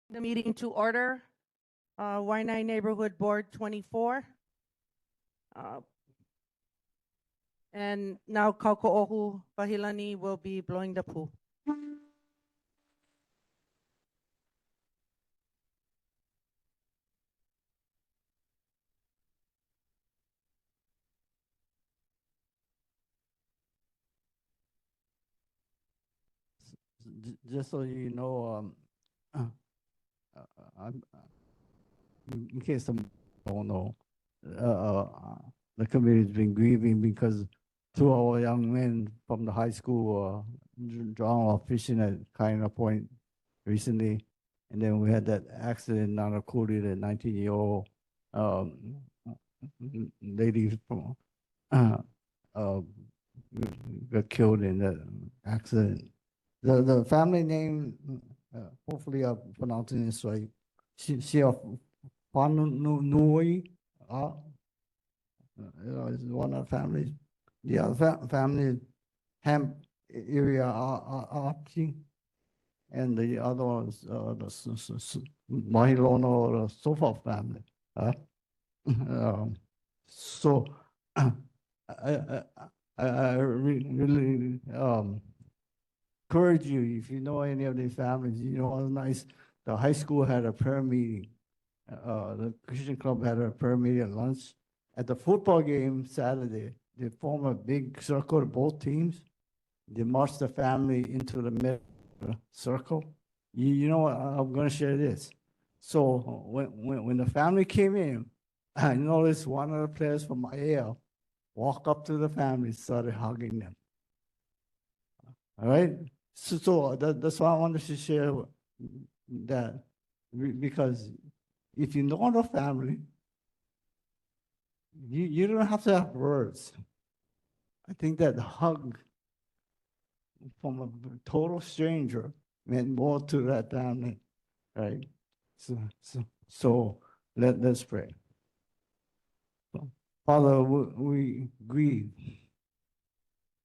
The meeting to order. Wai'anae Neighborhood Board 24. And now Kauko'ohu Pahilani will be blowing the pool. Just so you know, in case some don't know, the committee's been grieving because two of our young men from the high school drowned while fishing at Kaina Point recently. And then we had that accident in Nanakuri, the 19-year-old lady from got killed in that accident. The family name, hopefully I'm pronouncing this right. Panunui, is one of the families. The other family is Hemp area Archie, and the other one is the Mahilono or the Sofa family. So I really encourage you, if you know any of these families, you know, it's nice. The high school had a prayer meeting. The Christian club had a prayer meeting at lunch. At the football game Saturday, they form a big circle, both teams. They march the family into the middle circle. You know what? I'm going to share this. So when the family came in, I noticed one of the players from AL walk up to the family, started hugging them. All right? So that's why I wanted to share that, because if you know the family, you don't have to have words. I think that hug from a total stranger meant more to that family, right? So let's pray. Father, we grieve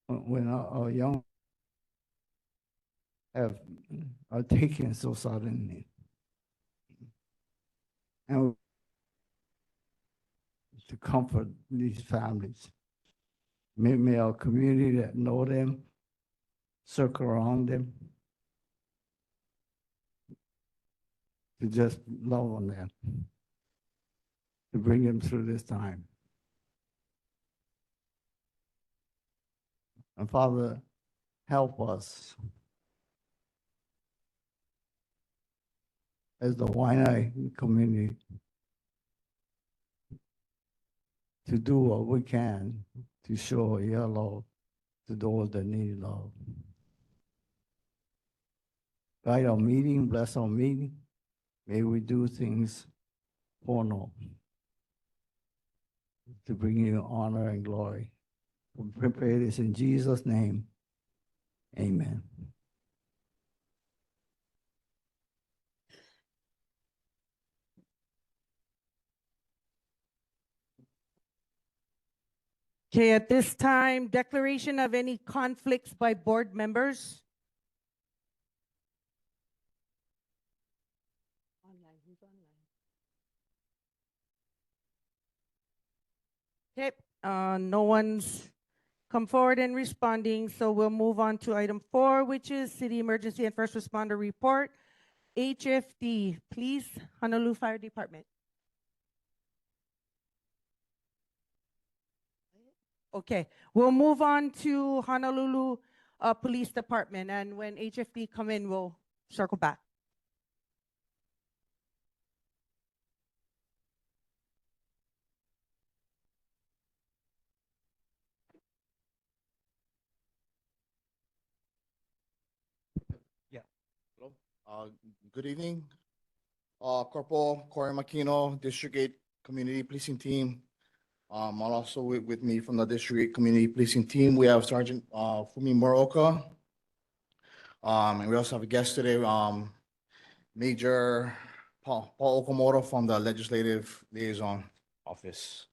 when our young are taken so suddenly. And to comfort these families. May our community that know them circle around them to just love on them, to bring them through this time. And Father, help us as the Wai'anae community to do what we can to show your love to those that need love. Guide our meeting, bless our meeting. May we do things for no, to bring you honor and glory. We pray this in Jesus' name. Amen. Okay, at this time, declaration of any conflicts by board members. Online, who's online? Okay, no one's come forward and responding, so we'll move on to item 4, which is City Emergency and First Responder Report. HFD, please, Honolulu Fire Department. Okay, we'll move on to Honolulu Police Department, and when HFD come in, we'll circle back. Hello. Good evening. Corporal Corey Makino, District 8 Community Policing Team. Also with me from the District 8 Community Policing Team, we have Sergeant Fumi Moroka. And we also have a guest today, Major Paul Okamoto from the Legislative Liaison Office.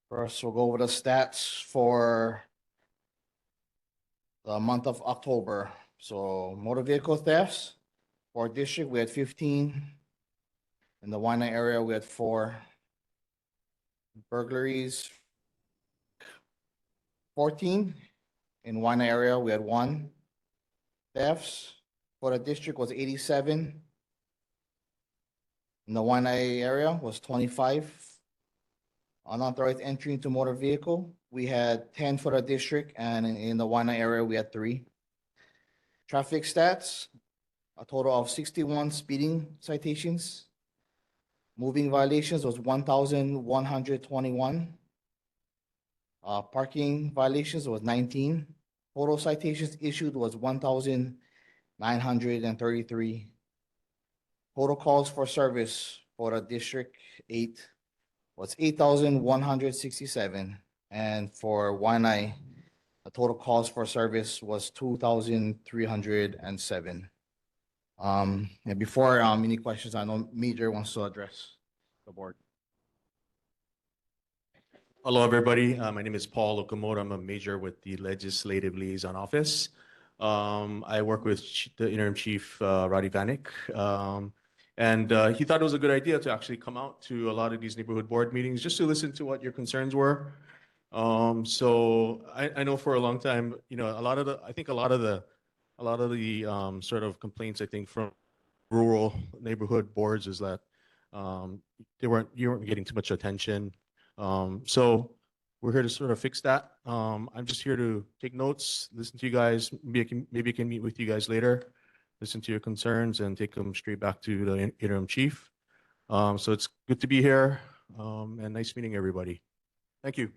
First, we'll go over the stats for the month of October. So motor vehicle thefts, for our district, we had 15. In the Wai'anae area, we had 4. Burglaries, 14. In Wai'anae area, we had 1. Thefts for the district was 87. In the Wai'anae area was 25. Unauthorized entry into motor vehicle, we had 10 for the district, and in the Wai'anae area, we had 3. Traffic stats, a total of 61 speeding citations. Moving violations was 1,121. Parking violations was 19. Total citations issued was 1,933. Total calls for service for the District 8 was 8,167. And for Wai'anae, the total calls for service was 2,307. And before any questions, I know Major wants to address the board. Hello, everybody. My name is Paul Okamoto. I'm a major with the Legislative Liaison Office. I work with the interim chief, Roddy Vanek. And he thought it was a good idea to actually come out to a lot of these neighborhood board meetings just to listen to what your concerns were. So I know for a long time, you know, I think a lot of the sort of complaints, I think, from rural neighborhood boards is that you weren't getting too much attention. So we're here to sort of fix that. I'm just here to take notes, listen to you guys. Maybe I can meet with you guys later, listen to your concerns, and take them straight back to the interim chief. So it's good to be here, and nice meeting everybody. Thank you.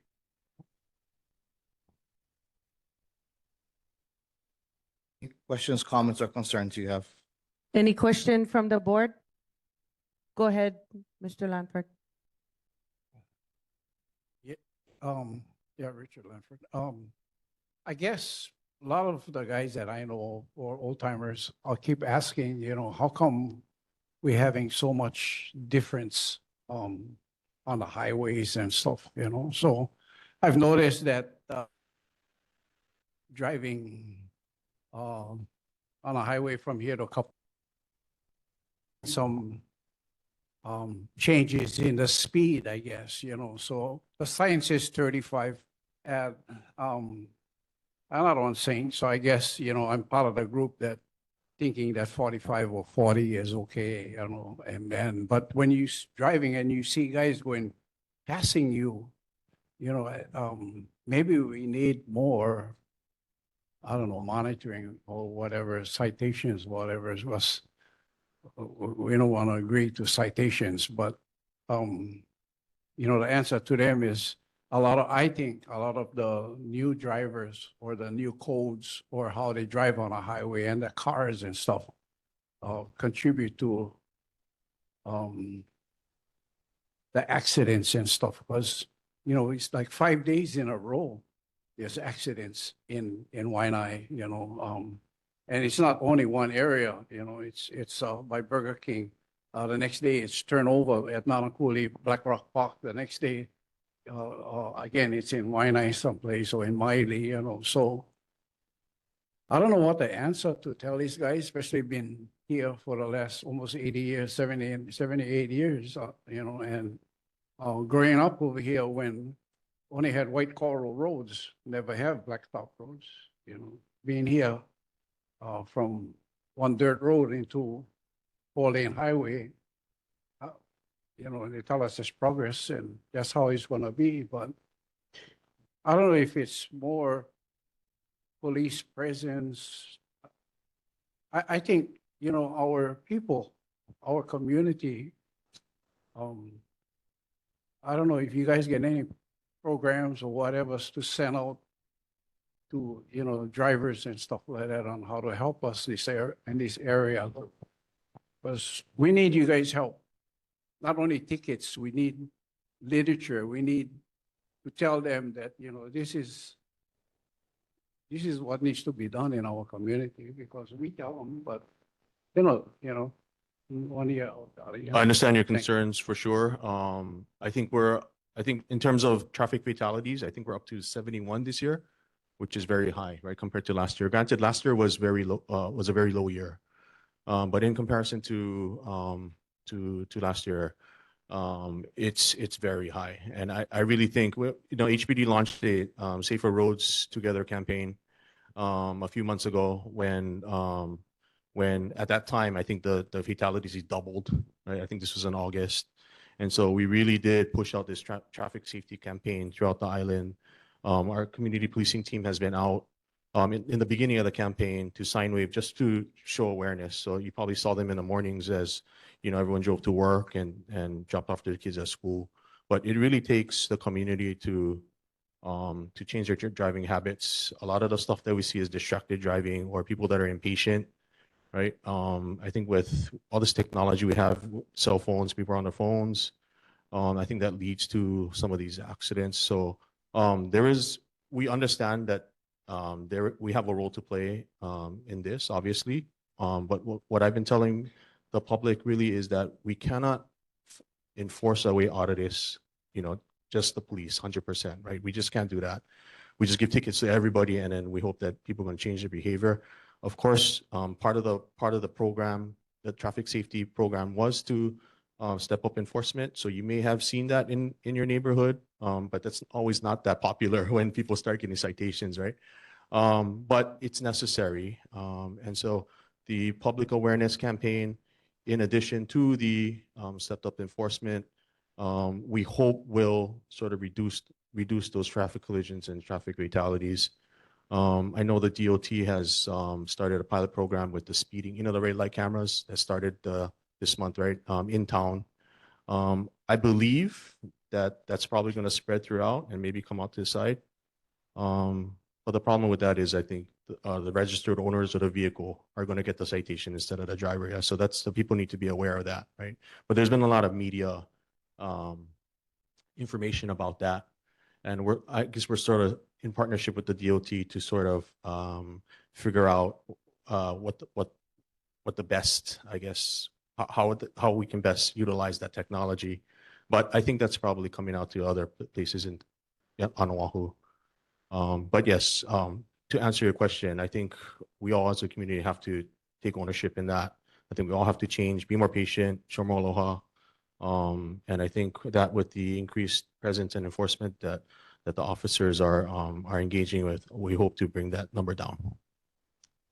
Any questions, comments, or concerns you have? Any question from the board? Go ahead, Mr. Lanford. Yeah, Richard Lanford. I guess a lot of the guys that I know or old timers, I'll keep asking, you know, how come we're having so much difference on the highways and stuff, you know? So I've noticed that driving on a highway from here to some changes in the speed, I guess, you know. So the sign says 35 at, I'm not on saying, so I guess, you know, I'm part of the group that thinking that 45 or 40 is okay, you know, but when you driving and you see guys passing you, you know, maybe we need more, I don't know, monitoring or whatever, citations, whatever it was. We don't want to agree to citations, but, you know, the answer to them is I think a lot of the new drivers or the new codes or how they drive on a highway and the cars and stuff contribute to the accidents and stuff, because, you know, it's like 5 days in a row, there's accidents in Wai'anae, you know, and it's not only one area, you know, it's by Burger King. The next day it's turnover at Nanakuli, Black Rock Park. The next day, again, it's in Wai'anae someplace or in Maili, you know. So I don't know what the answer to tell these guys, especially been here for the last almost 80 years, 78 years, you know, and growing up over here when only had white coral roads, never have blacktop roads, you know, being here from one dirt road into 4-lane highway, you know, they tell us it's progress and that's how it's going to be. But I don't know if it's more police presence. I think, you know, our people, our community, I don't know if you guys get any programs or whatever to send out to, you know, drivers and stuff like that on how to help us in this area. Because we need you guys' help. Not only tickets, we need literature. We need to tell them that, you know, this is what needs to be done in our community, because we tell them, but you know, 1 year out. I understand your Thank you. concerns for sure. I think in terms of traffic fatalities, I think we're up to 71 this year. which is very high, right, compared to last year. Granted, last year was very low, was a very low year. But in comparison to last year, it's very high. And I really think, HPD launched a Safer Roads Together campaign a few months ago when at that time, I think the fatalities doubled, right? I think this was in August. And so we really did push out this traffic safety campaign throughout the island. Our community policing team has been out in the beginning of the campaign to sign wave just to show awareness. So you probably saw them in the mornings as, everyone drove to work and dropped off their kids at school. But it really takes the community to change their driving habits. A lot of the stuff that we see is distracted driving or people that are impatient, right? I think with all this technology we have, cell phones, people are on their phones. I think that leads to some of these accidents. So we understand that we have a role to play in this, obviously. But what I've been telling the public really is that we cannot enforce our way out of this, just the police, 100%, right? We just can't do that. We just give tickets to everybody, and then we hope that people are going to change their behavior. Of course, part of the program, the traffic safety program, was to step up enforcement. So you may have seen that in your neighborhood, but that's always not that popular when people start getting citations, right? But it's necessary. And so the public awareness campaign, in addition to the stepped up enforcement, we hope will sort of reduce those traffic collisions and traffic fatalities. I know the DOT has started a pilot program with the speeding, the red light cameras that started this month, right, in town. I believe that that's probably going to spread throughout and maybe come out to the side. But the problem with that is I think the registered owners of the vehicle are going to get the citation instead of the driver. Yeah, so the people need to be aware of that, right? But there's been a lot of media information about that, and I guess we're sort of in partnership with the DOT to sort of figure out what the best, I guess, how we can best utilize that technology. But I think that's probably coming out to other places on Oahu. But yes, to answer your question, I think we all as a community have to take ownership in that. I think we all have to change, be more patient, show more aloha. And I think that with the increased presence and enforcement that the officers are engaging with, we hope to bring that number down.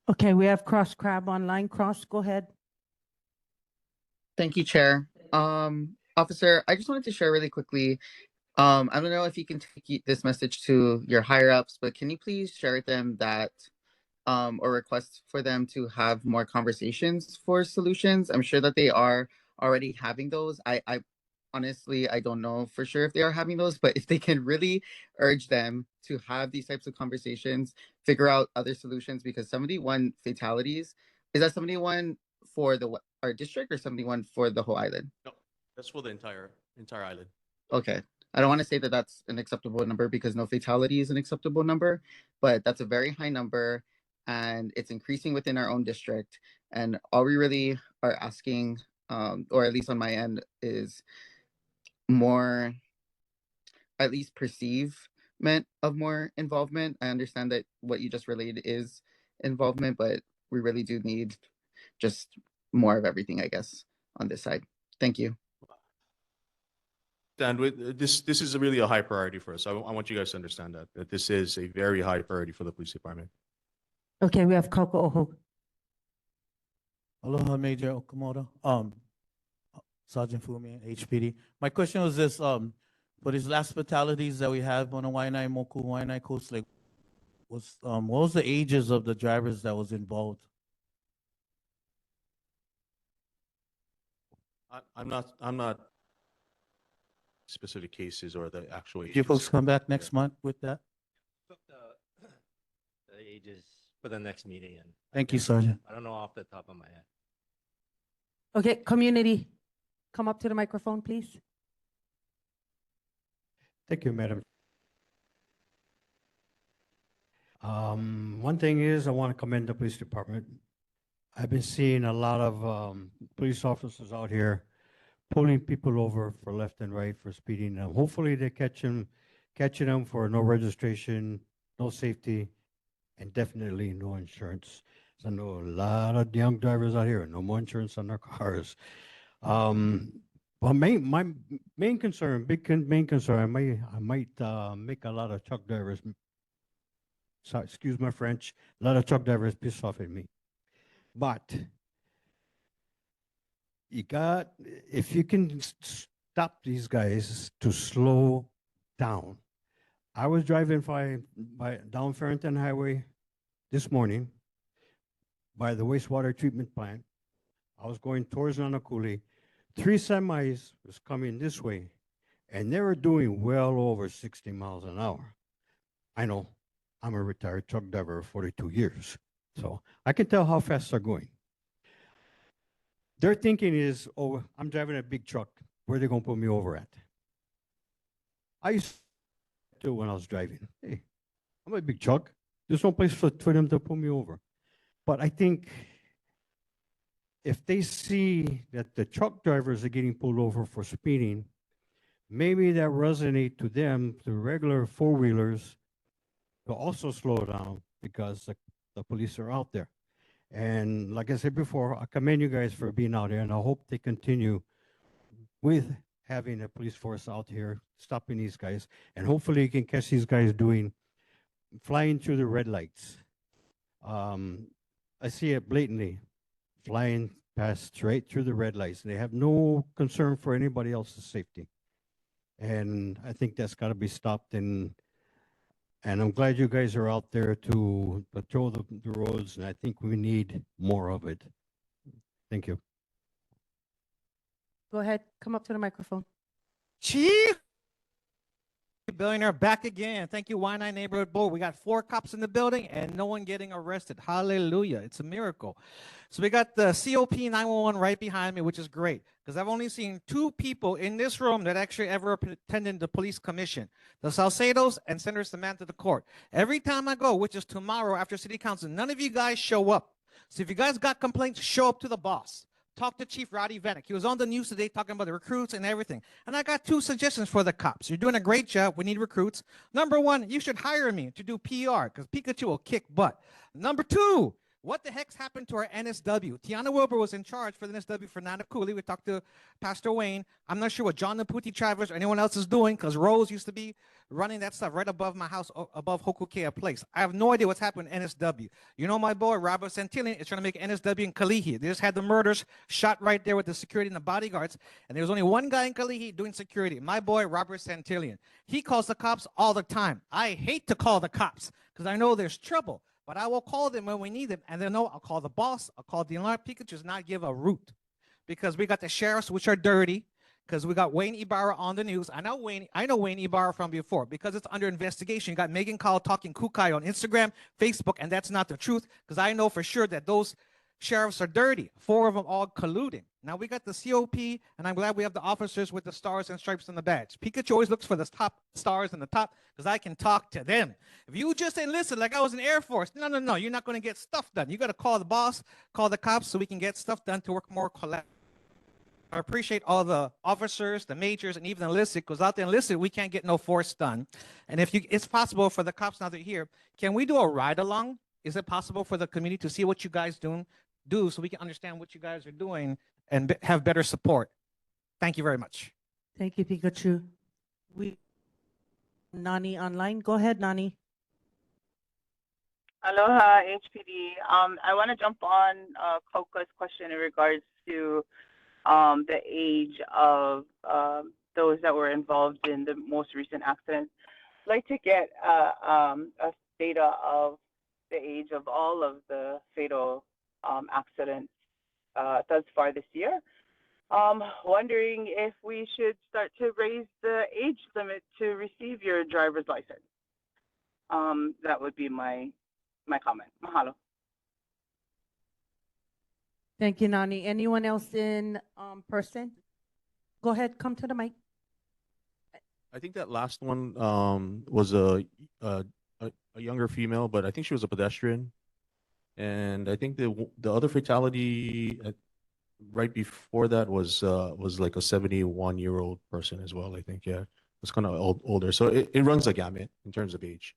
Okay, we have Cross Crab online. Cross, go ahead. Thank you, Chair. Officer, I just wanted to share really quickly. I don't know if you can take this message to your higher ups, but can you please share with them that or request for them to have more conversations for solutions? I'm sure that they are already having those. I honestly, I don't know for sure if they are having those, but if they can really urge them to have these types of conversations, figure out other solutions, because 71 fatalities, is that 71 for our district or 71 for the whole island? No, that's for the entire island. Okay. I don't want to say that that's an acceptable number because no fatality is an acceptable number, but that's a very high number and it's increasing within our own district. And all we really are asking, or at least on my end, is more, at least perceivement of more involvement. I understand that what you just relayed is involvement, but we really do need just more of everything, I guess, on this side. Thank you. And this is really a high priority for us. I want you guys to understand that this is a very high priority for the police department. Okay, we have Coco Oho. Aloha, Major Okamoto. Sergeant Fumi, HPD. My question was this, for these last fatalities that we have on the Wai'anae, Moku, Wai'anae coast, like, what was the ages of the drivers that was involved? I'm not specific cases or the actual ages. Do you folks come back next month with that? Took the ages for the next meeting, and Thank you, Sergeant. I don't know off the top of my head. Okay, community, come up to the microphone, please. Thank you, Madam. One thing is, I want to commend the police department. I've been seeing a lot of police officers out here pulling people over for left and right for speeding. Hopefully they catching them for no registration, no safety, and definitely no insurance. So I know a lot of young drivers out here, no more insurance on their cars. Well, my main concern, main concern, I might make a lot of truck drivers, sorry, excuse my French, a lot of truck drivers piss off at me. But if you can stop these guys to slow down. I was driving by down Farrington Highway this morning by the wastewater treatment plant. I was going towards Nanakuli. 3 semis was coming this way, and they were doing well over 60 miles an hour. I know, I'm a retired truck driver of 42 years, so I can tell how fast they're going. Their thinking is, oh, I'm driving a big truck. Where are they going to put me over at? I used to when I was driving. Hey, I'm a big truck. There's no place for them to put me over. But I think if they see that the truck drivers are getting pulled over for speeding, maybe that resonate to them, the regular four-wheelers, to also slow down because the police are out there. And like I said before, I commend you guys for being out there, and I hope they continue with having a police force out here stopping these guys. And hopefully you can catch these guys flying through the red lights. I see it blatantly, flying past straight through the red lights. They have no concern for anybody else's safety. And I think that's got to be stopped. And I'm glad you guys are out there to patrol the roads, and I think we need more of it. Thank you. Go ahead, come up to the microphone. Chief Billionaire back again. Thank you, Wai'anae Neighborhood Board. We got 4 cops in the building and no one getting arrested. Hallelujah. It's a miracle. So we got the COP 911 right behind me, which is great because I've only seen 2 people in this room that actually ever attended the police commission, the Salcedos and Senator Samantha the court. Every time I go, which is tomorrow after city council, none of you guys show up. So if you guys got complaints, show up to the boss. Talk to Chief Roddy Vanek. He was on the news today talking about the recruits and everything. And I got 2 suggestions for the cops. You're doing a great job. We need recruits. Number 1, you should hire me to do PR because Pikachu will kick butt. Number 2, what the heck's happened to our NSW? Tiana Wilbur was in charge for the NSW for Nanakuli. We talked to Pastor Wayne. I'm not sure what John Naputi Travers or anyone else is doing because Rose used to be running that stuff right above my house, above Hokukea Place. I have no idea what's happened in NSW. You know my boy, Robert Santillan, is trying to make NSW in Kalihi. They just had the murders shot right there with the security and the bodyguards, and there was only one guy in Kalihi doing security, my boy, Robert Santillan. He calls the cops all the time. I hate to call the cops because I know there's trouble. But I will call them when we need them, and they'll know I'll call the boss, I'll call the alarm. Pikachu does not give a root because we got the sheriffs, which are dirty, because we got Wayne Ibarra on the news. I know Wayne Ibarra from before because it's under investigation. You got Megan Call talking kukai on Instagram, Facebook, and that's not the truth because I know for sure that those sheriffs are dirty. 4 of them all colluding. Now we got the COP, and I'm glad we have the officers with the stars and stripes on the badge. Pikachu always looks for the top stars in the top because I can talk to them. If you just enlisted like I was in Air Force, no, you're not going to get stuff done. You got to call the boss, call the cops so we can get stuff done to work more collaboratively. I appreciate all the officers, the majors, and even the enlisted, because out there enlisted, we can't get no force done. And if it's possible for the cops now that they're here, can we do a ride along? Is it possible for the community to see what you guys do so we can understand what you guys are doing and have better support? Thank you very much. Thank you, Pikachu. Nani online. Go ahead, Nani. Aloha, HPD. I want to jump on Coca's question in regards to the age of those that were involved in the most recent accidents. I'd like to get a data of the age of all of the fatal accidents thus far this year. Wondering if we should start to raise the age limit to receive your driver's license. That would be my comment. Mahalo. Thank you, Nani. Anyone else in person? Go ahead, come to the mic. I think that last one was a younger female, but I think she was a pedestrian. And I think the other fatality right before that was like a 71-year-old person as well. I think, yeah, it's kind of older. So it runs a gamut in terms of age.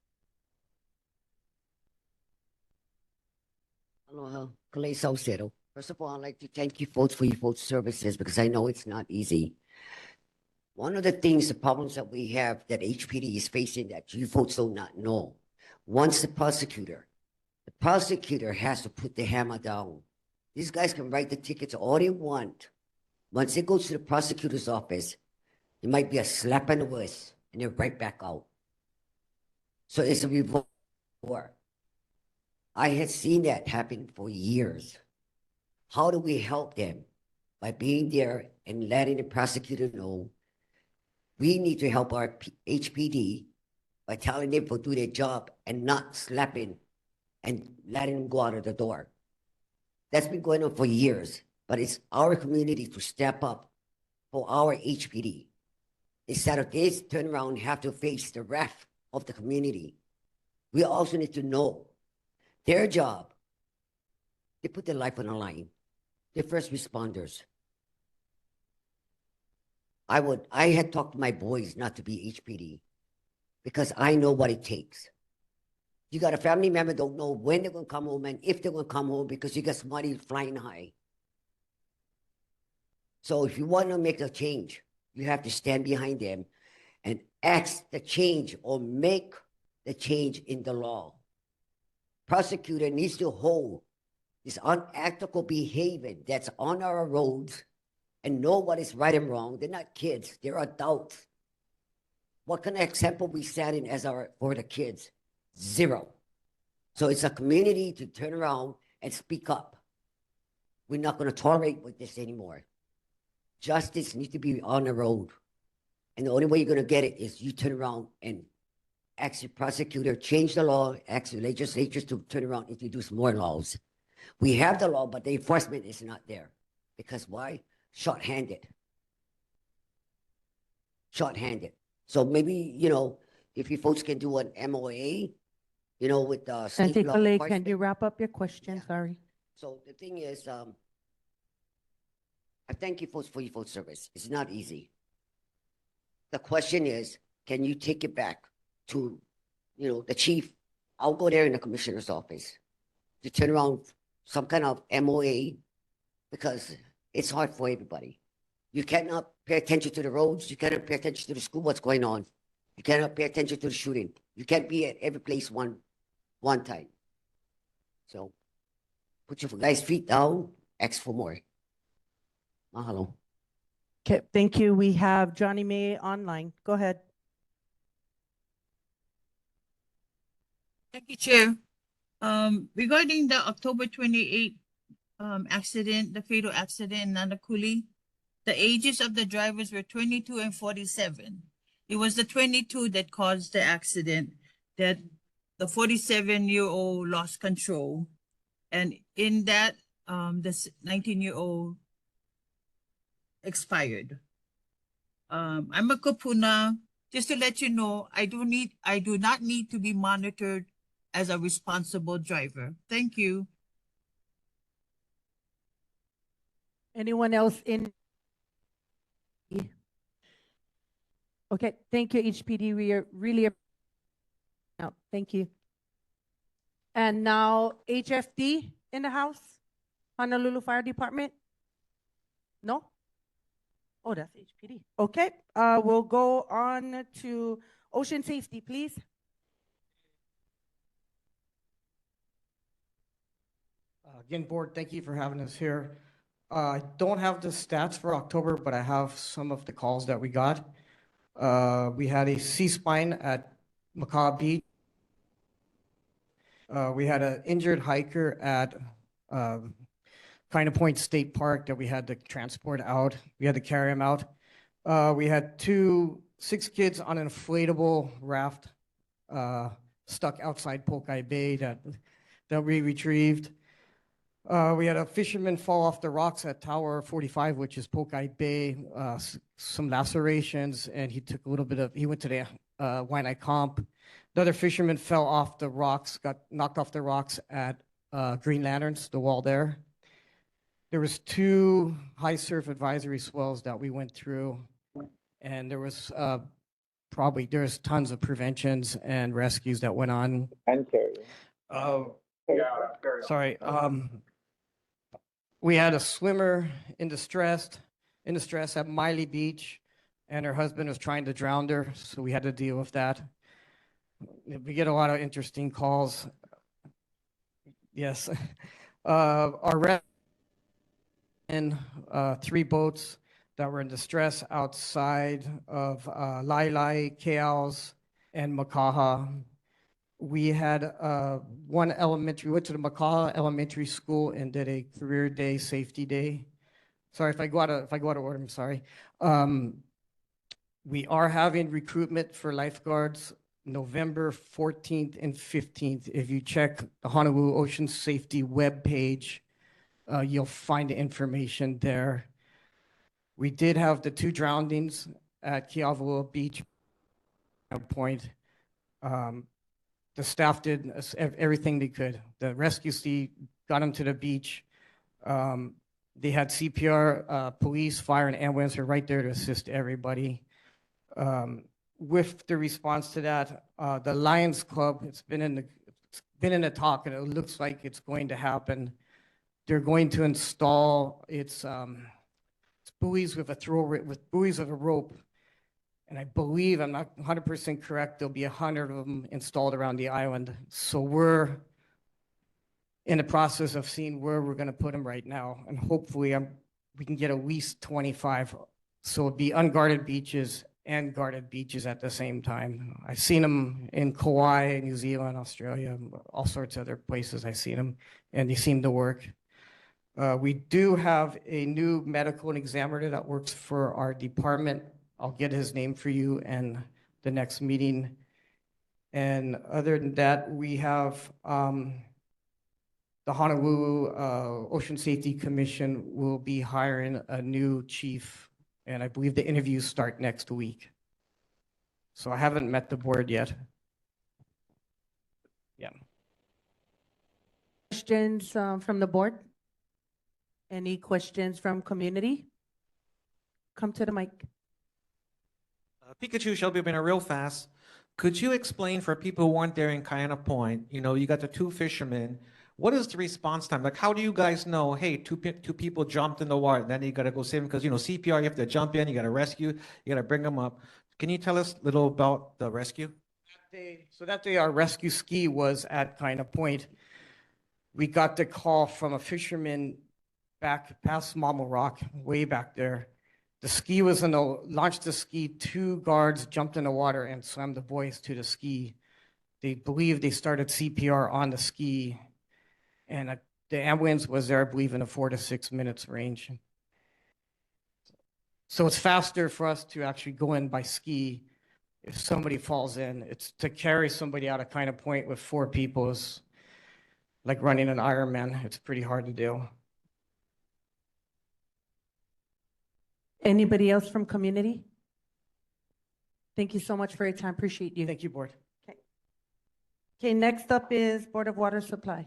Aloha, Kalei Salcedo. First of all, I'd like to thank you folks for your folks' services because I know it's not easy. One of the things, the problems that we have that HPD is facing that you folks do not know. Once the prosecutor has to put the hammer down. These guys can write the tickets all they want. Once it goes to the prosecutor's office, it might be a slap on the wrist and they're right back out. So it's a revolt. I had seen that happen for years. How do we help them? By being there and letting the prosecutor know we need to help our HPD by telling them to do their job and not slapping and letting them go out of the door. That's been going on for years, but it's our community to step up for our HPD. Instead of this, turn around and have to face the wrath of the community. We also need to know their job. They put their life on the line. They're first responders. I had talked to my boys not to be HPD because I know what it takes. You got a family member, don't know when they're going to come home and if they're going to come home because you got somebody flying high. So if you want to make a change, you have to stand behind them and ask the change or make the change in the law. Prosecutor needs to hold this unethical behavior that's on our roads and know what is right and wrong. They're not kids, they're adults. What kind of example we set in for the kids? Zero. So it's a community to turn around and speak up. We're not going to tolerate with this anymore. Justice needs to be on the road. And the only way you're going to get it is you turn around and ask your prosecutor, change the law, ask your legislatures to turn around and introduce more laws. We have the law, but the enforcement is not there. Because why? Short-handed. Short-handed. So maybe, if you folks can do an MOA, with the state Auntie law Kalei, can enforcement. you wrap up your question? Yeah. Sorry. So the thing is, I thank you folks for your full service. It's not easy. The question is, can you take it back to, the chief? I'll go there in the commissioner's office to turn around some kind of MOA because it's hard for everybody. You cannot pay attention to the roads. You cannot pay attention to the school, what's going on. You cannot pay attention to the shooting. You can't be at every place one time. So put your guys' feet down, ask for more. Mahalo. Okay, thank you. We have Johnny May online. Go ahead. Thank you, Chair. Regarding the October 28th accident, the fatal accident in Nanakuli, the ages of the drivers were 22 and 47. It was the 22 that caused the accident, that the 47-year-old lost control. And in that, the 19-year-old expired. I'm a kapuna. Just to let you know, I do not need to be monitored as a responsible driver. Thank you. Anyone else in? Okay, thank you, HPD. We are really, thank you. And now HFD in the house, Honolulu Fire Department? No? Oh, that's HPD. Okay, we'll go on to Ocean Safety, please. Again, board, thank you for having us here. I don't have the stats for October, but I have some of the calls that we got. We had a C-spine at Macau Beach. We had an injured hiker at Point State Park that we had to transport out. We had to carry him out. We had 6 kids on an inflatable raft stuck outside Pokai Bay that we retrieved. We had a fisherman fall off the rocks at Tower 45, which is Pokai Bay, some lacerations, and he went to the Wai'anae comp. The other fisherman fell off the rocks, got knocked off the rocks at Green Lanterns, the wall there. There was 2 high surf advisory swells that we went through, and there was there's tons of preventions and rescues that went on. Sorry. We had a swimmer in distress at Miley Beach, and her husband was trying to drown her, so we had to deal with that. We get a lot of interesting calls. Yes. Our and 3 boats that were in distress outside of Lailai, Keaus, and Makaha. We had we went to the Makaha Elementary School and did a career day, safety day. Sorry if I go out of order, I'm sorry. We are having recruitment for lifeguards November 14th and 15th. If you check the Honolulu Ocean Safety webpage, you'll find the information there. We did have the 2 drownings at Keavalua Beach Point. The staff did everything they could. The rescue team got them to the beach. They had CPR, police, fire, and ambulance are right there to assist everybody. With the response to that, the Lions Club, it's been in the talk, and it looks like it's going to happen. They're going to install it's buoys with buoys of a rope, and I believe, I'm not 100% correct, there'll be 100 of them installed around the island. So we're in the process of seeing where we're going to put them right now, and hopefully we can get at least 25. So it'd be unguarded beaches and guarded beaches at the same time. I've seen them in Kauai, New Zealand, Australia, all sorts of other places I've seen them, and they seem to work. We do have a new medical examiner that works for our department. I'll get his name for you in the next meeting. And other than that, we have the Honolulu Ocean Safety Commission will be hiring a new chief, and I believe the interviews start next week. So I haven't met the board yet. Yeah. Questions from the board? Any questions from community? Come to the mic. Pikachu, Shelby Banner, real fast. Could you explain for people who weren't there in Kaiana Point, you got the 2 fishermen. What is the response time? Like, how do you guys know, hey, two people jumped in the water, then you got to go save them? Because, CPR, you have to jump in, you got to rescue, you got to bring them up. Can you tell us a little about the rescue? That day, our rescue ski was at Kaiana Point. We got the call from a fisherman back past Mama Rock, way back there. The ski was launched the ski, 2 guards jumped in the water and swam the boys to the ski. They believe they started CPR on the ski, and the ambulance was there, I believe, in a 4 to 6 minutes range. So it's faster for us to actually go in by ski if somebody falls in. It's to carry somebody out of Kaiana Point with 4 people is like running an Ironman. It's pretty hard to do. Anybody else from community? Thank you so much for your time. Appreciate you. Thank you, board. Okay, next up is Board of Water Supply.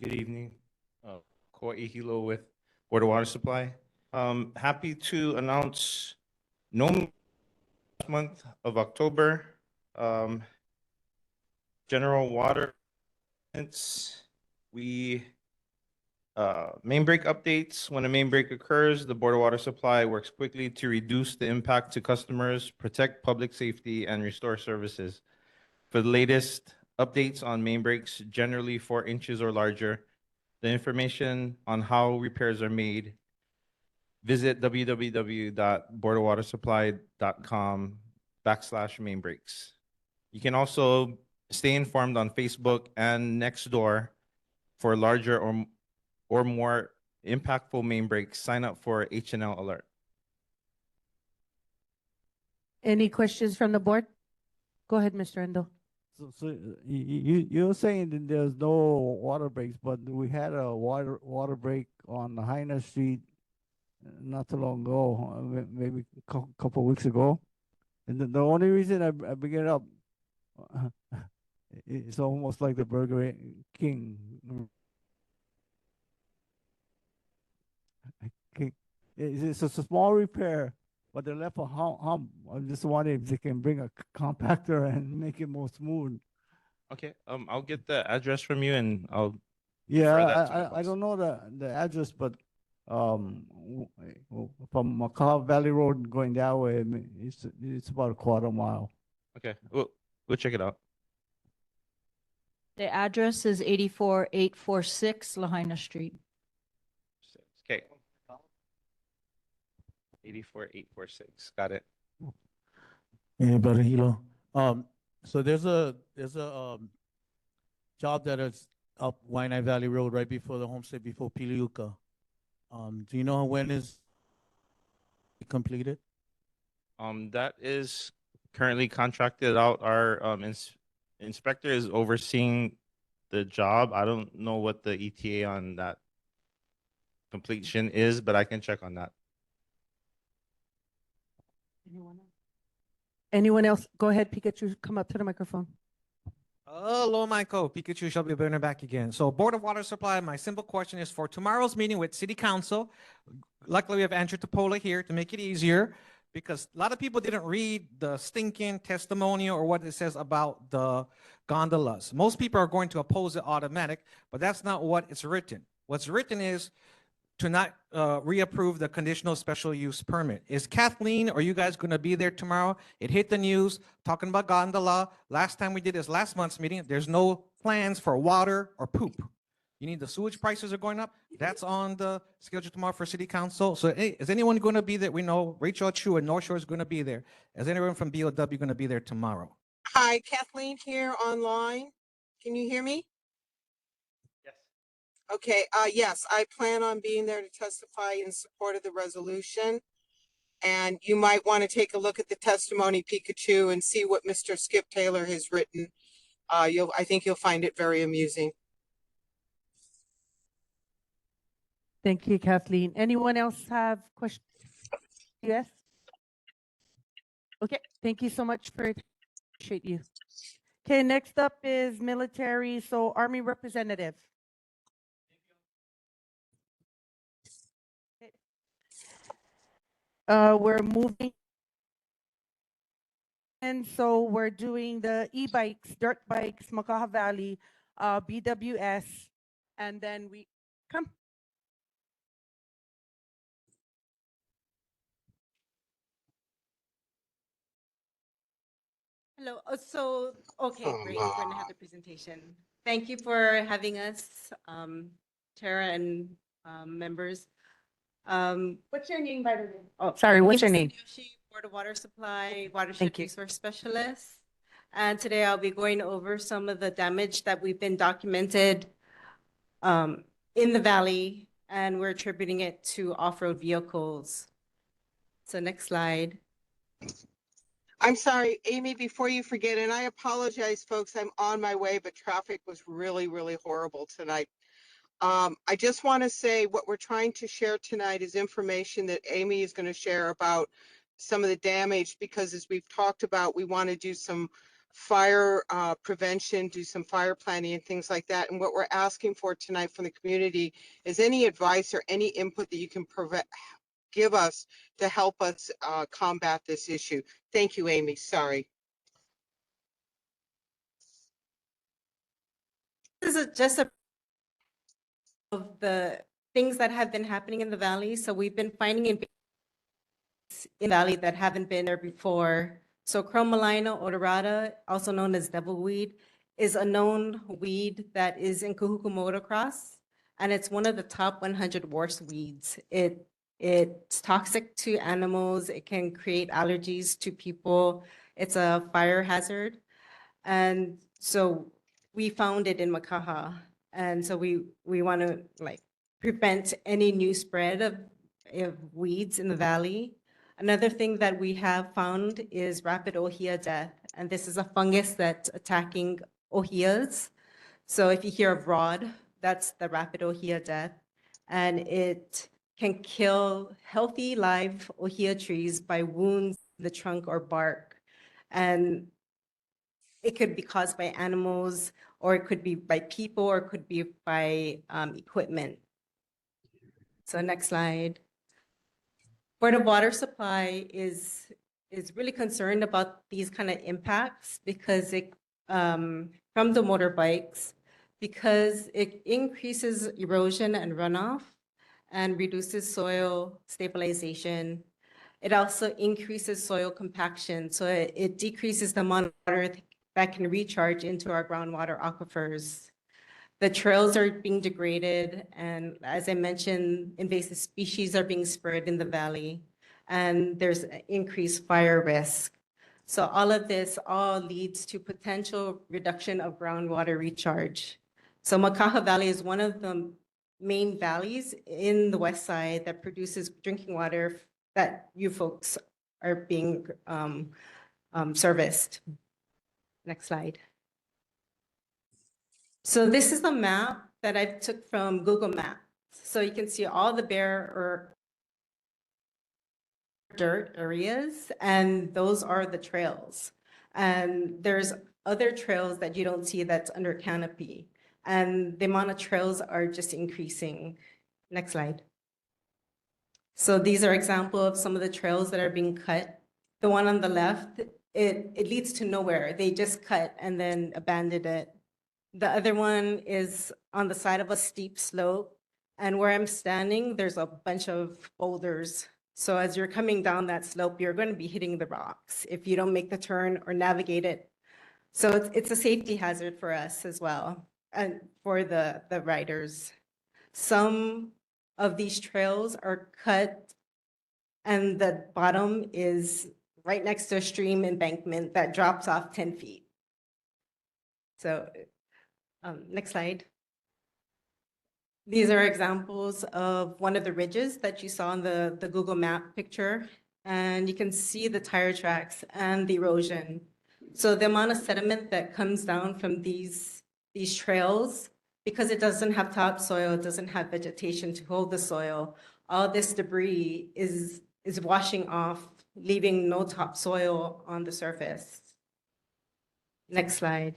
Good evening. Ko Ihilo with Board of Water Supply. Happy to announce no month of October. General water. We main break updates. When a main break occurs, the Board of Water Supply works quickly to reduce the impact to customers, protect public safety, and restore services. For the latest updates on main breaks, generally 4 inches or larger, the information on how repairs are made, visit www.boardofwatersupply.com/main breaks. You can also stay informed on Facebook and Nextdoor for larger or more impactful main breaks. Sign up for H&L Alert. Any questions from the board? Go ahead, Mr. Endo. So you're saying that there's no water breaks, but we had a water break on Haina Street not too long ago, maybe a couple of weeks ago. And the only reason I bring it up, it's almost like the Burger King. Okay, it's a small repair, but they left a hump. I'm just wondering if they can bring a compactor and make it more smooth. Okay, I'll get the address from you and I'll Yeah, refer that to I request. don't know the address, but from McCall Valley Road going that way, I mean, it's about a quarter mile. Okay, we'll check it out. The address is 84846 Lahaina Street. Okay. 84846. Got it. Hey, Brother Hilo. So there's a job that is up Wai'anae Valley Road right before the homestead before Piliuka. Do you know when is completed? That is currently contracted out. Our inspector is overseeing the job. I don't know what the ETA on that completion is, but I can check on that. Anyone else? Go ahead, Pikachu, come up to the microphone. Hello, Michael. Pikachu shall be burning back again. So, Board of Water Supply, my simple question is for tomorrow's meeting with City Council. Luckily, we have Andrew Topola here to make it easier because a lot of people didn't read the stinking testimonial or what it says about the gondolas. Most people are going to oppose it automatic, but that's not what it's written. What's written is to not reapprove the conditional special use permit. Is Kathleen, are you guys going to be there tomorrow? It hit the news talking about gondola. Last time we did this last month's meeting, there's no plans for water or poop. You need the sewage prices are going up. That's on the schedule tomorrow for City Council. So hey, is anyone going to be there? We know Rachel Chu and North Shore is going to be there. Is anyone from BOW going to be there tomorrow? Hi, Kathleen here online. Can you hear me? Okay, yes, I plan on being there to testify in support of the resolution. And you might want to take a look at the testimony, Pikachu, and see what Mr. Skip Taylor has written. I think you'll find it very amusing. Thank you, Kathleen. Anyone else have questions? Yes? Okay, thank you so much for it. Appreciate you. Okay, next up is military, so Army representative. We're moving. And so we're doing the e-bikes, dirt bikes, Makaha Valley, BWS, and then we come. Hello. Okay, great. We're going to have the presentation. Thank you for having us, Tara and members. What's your name, by the way? Oh, sorry, what's your name? Board of Water Supply, Watershed Thank you. Resource Specialist. And today I'll be going over some of the damage that we've been documented in the valley, and we're attributing it to off-road vehicles. So next slide. I'm sorry, Amy, before you forget, and I apologize, folks, I'm on my way, but traffic was really, really horrible tonight. I just want to say what we're trying to share tonight is information that Amy is going to share about some of the damage, because as we've talked about, we want to do some fire prevention, do some fire planning and things like that. And what we're asking for tonight from the community is any advice or any input that you can give us to help us combat this issue. Thank you, Amy. Sorry. This is just a of the things that have been happening in the valley. So we've been finding in the valley that haven't been there before. So Chromalina odorata, also known as devilweed, is a known weed that is in Kahuku motocross, and it's one of the top 100 worst weeds. It's toxic to animals. It can create allergies to people. It's a fire hazard. And so we found it in Makaha. And so we want to prevent any new spread of weeds in the valley. Another thing that we have found is rapid ohia death. And this is a fungus that's attacking ohias. So if you hear of rod, that's the rapid ohia death. And it can kill healthy live ohia trees by wounds in the trunk or bark. And it could be caused by animals, or it could be by people, or it could be by equipment. So next slide. Board of Water Supply is really concerned about these kind of impacts because it from the motorbikes, because it increases erosion and runoff and reduces soil stabilization. It also increases soil compaction, so it decreases the amount of water that can recharge into our groundwater aquifers. The trails are being degraded, and as I mentioned, invasive species are being spread in the valley, and there's increased fire risk. So all of this all leads to potential reduction of groundwater recharge. So Makaha Valley is one of the main valleys in the west side that produces drinking water that you folks are being serviced. Next slide. So this is the map that I took from Google Maps. So you can see all the bare or dirt areas, and those are the trails. And there's other trails that you don't see that's under canopy. And the amount of trails are just increasing. Next slide. So these are examples of some of the trails that are being cut. The one on the left, it leads to nowhere. They just cut and then abandoned it. The other one is on the side of a steep slope. And where I'm standing, there's a bunch of boulders. So as you're coming down that slope, you're going to be hitting the rocks if you don't make the turn or navigate it. So it's a safety hazard for us as well, and for the riders. Some of these trails are cut, and the bottom is right next to a stream embankment that drops off 10 feet. So next slide. These are examples of one of the ridges that you saw in the Google Map picture. And you can see the tire tracks and the erosion. So the amount of sediment that comes down from these trails, because it doesn't have topsoil, it doesn't have vegetation to hold the soil, all this debris is washing off, leaving no topsoil on the surface. Next slide.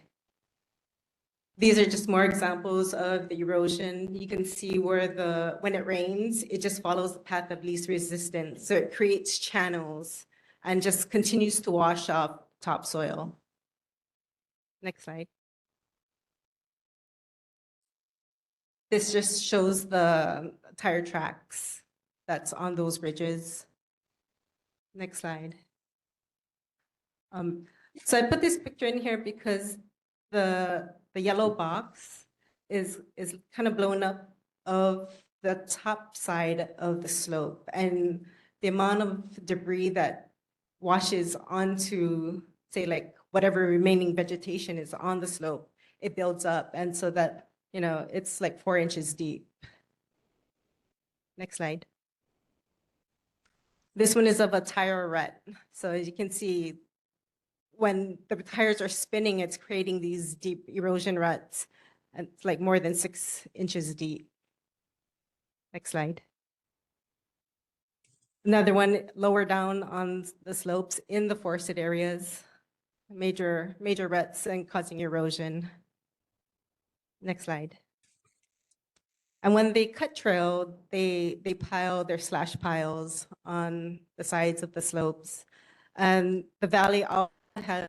These are just more examples of the erosion. You can see where when it rains, it just follows the path of least resistance. So it creates channels and just continues to wash off topsoil. Next slide. This just shows the tire tracks that's on those ridges. Next slide. So I put this picture in here because the yellow box is kind of blown up of the top side of the slope, and the amount of debris that washes onto, say, like whatever remaining vegetation is on the slope, it builds up, and so that, you know, it's like 4 inches deep. Next slide. This one is of a tire rut. So as you can see, when the tires are spinning, it's creating these deep erosion ruts. And it's like more than 6 inches deep. Next slide. Another one lower down on the slopes in the forested areas, major ruts and causing erosion. Next slide. And when they cut trail, they pile their slash piles on the sides of the slopes. And the valley also has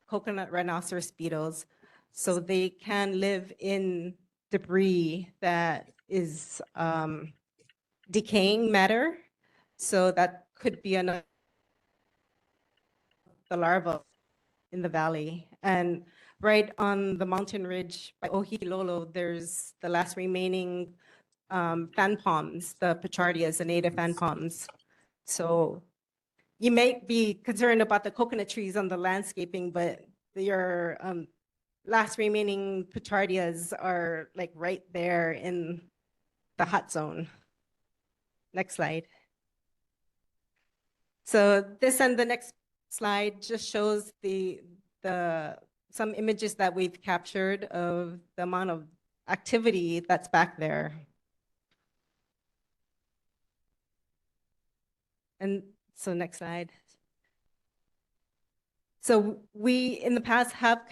coconut rhinoceros beetles, so they can live in debris that is decaying matter. So that could be another, the larva in the valley. And right on the mountain ridge by Ohilolo, there's the last remaining fan palms, the Pichardias, the native fan palms. So you may be concerned about the coconut trees on the landscaping, but your last remaining Pichardias are like right there in the hot zone. Next slide. So this and the next slide just shows some images that we've captured of the amount of activity that's back there. And so next slide. So we, in the past, have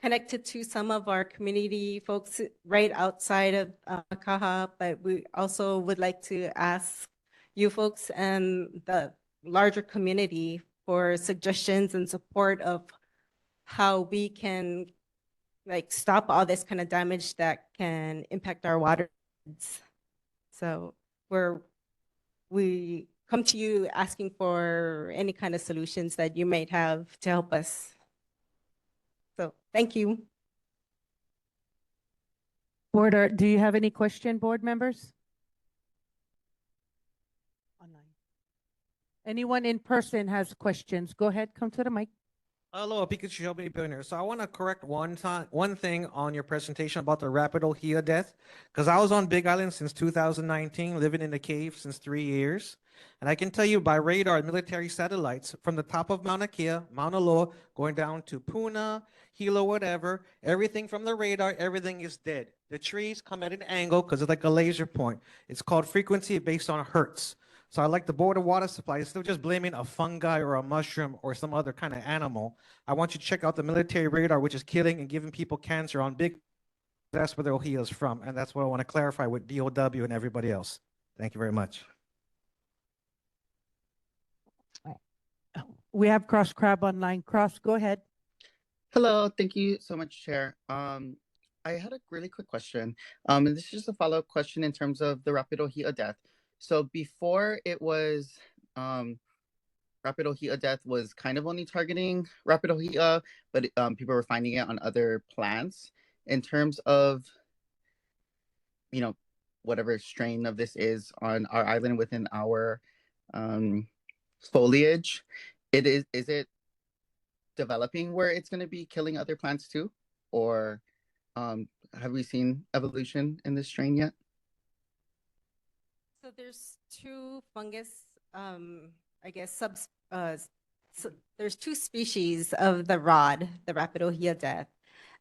connected to some of our community folks right outside of Makaha, but we also would like to ask you folks and the larger community for suggestions and support of how we can like stop all this kind of damage that can impact our water. So we come to you asking for any kind of solutions that you might have to help us. So thank you. Do you have any question, board members? Online. Anyone in person has questions? Go ahead, come to the mic. Hello, Pikachu Shelby Billionaire. So I want to correct one thing on your presentation about the rapid Ohia death, because I was on Big Island since 2019, living in the cave since 3 years. And I can tell you by radar and military satellites from the top of Mauna Kea, Mauna Loa, going down to Puna, Hilo, whatever, everything from the radar, everything is dead. The trees come at an angle because it's like a laser point. It's called frequency based on hertz. So I like the Board of Water Supply, instead of just blaming a fungi or a mushroom or some other kind of animal, I want you to check out the military radar, which is killing and giving people cancer on big. That's where the Ohia is from. And that's what I want to clarify with DOW and everybody else. Thank you very much. We have Cross Crab online. Cross, go ahead. Hello, thank you so much, Chair. I had a really quick question. And this is just a follow-up question in terms of the Rapid Ohia death. So before it was, Rapid Ohia death was kind of only targeting Rapid Ohia, but people were finding it on other plants. In terms of, whatever strain of this is on our island within our foliage, is it developing where it's going to be killing other plants too? Or have we seen evolution in this strain yet? So there's two fungus, I guess, so there's two species of the rod, the rapid ohia death.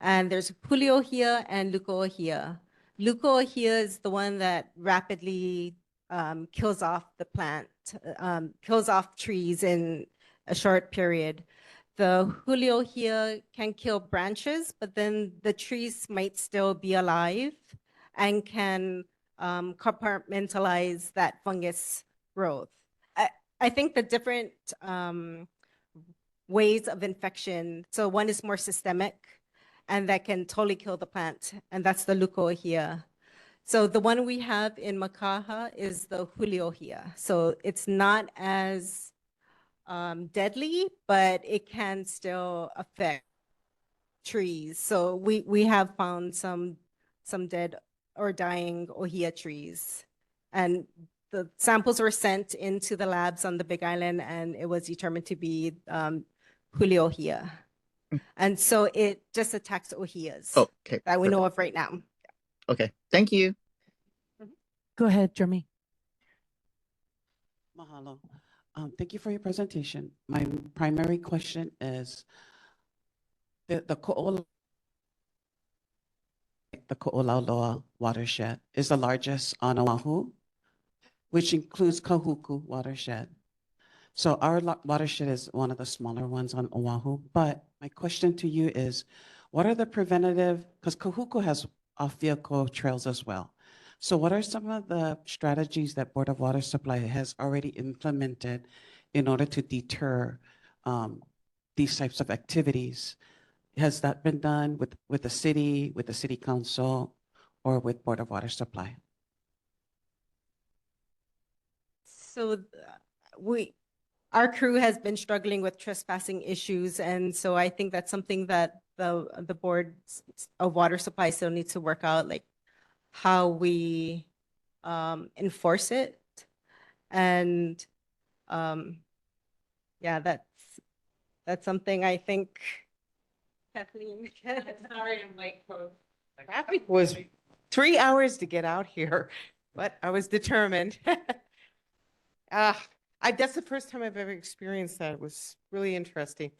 And there's Puliohia and Leucoohia. Leucoohia is the one that rapidly kills off the plant, kills off trees in a short period. The Juliohia can kill branches, but then the trees might still be alive and can compartmentalize that fungus growth. I think the different ways of infection, so one is more systemic and that can totally kill the plant, and that's the Leucoohia. So the one we have in Makaha is the Juliohia. So it's not as deadly, but it can still affect trees. So we have found some dead or dying ohia trees. And the samples were sent into the labs on the Big Island, and it was determined to be Juliohia. And so it just attacks ohias Okay, that we perfect. know of right now. Okay, thank you. Go ahead, Jeremy. Mahalo. Thank you for your presentation. My primary question is the Ko'olauloa watershed is the largest on Oahu, which includes Kahuku watershed. So our watershed is one of the smaller ones on Oahu. But my question to you is, what are the preventative, because Kahuku has off-vehicle trails as well. So what are some of the strategies that Board of Water Supply has already implemented in order to deter these types of activities? Has that been done with the city council, or with Board of Water Supply? So our crew has been struggling with trespassing issues, and so I think that's something that the Board of Water Supply still needs to work out, like how we enforce it. And yeah, that's something I think Kathleen. Sorry, I'm like, Traffic was 3 hours to get out here, but I was determined. That's the first time I've ever experienced that. It was really interesting.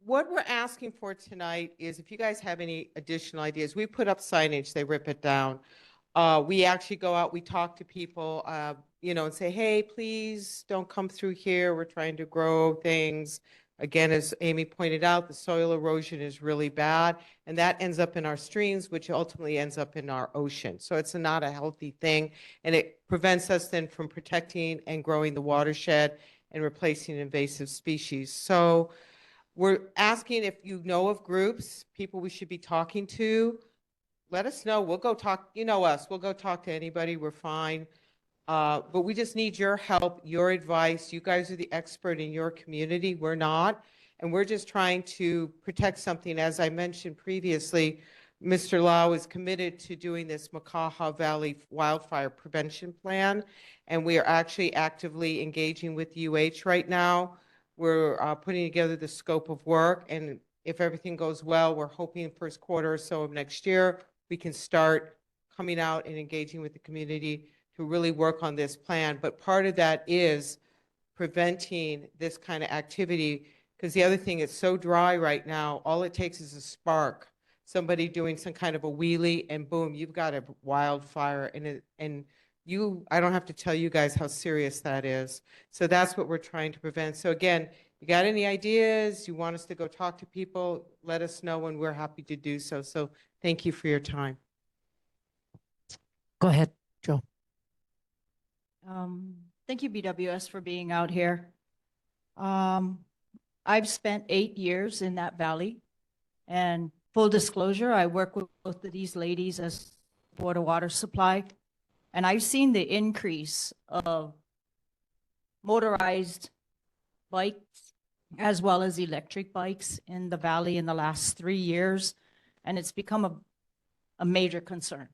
What we're asking for tonight is if you guys have any additional ideas, we put up signage, they rip it down. We actually go out, we talk to people, and say, hey, please don't come through here. We're trying to grow things. Again, as Amy pointed out, the soil erosion is really bad, and that ends up in our streams, which ultimately ends up in our ocean. So it's not a healthy thing, and it prevents us then from protecting and growing the watershed and replacing invasive species. So we're asking if you know of groups, people we should be talking to, let us know. We'll go talk, you know us, we'll go talk to anybody, we're fine. But we just need your help, your advice. You guys are the expert in your community. We're not. And we're just trying to protect something. As I mentioned previously, Mr. Lau is committed to doing this Makaha Valley Wildfire Prevention Plan. And we are actually actively engaging with UH right now. We're putting together the scope of work. And if everything goes well, we're hoping first quarter or so of next year, we can start coming out and engaging with the community to really work on this plan. But part of that is preventing this kind of activity, because the other thing, it's so dry right now, all it takes is a spark, somebody doing some kind of a wheelie, and boom, you've got a wildfire. And I don't have to tell you guys how serious that is. So that's what we're trying to prevent. So again, you got any ideas, you want us to go talk to people, let us know, and we're happy to do so. So thank you for your time. Go ahead, Joe. Thank you, BWS, for being out here. I've spent 8 years in that valley, and full disclosure, I work with both of these ladies as Board of Water Supply, and I've seen the increase of motorized bikes as well as electric bikes in the valley in the last 3 years, and it's become a major concern.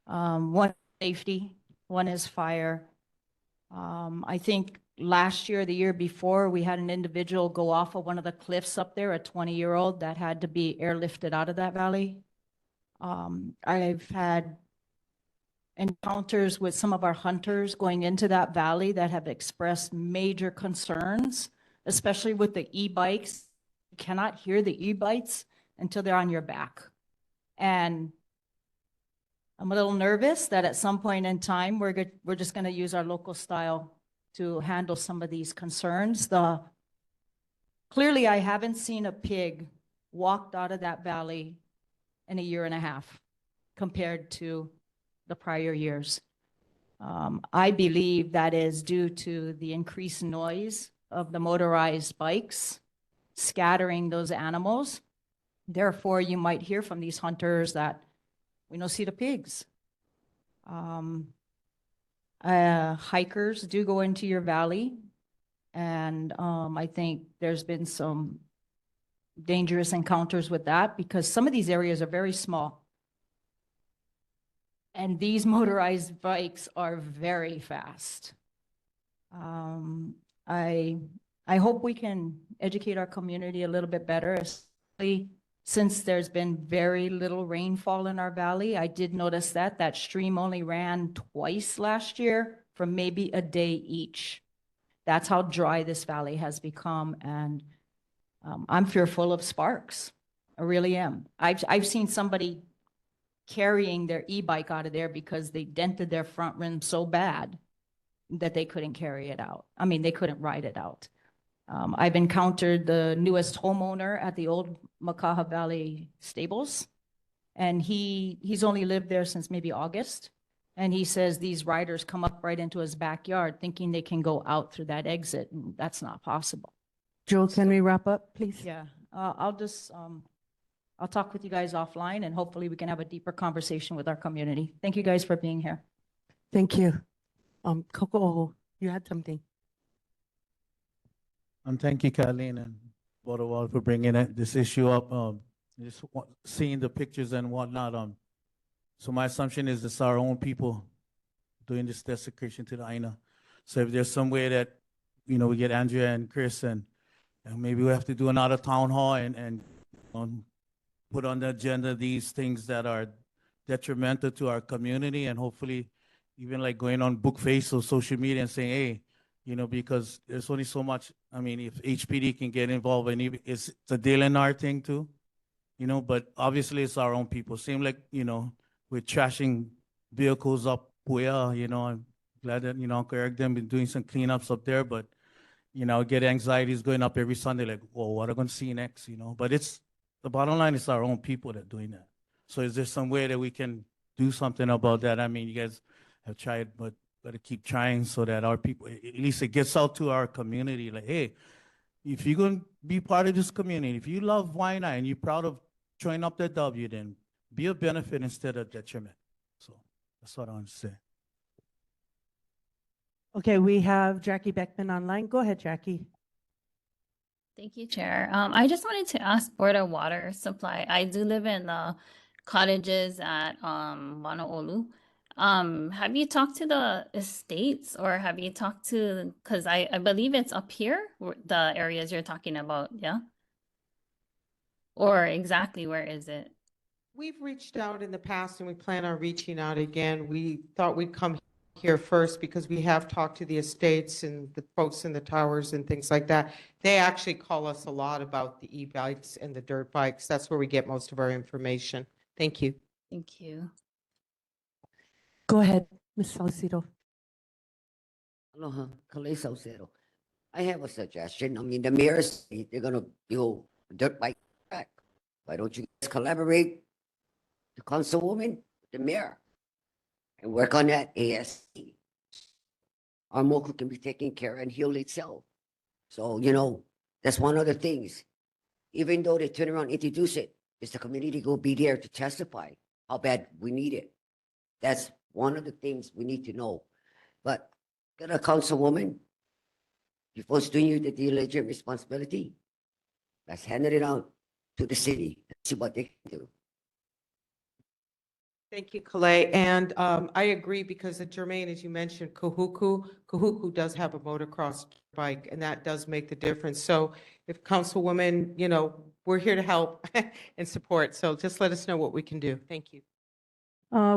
One, safety, one is fire. I think last year, the year before, we had an individual go off of one of the cliffs up there, a 20-year-old that had to be airlifted out of that valley. I've had encounters with some of our hunters going into that valley that have expressed major concerns, especially with the e-bikes. You cannot hear the e-bikes until they're on your back. And I'm a little nervous that at some point in time, we're just going to use our local style to handle some of these concerns. Clearly, I haven't seen a pig walked out of that valley in a year and a half compared to the prior years. I believe that is due to the increased noise of the motorized bikes scattering those animals. Therefore, you might hear from these hunters that we don't see the pigs. Hikers do go into your valley, and I think there's been some dangerous encounters with that because some of these areas are very small. And these motorized bikes are very fast. I hope we can educate our community a little bit better, especially since there's been very little rainfall in our valley. I did notice that stream only ran twice last year for maybe a day each. That's how dry this valley has become. And I'm fearful of sparks. I really am. I've seen somebody carrying their e-bike out of there because they dented their front rim so bad that they couldn't carry it out. I mean, they couldn't ride it out. I've encountered the newest homeowner at the old Makaha Valley stables, and he's only lived there since maybe August. And he says these riders come up right into his backyard thinking they can go out through that exit, and that's not possible. Joe, can we wrap up, please? Yeah, I'll talk with you guys offline, and hopefully we can have a deeper conversation with our community. Thank you guys for being here. Thank you. Coco, you had something. Thank you, Kathleen and Board of Water for bringing this issue up. Seeing the pictures and whatnot. So my assumption is it's our own people doing this desecration to the Aina. So if there's some way that, we get Andrea and Chris and maybe we have to do another town hall and put on the agenda these things that are detrimental to our community, and hopefully even like going on Bookface or social media and saying, hey, because there's only so much. I mean, if HPD can get involved, and it's a DLNR thing too, but obviously it's our own people. Same like, we're trashing vehicles up where, I'm glad that, Uncle Eric them been doing some cleanups up there, but get anxieties going up every Sunday, like, well, what am I going to see next, But the bottom line is our own people that are doing that. So is there some way that we can do something about that? I mean, you guys have tried, but gotta keep trying so that our people, at least it gets out to our community, like, hey, if you're going to be part of this community, if you love Wai'anae and you're proud of showing up that W, then be a benefit instead of detriment. So that's what I want to say. Okay, we have Jackie Beckman online. Go ahead, Jackie. Thank you, Chair. I just wanted to ask Board of Water Supply. I do live in the cottages at Wai'anae. Have you talked to the estates or have you talked to, because I believe it's up here, the areas you're talking about, yeah? Or exactly where is it? We've reached out in the past and we plan on reaching out again. We thought we'd come here first because we have talked to the estates and the folks in the towers and things like that. They actually call us a lot about the e-bikes and the dirt bikes. That's where we get most of our information. Thank you. Thank you. Go ahead, Ms. Salcido. Aloha, Kalei Salcedo. I have a suggestion. I mean, the mayor's, they're gonna build a dirt bike track. Why don't you guys collaborate, the councilwoman, the mayor, and work on that ASC? Our Moku can be taken care of and heal itself. So, that's one of the things. Even though they turn around and introduce it, is the community go be there to testify how bad we need it? That's one of the things we need to know. But get a councilwoman, you're supposed to do the diligent responsibility. Let's hand it out to the city and see what they can do. Thank you, Kalei. And I agree because Jermaine, as you mentioned, Kahuku does have a motocross bike and that does make the difference. So if Councilwoman, we're here to help and support. So just let us know what we can do. Thank you.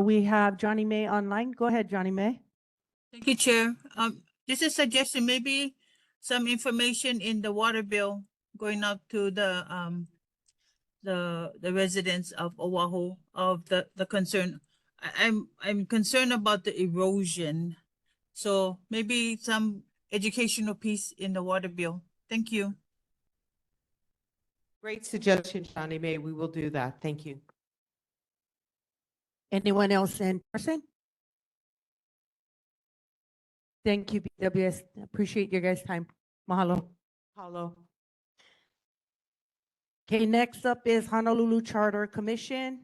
We have Johnny May online. Go ahead, Johnny May. Thank you, Chair. Just a suggestion, maybe some information in the water bill going out to the residents of Oahu of the concern. I'm concerned about the erosion. So maybe some educational piece in the water bill. Thank you. Great suggestion, Johnny May. We will do that. Thank you. Anyone else in person? Thank you, BWS. Appreciate your guys' time. Mahalo. Hello. Okay, next up is Honolulu Charter Commission.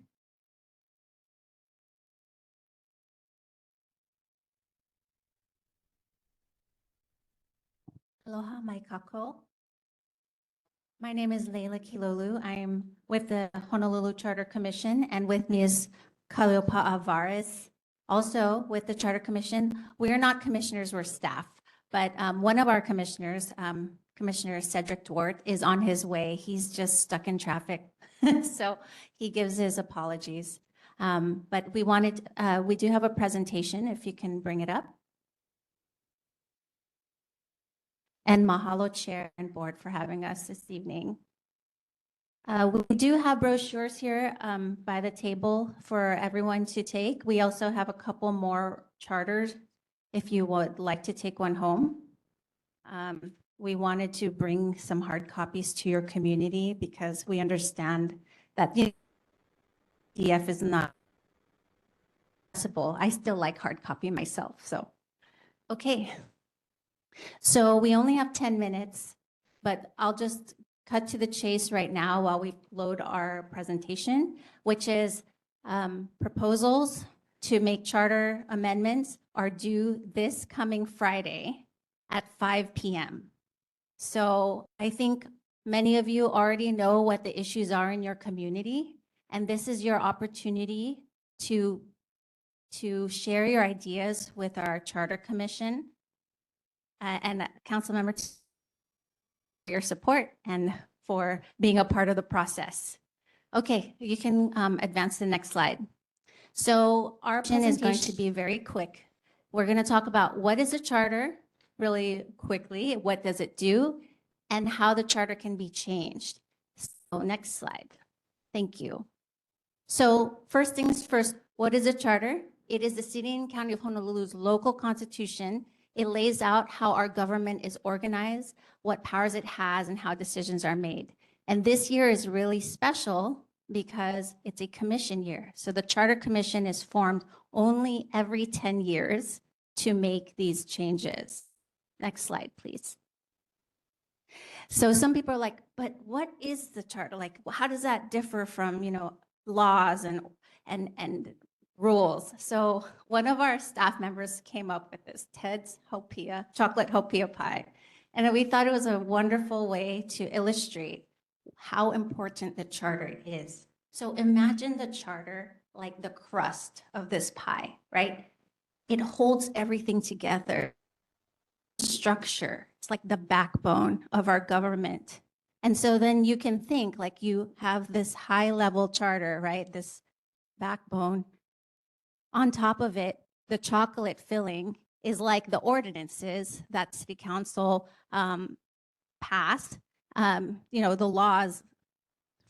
Aloha, mai kako. My name is Leila Kilolu. I am with the Honolulu Charter Commission, and with me is Kaleopa'a Vares, also with the Charter Commission. We are not commissioners, we're staff, but one of our commissioners, Commissioner Cedric Dwart, is on his way. He's just stuck in traffic, so he gives his apologies. But we do have a presentation, if you can bring it up. And mahalo, Chair and Board, for having us this evening. We do have brochures here by the table for everyone to take. We also have a couple more charters if you would like to take one home. We wanted to bring some hard copies to your community because we understand that the PDF is not possible. I still like hard copy myself, so. Okay. So we only have 10 minutes, but I'll just cut to the chase right now while we load our presentation, which is proposals to make charter amendments are due this coming Friday at 5 p.m. So I think many of you already know what the issues are in your community, and this is your opportunity to share your ideas with our Charter Commission. And council members, for your support and for being a part of the process. Okay, you can advance to the next slide. So our presentation is going to be very quick. We're going to talk about what is a charter really quickly, what does it do, and how the charter can be changed. So next slide. Thank you. So first things first, what is a charter? It is the City and County of Honolulu's local constitution. It lays out how our government is organized, what powers it has, and how decisions are made. And this year is really special because it's a commission year. So the Charter Commission is formed only every 10 years to make these changes. Next slide, please. So some people are like, but what is the charter? Like, how does that differ from, laws and rules? So one of our staff members came up with this Ted's Hopia, chocolate Hopia pie. And we thought it was a wonderful way to illustrate how important the charter is. So imagine the charter like the crust of this pie, right? It holds everything together. Structure, it's like the backbone of our government. And so then you can think like you have this high level charter, right? This backbone. On top of it, the chocolate filling is like the ordinances that City Council passed, the laws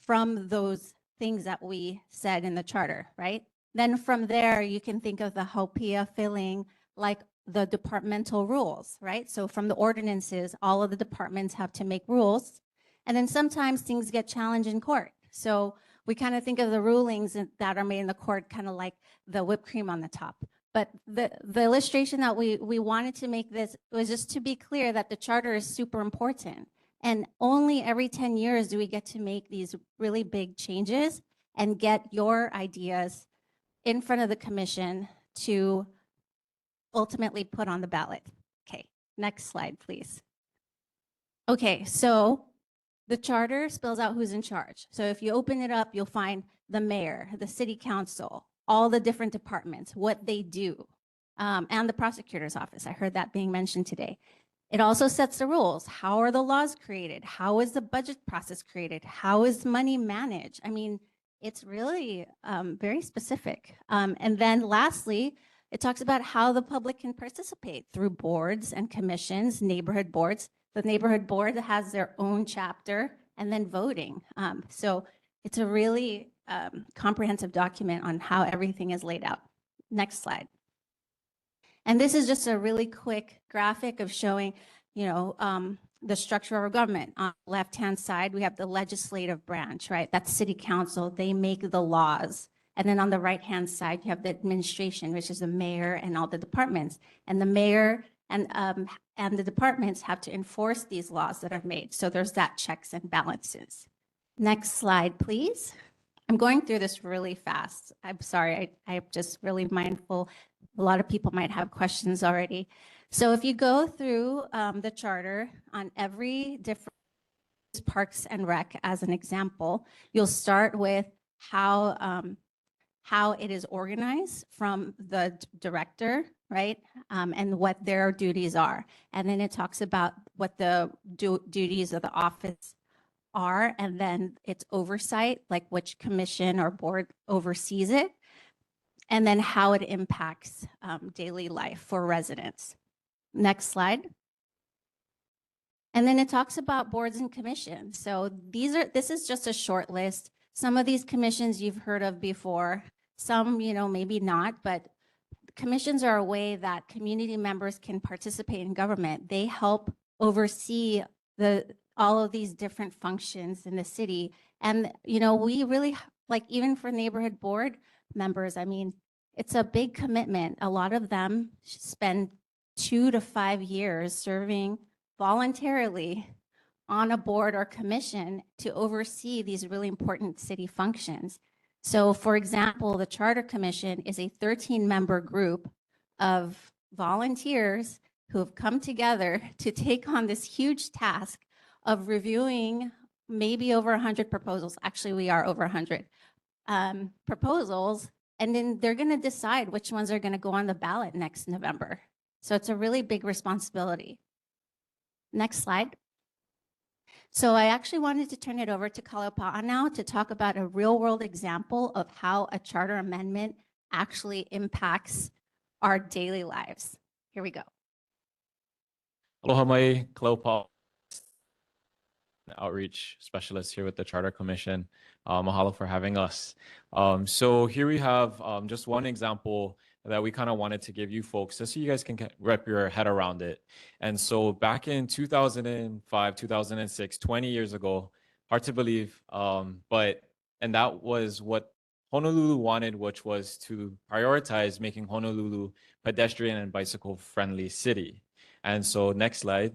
from those things that we said in the charter, right? Then from there, you can think of the Hopia filling like the departmental rules, right? So from the ordinances, all of the departments have to make rules. And then sometimes things get challenged in court. So we kind of think of the rulings that are made in the court kind of like the whipped cream on the top. But the illustration that we wanted to make this was just to be clear that the charter is super important. And only every 10 years do we get to make these really big changes and get your ideas in front of the commission to ultimately put on the ballot. Okay, next slide, please. Okay, so the charter spells out who's in charge. So if you open it up, you'll find the mayor, the city council, all the different departments, what they do, and the prosecutor's office. I heard that being mentioned today. It also sets the rules. How are the laws created? How is the budget process created? How is money managed? I mean, it's really very specific. And then lastly, it talks about how the public can participate through boards and commissions, neighborhood boards. The neighborhood board has their own chapter and then voting. So it's a really comprehensive document on how everything is laid out. Next slide. And this is just a really quick graphic of showing, the structure of our government. On the left-hand side, we have the legislative branch, right? That's city council. They make the laws. And then on the right-hand side, you have the administration, which is the mayor and all the departments. And the mayor and the departments have to enforce these laws that are made. So there's that checks and balances. Next slide, please. I'm going through this really fast. I'm sorry, I'm just really mindful. A lot of people might have questions already. So if you go through the charter on every different parks and rec as an example, you'll start with how it is organized from the director, right? And what their duties are. And then it talks about what the duties of the office are, and then its oversight, like which commission or board oversees it, and then how it impacts daily life for residents. Next slide. And then it talks about boards and commissions. So this is just a short list. Some of these commissions you've heard of before, some, maybe not, but commissions are a way that community members can participate in government. They help oversee all of these different functions in the city. And, we really, like, even for neighborhood board members, I mean, it's a big commitment. A lot of them spend 2 to 5 years serving voluntarily on a board or commission to oversee these really important city functions. So for example, the Charter Commission is a 13-member group of volunteers who have come together to take on this huge task of reviewing maybe over 100 proposals. Actually, we are over 100 proposals, and then they're going to decide which ones are going to go on the ballot next November. So it's a really big responsibility. Next slide. So I actually wanted to turn it over to Kalapa'a now to talk about a real-world example of how a charter amendment actually impacts our daily lives. Here we go. Aloha mai, Kalapa'a, outreach specialist here with the Charter Commission. Mahalo for having us. So here we have just one example that we kind of wanted to give you folks just so you guys can wrap your head around it. And so back in 2005, 2006, 20 years ago, hard to believe, and that was what Honolulu wanted, which was to prioritize making Honolulu pedestrian and bicycle friendly city. And so next slide.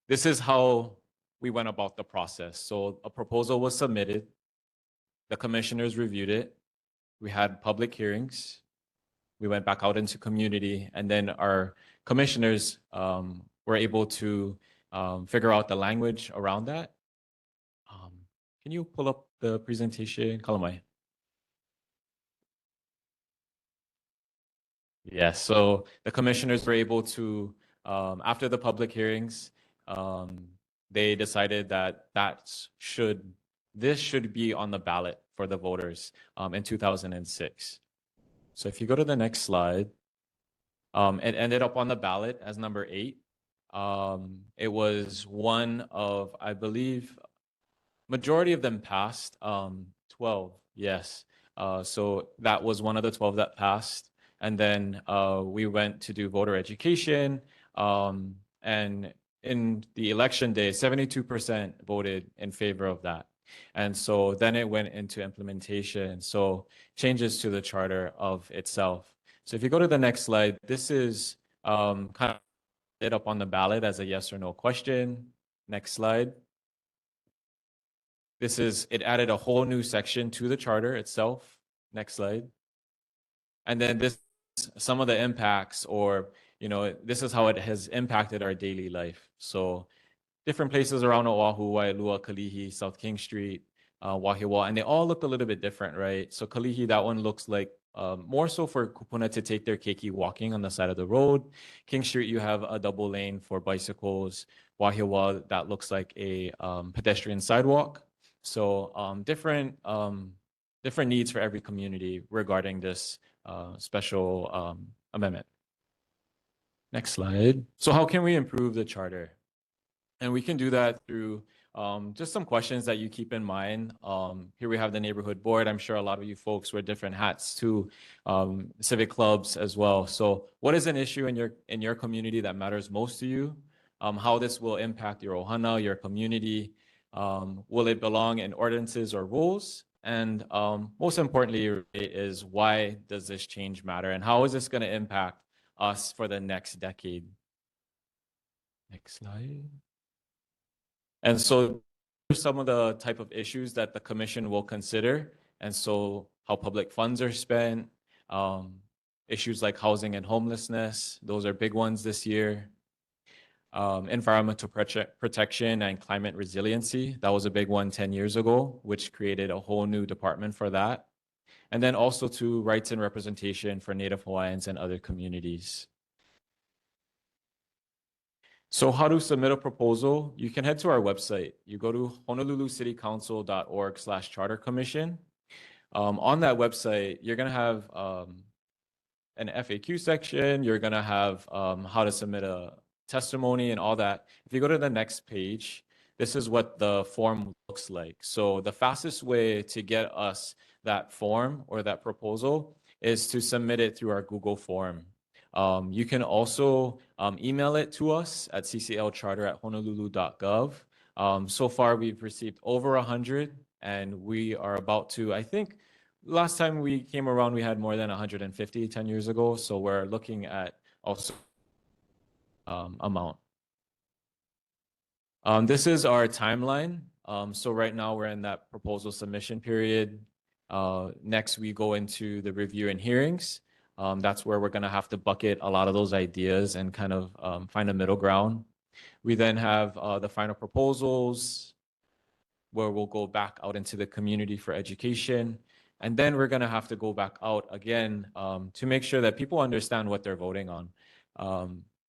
This is how we went about the process. So a proposal was submitted. The commissioners reviewed it. We had public hearings. We went back out into community, and then our commissioners were able to figure out the language around that. Can you pull up the presentation, Kalamai? Yes, so the commissioners were able to, after the public hearings, they decided that this should be on the ballot for the voters in 2006. So if you go to the next slide, it ended up on the ballot as number 8. It was one of, I believe, majority of them passed, 12, yes. So that was one of the 12 that passed. And then we went to do voter education. And in the election day, 72% voted in favor of that. And so then it went into implementation. So changes to the charter of itself. So if you go to the next slide, this is kind of it up on the ballot as a yes or no question. Next slide. It added a whole new section to the charter itself. Next slide. And then some of the impacts, or, this is how it has impacted our daily life. So different places around Oahu, Waialua, Kalihi, South King Street, Wahiawa, and they all look a little bit different, right? So Kalihi, that one looks like more so for kupuna to take their keiki walking on the side of the road. King Street, you have a double lane for bicycles. Wahiawa, that looks like a pedestrian sidewalk. So different needs for every community regarding this special amendment. Next slide. So how can we improve the charter? And we can do that through just some questions that you keep in mind. Here we have the neighborhood board. I'm sure a lot of you folks wear different hats too, civic clubs as well. So what is an issue in your community that matters most to you? How this will impact your ohana, your community? Will it belong in ordinances or rules? And most importantly is, why does this change matter? And how is this going to impact us for the next decade? Next slide. And so some of the type of issues that the commission will consider. And so how public funds are spent, issues like housing and homelessness, those are big ones this year. Environmental protection and climate resiliency, that was a big one 10 years ago, which created a whole new department for that. And then also to rights and representation for Native Hawaiians and other communities. So how to submit a proposal? You can head to our website. You go to honolulucitycouncil.org/charter commission. On that website, you're going to have an FAQ section. You're going to have how to submit a testimony and all that. If you go to the next page, this is what the form looks like. So the fastest way to get us that form or that proposal is to submit it through our Google form. You can also email it to us at cclcharter@honolulu.gov. So far, we've received over 100, and we are about to, I think, last time we came around, we had more than 150 10 years ago. So we're looking at also amount. This is our timeline. So right now we're in that proposal submission period. Next, we go into the review and hearings. That's where we're going to have to bucket a lot of those ideas and kind of find a middle ground. We then have the final proposals, where we'll go back out into the community for education. And then we're going to have to go back out again to make sure that people understand what they're voting on.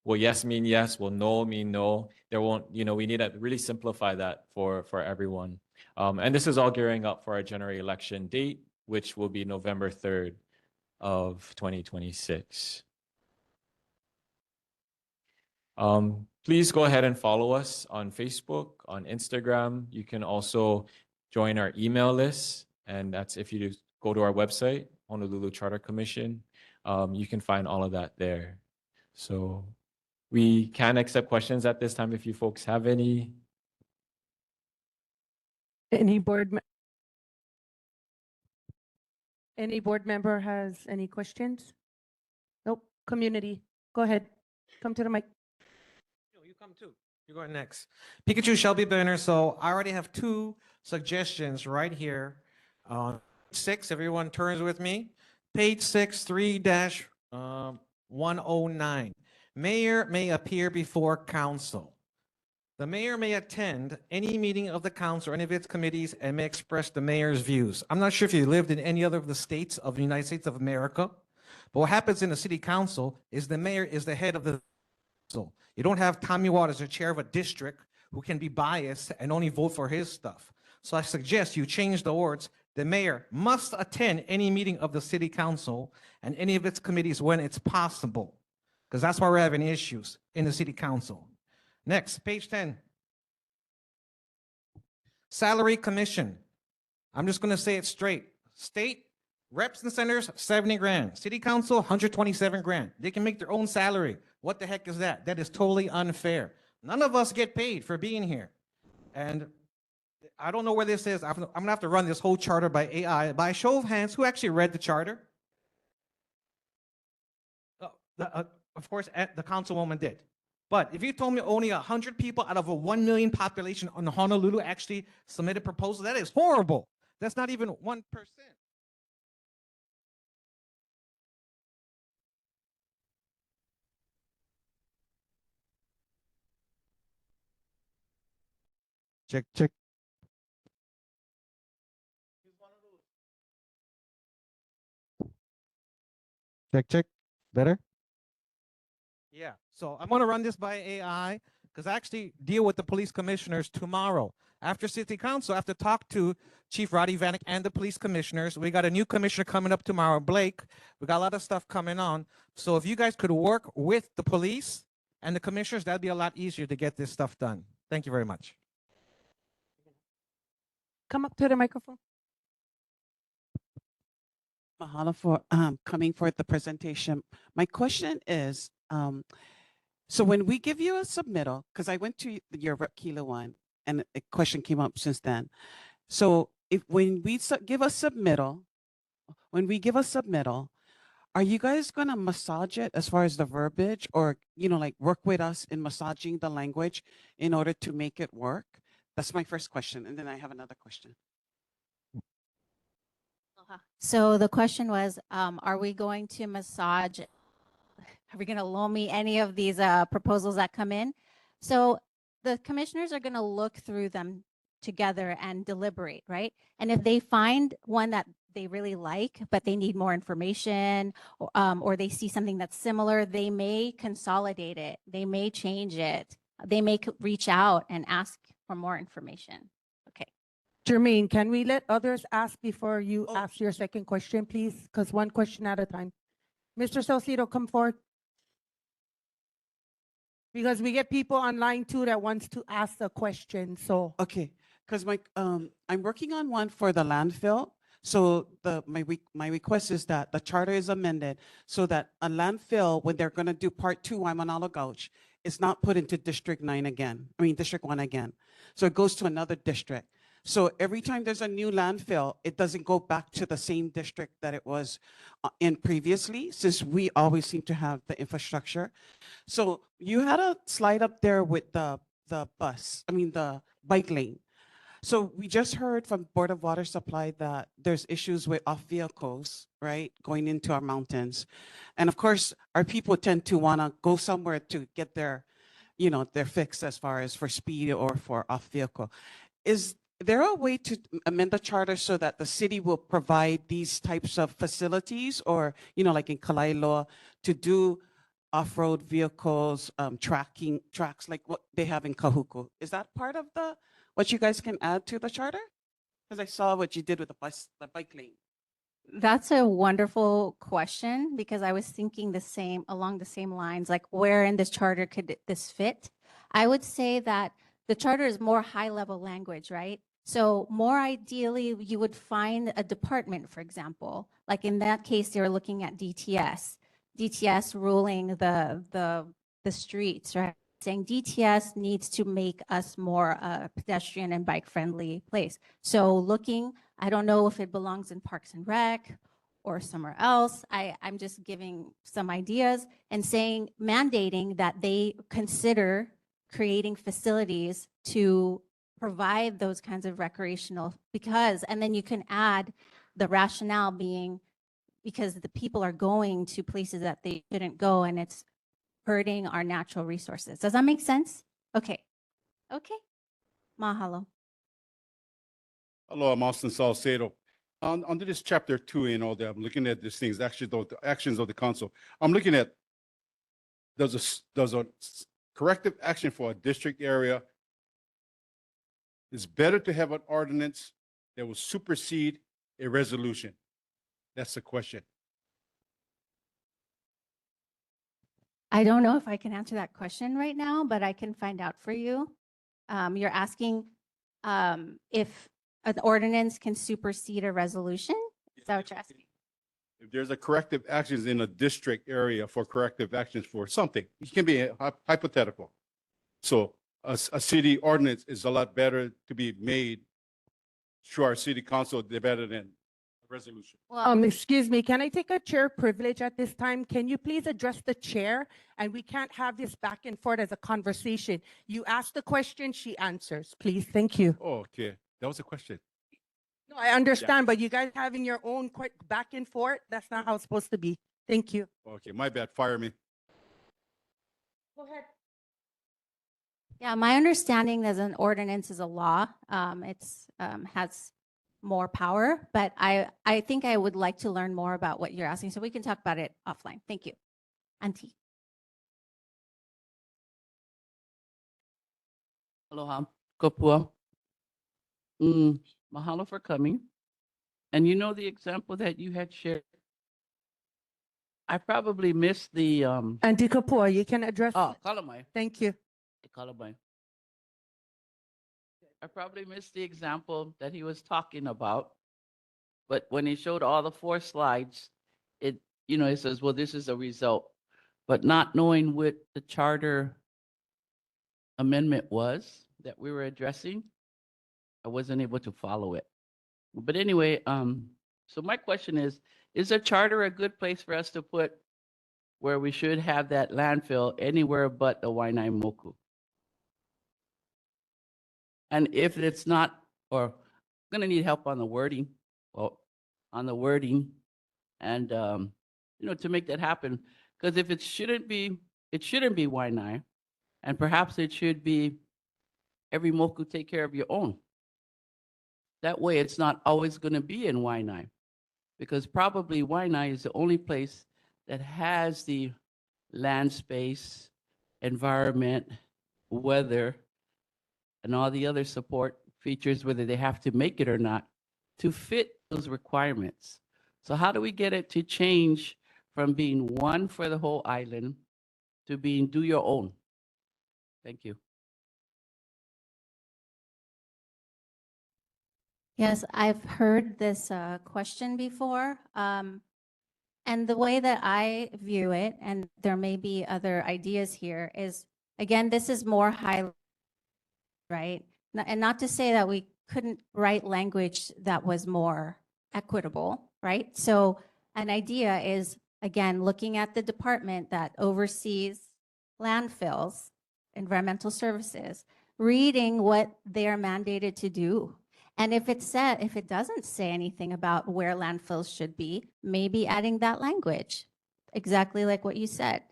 Will yes mean yes? Will no mean no? There won't, we need to really simplify that for everyone. And this is all gearing up for our January election date, which will be November 3rd of 2026. Please go ahead and follow us on Facebook, on Instagram. You can also join our email list, and that's if you go to our website, Honolulu Charter Commission. You can find all of that there. So we can accept questions at this time if you folks have any. Any any board member has any questions? Nope. Community, go ahead. Come to the mic. You come too. You're going next. Pikachu Shelby Banner. So I already have two suggestions right here. On 6, everyone turns with me. Page 6, 3-109. Mayor may appear before council. The mayor may attend any meeting of the council or any of its committees and may express the mayor's views. I'm not sure if you lived in any other of the states of the United States of America, but what happens in the city council is the mayor is the head of the council. You don't have Tommy Waters, the chair of a district, who can be biased and only vote for his stuff. So I suggest you change the words. The mayor must attend any meeting of the city council and any of its committees when it's possible, because that's why we're having issues in the city council. Next, page 10. Salary commission. I'm just going to say it straight. State reps and senators, 70 grand. City council, 127 grand. They can make their own salary. What the heck is that? That is totally unfair. None of us get paid for being here. And I don't know where this is. I'm going to have to run this whole charter by AI. By a show of hands, who actually read the charter? Of course, the councilwoman did. But if you told me only 100 people out of a 1 million population on Honolulu actually submitted proposals, that is horrible. That's not even 1%. Check, check. Check, check. Better? Yeah. So I'm going to run this by AI because I actually deal with the police commissioners tomorrow. After city council, I have to talk to Chief Roddy Vanek and the police commissioners. We got a new commissioner coming up tomorrow, Blake. We got a lot of stuff coming on. So if you guys could work with the police and the commissioners, that'd be a lot easier to get this stuff done. Thank you very much. Come up to the microphone. Mahalo for coming for the presentation. My question is, so when we give you a submittal, because I went to your Rep Kilo one, and a question came up since then. So if when we give a submittal, are you guys gonna massage it as far as the verbiage, or like work with us in massaging the language in order to make it work? That's my first question, and then I have another question. So the question was, are we going to massage, are we going to loan me any of these proposals that come in? So the commissioners are going to look through them together and deliberate, right? And if they find one that they really like, but they need more information, or they see something that's similar, they may consolidate it. They may change it. They may reach out and ask for more information. Okay. Jermaine, can we let others ask before you ask your second question, please? Because one question at a time. Mr. Salcido, come forward. Because we get people online too that wants to ask a question, so. Okay, because I'm working on one for the landfill. So my request is that the charter is amended so that a landfill, when they're going to do part 2 Waimanalo Gulch, is not put into District 1 again. So it goes to another district. So every time there's a new landfill, it doesn't go back to the same district that it was in previously, since we always seem to have the infrastructure. So you had a slide up there with the bike lane. So we just heard from Board of Water Supply that there's issues with off vehicles, right, going into our mountains. And of course, our people tend to want to go somewhere to get their fix as far as for speed or for off vehicle. Is there a way to amend the charter so that the city will provide these types of facilities, or, like in Kalaeloa, to do off-road vehicles, tracks like what they have in Kahuku? Is that part of what you guys can add to the charter? Because I saw what you did with the bike lane. That's a wonderful question, because I was thinking along the same lines, like where in this charter could this fit? I would say that the charter is more high-level language, right? So more ideally, you would find a department, for example, like in that case, they were looking at DTS. DTS ruling the streets, right? Saying DTS needs to make us more pedestrian and bike friendly place. So looking, I don't know if it belongs in Parks and Rec or somewhere else. I'm just giving some ideas and saying, mandating that they consider creating facilities to provide those kinds of recreational, because, and then you can add the rationale being because the people are going to places that they shouldn't go and it's hurting our natural resources. Does that make sense? Okay. Okay. Mahalo. Hello, I'm Austin Salcedo. Under this chapter 2 and all that, I'm looking at these things, actually, the actions of the council. I'm looking at, does a corrective action for a district area, it's better to have an ordinance that will supersede a resolution? That's the question. I don't know if I can answer that question right now, but I can find out for you. You're asking if an ordinance can supersede a resolution? Is that what you're asking? If there's a corrective actions in a district area for corrective actions for something, it can be hypothetical. So a city ordinance is a lot better to be made through our city council, better than a resolution. Well, Excuse me, can I take a chair privilege at this time? Can you please address the chair? And we can't have this back and forth as a conversation. You ask the question, she answers, please. Thank you. Oh, okay. That was a question. No, I understand, but you guys having your own quick back and forth, that's not how it's supposed to be. Thank you. Okay, my bad. Fire me. Go ahead. yeah, my understanding as an ordinance is a law. It's has more power, but I think I would like to learn more about what you're asking, so we can talk about it offline. Thank you. Auntie. Aloha, Kopua. Mahalo for coming. And you know the example that you had shared. I probably missed the Auntie Kapua, you can address. Kalamai. Thank you. Kalamai. I probably missed the example that he was talking about. But when he showed all the 4 slides, it says, well, this is a result. But not knowing what the charter amendment was that we were addressing, I wasn't able to follow it. But anyway, so my question is a charter a good place for us to put where we should have that landfill anywhere but the Wai'anae Moku? And if it's not, or I'm gonna need help on the wording, and to make that happen. Because if it shouldn't be Wai'anae, and perhaps it should be every Moku take care of your own. That way, it's not always going to be in Wai'anae, because probably Wai'anae is the only place that has the land space, environment, weather, and all the other support features, whether they have to make it or not, to fit those requirements. So how do we get it to change from being one for the whole island to being do your own? Thank you. Yes, I've heard this question before. And the way that I view it, and there may be other ideas here, is again, this is more high, right? And not to say that we couldn't write language that was more equitable, right? So an idea is, again, looking at the department that oversees landfills, environmental services, reading what they are mandated to do. And if it doesn't say anything about where landfills should be, maybe adding that language, exactly like what you said,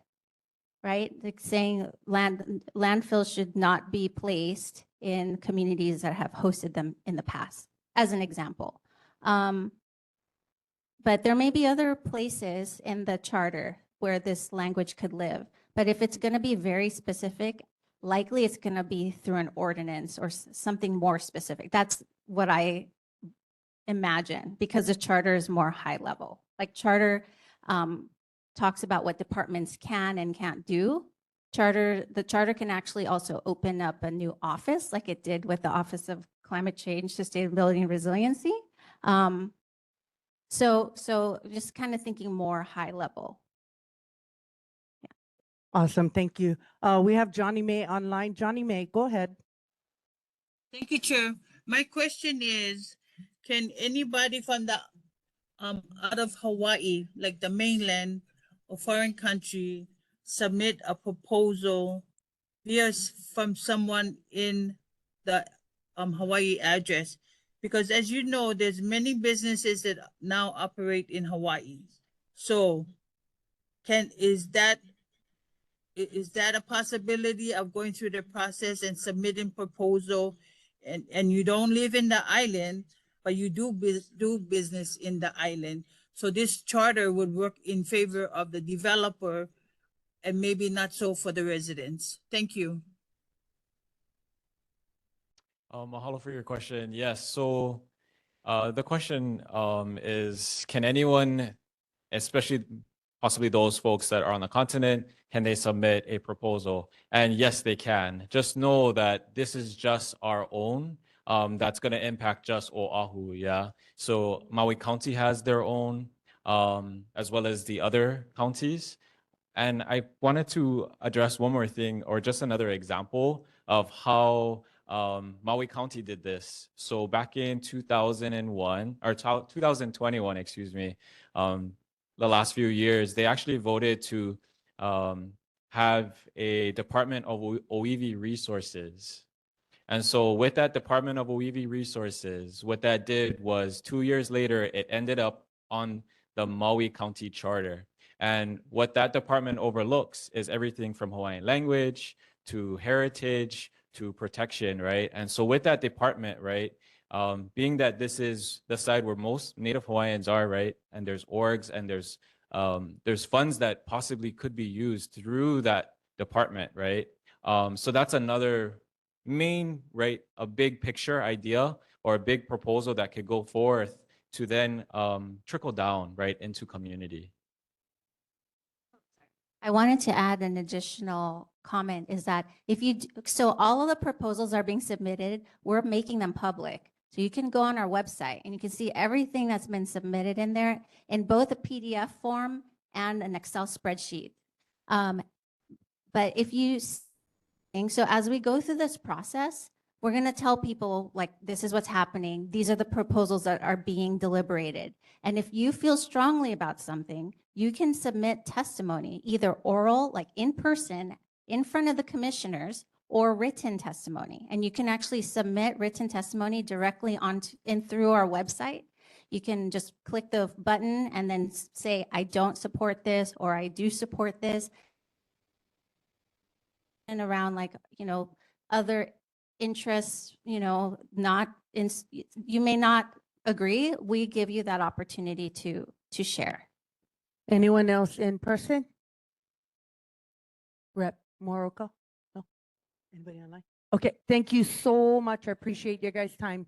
right? Like saying landfills should not be placed in communities that have hosted them in the past, as an example. But there may be other places in the charter where this language could live. But if it's going to be very specific, likely it's going to be through an ordinance or something more specific. That's what I imagine, because the charter is more high level. Like charter talks about what departments can and can't do. The charter can actually also open up a new office, like it did with the Office of Climate Change, Sustainability, and Resiliency. So just kind of thinking more high level. Awesome, thank you. We have Johnny May online. Johnny May, go ahead. Thank you, Chair. My question is, can anybody from the out of Hawaii, like the mainland or foreign country, submit a proposal from someone in the Hawaii address? Because as you know, there's many businesses that now operate in Hawaii. So is that a possibility of going through the process and submitting proposal, and you don't live in the island, but you do business in the island? So this charter would work in favor of the developer and maybe not so for the residents. Thank you. Mahalo for your question. Yes. So the question is, can anyone, especially possibly those folks that are on the continent, can they submit a proposal? And yes, they can. Just know that this is just our own. That's going to impact just Oahu, yeah? So Maui County has their own, as well as the other counties. And I wanted to address one more thing, or just another example of how Maui County did this. So back in 2001, or 2021, excuse me, the last few years, they actually voted to have a Department of Oiwi Resources. And so with that Department of Oiwi Resources, what that did was 2 years later, it ended up on the Maui County Charter. And what that department overlooks is everything from Hawaiian language to heritage to protection, right? And so with that department, right, being that this is the side where most Native Hawaiians are, right, and there's orgs and there's funds that possibly could be used through that department, right? So that's another main, right, a big picture idea or a big proposal that could go forth to then trickle down, right, into community. I wanted to add an additional comment is that so all of the proposals are being submitted, we're making them public. So you can go on our website and you can see everything that's been submitted in there in both a PDF form and an Excel spreadsheet. But so as we go through this process, we're going to tell people, like, this is what's happening. These are the proposals that are being deliberated. And if you feel strongly about something, you can submit testimony, either oral, like in person, in front of the commissioners, or written testimony. And you can actually submit written testimony directly through our website. You can just click the button and then say, I don't support this, or I do support this. And around, like, other interests, not in, you may not agree. We give you that opportunity to share. Anyone else in person? Rep Morocco? No? Anybody online? Okay, thank you so much. I appreciate your guys' time.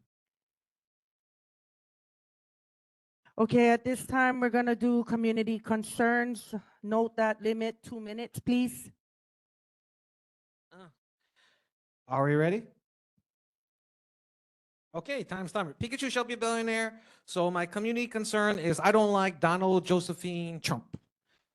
Okay, at this time, we're gonna do community concerns. Note that limit 2 minutes, please. Are we ready? Okay, time's time. Pikachu shall be a billionaire. So my community concern is I don't like Donald Josephine Trump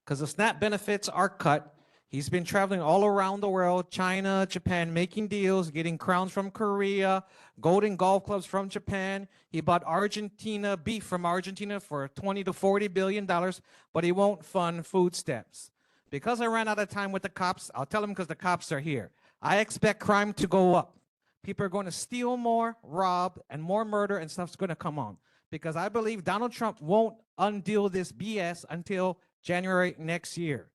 because the SNAP benefits are cut. He's been traveling all around the world, China, Japan, making deals, getting crowns from Korea, golden golf clubs from Japan. He bought Argentina beef from Argentina for $20 to $40 billion, but he won't fund food stamps. Because I ran out of time with the cops, I'll tell him because the cops are here. I expect crime to go up. People are going to steal more, rob, and more murder and stuff's going to come on. Because I believe Donald Trump won't undo this BS until January next year.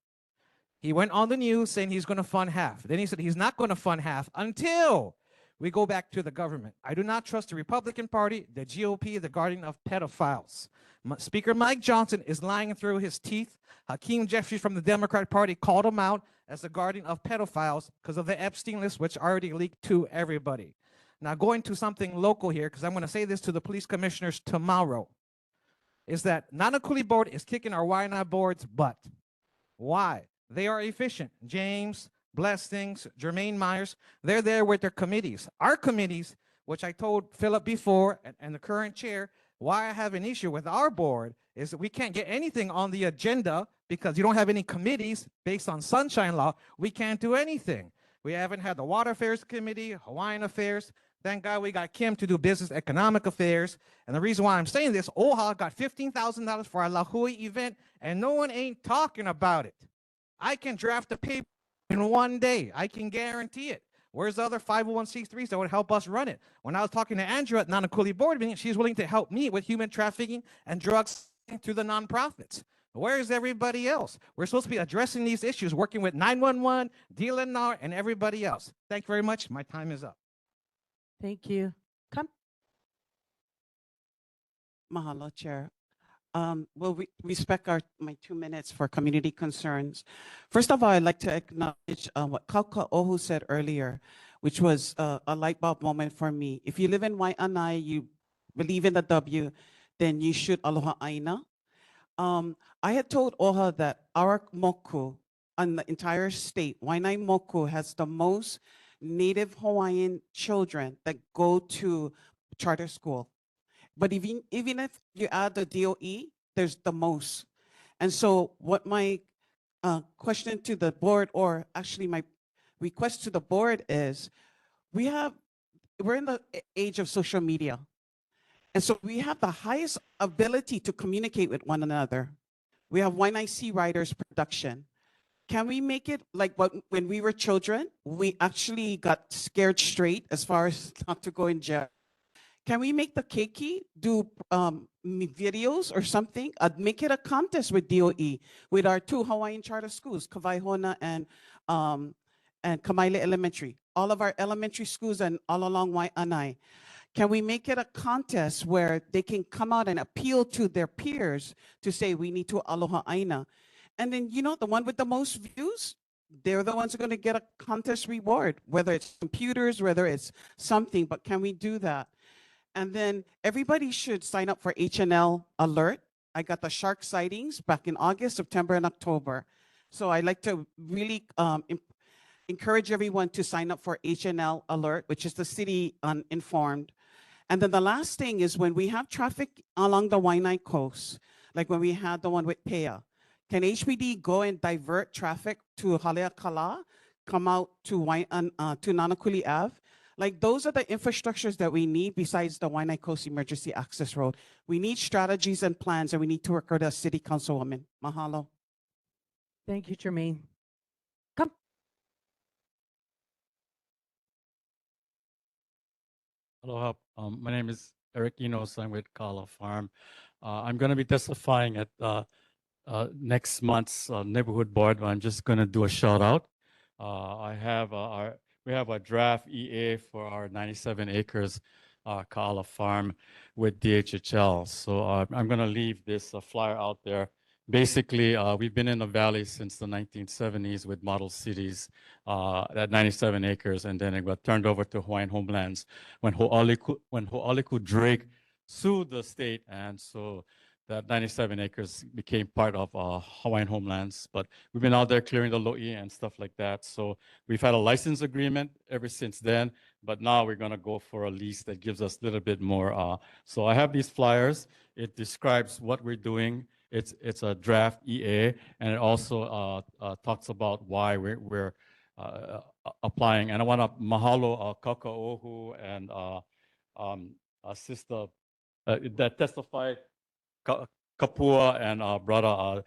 He went on the news saying he's going to fund half. Then he said he's not going to fund half until we go back to the government. I do not trust the Republican Party, the GOP, the guardian of pedophiles. Speaker Mike Johnson is lying through his teeth. Hakeem Jeffries from the Democrat Party called him out as the guardian of pedophiles because of the Epstein list, which already leaked to everybody. Now, going to something local here, because I'm going to say this to the police commissioners tomorrow, is that Nanakuli board is kicking our Wai'anae board's butt. Why? They are efficient. James, Blessings, Jermaine Myers, they're there with their committees. Our committees, which I told Philip before and the current chair, why I have an issue with our board is that we can't get anything on the agenda because you don't have any committees based on sunshine law. We can't do anything. We haven't had the Water Affairs Committee, Hawaiian Affairs. Thank God we got Kim to do Business Economic Affairs. And the reason why I'm saying this, OHA got $15,000 for our La Hui event, and no one ain't talking about it. I can draft a paper in one day. I can guarantee it. Where's the other 501c3s that would help us run it? When I was talking to Andrea at Nanakuli board meeting, she's willing to help me with human trafficking and drugs through the nonprofits. Where is everybody else? We're supposed to be addressing these issues, working with 911, DLNR, and everybody else. Thank you very much. My time is up. Thank you. Come. Mahalo, Chair. Will we respect my 2 minutes for community concerns? First of all, I'd like to acknowledge what Kauka Ohu said earlier, which was a light bulb moment for me. If you live in Wai'anae, you believe in the W, then you should aloha aina. I had told OHA that our moku on the entire state, Wai'anae moku, has the most Native Hawaiian children that go to charter school. But even if you add the DOE, there's the most. And so what my question to the board, or actually my request to the board is, we're in the age of social media. And so we have the highest ability to communicate with one another. We have Wai'anae Sea Riders production. Can we make it like when we were children, we actually got scared straight as far as not to go in jail? Can we make the keiki do videos or something? Make it a contest with DOE, with our 2 Hawaiian charter schools, Kawaihona and Kamaile Elementary. All of our elementary schools and all along Wai'anae. Can we make it a contest where they can come out and appeal to their peers to say we need to aloha aina? And then, you know, the one with the most views, they're the ones who are going to get a contest reward, whether it's computers, whether it's something, but can we do that? And then everybody should sign up for HNL Alert. I got the shark sightings back in August, September, and October. So I'd like to really encourage everyone to sign up for HNL Alert, which is the city uninformed. And then the last thing is when we have traffic along the Wai'anae coast, like when we had the one with Pea, can HPD go and divert traffic to Haleakala, come out to Nanakuli Ave? Like those are the infrastructures that we need besides the Wai'anae Coast Emergency Access Road. We need strategies and plans, and we need to work with a city councilwoman. Mahalo. Thank you, Jermaine. Come. Aloha. My name is Eric Enos. I'm with Kala Farm. I'm going to be testifying at next month's neighborhood board. I'm just going to do a shout out. We have a draft EA for our 97 acres Kala Farm with DHHL. So I'm going to leave this flyer out there. Basically, we've been in the valley since the 1970s with model cities at 97 acres, and then it got turned over to Hawaiian Homelands when Ho'oliku Drake sued the state, and so that 97 acres became part of Hawaiian Homelands. But we've been out there clearing the lo'i and stuff like that. So we've had a license agreement ever since then, but now we're going to go for a lease that gives us a little bit more. So I have these flyers. It describes what we're doing. It's a draft EA, and it also talks about why we're applying. And I want to mahalo Kaka'ohu and sister that testified, Kapua and brother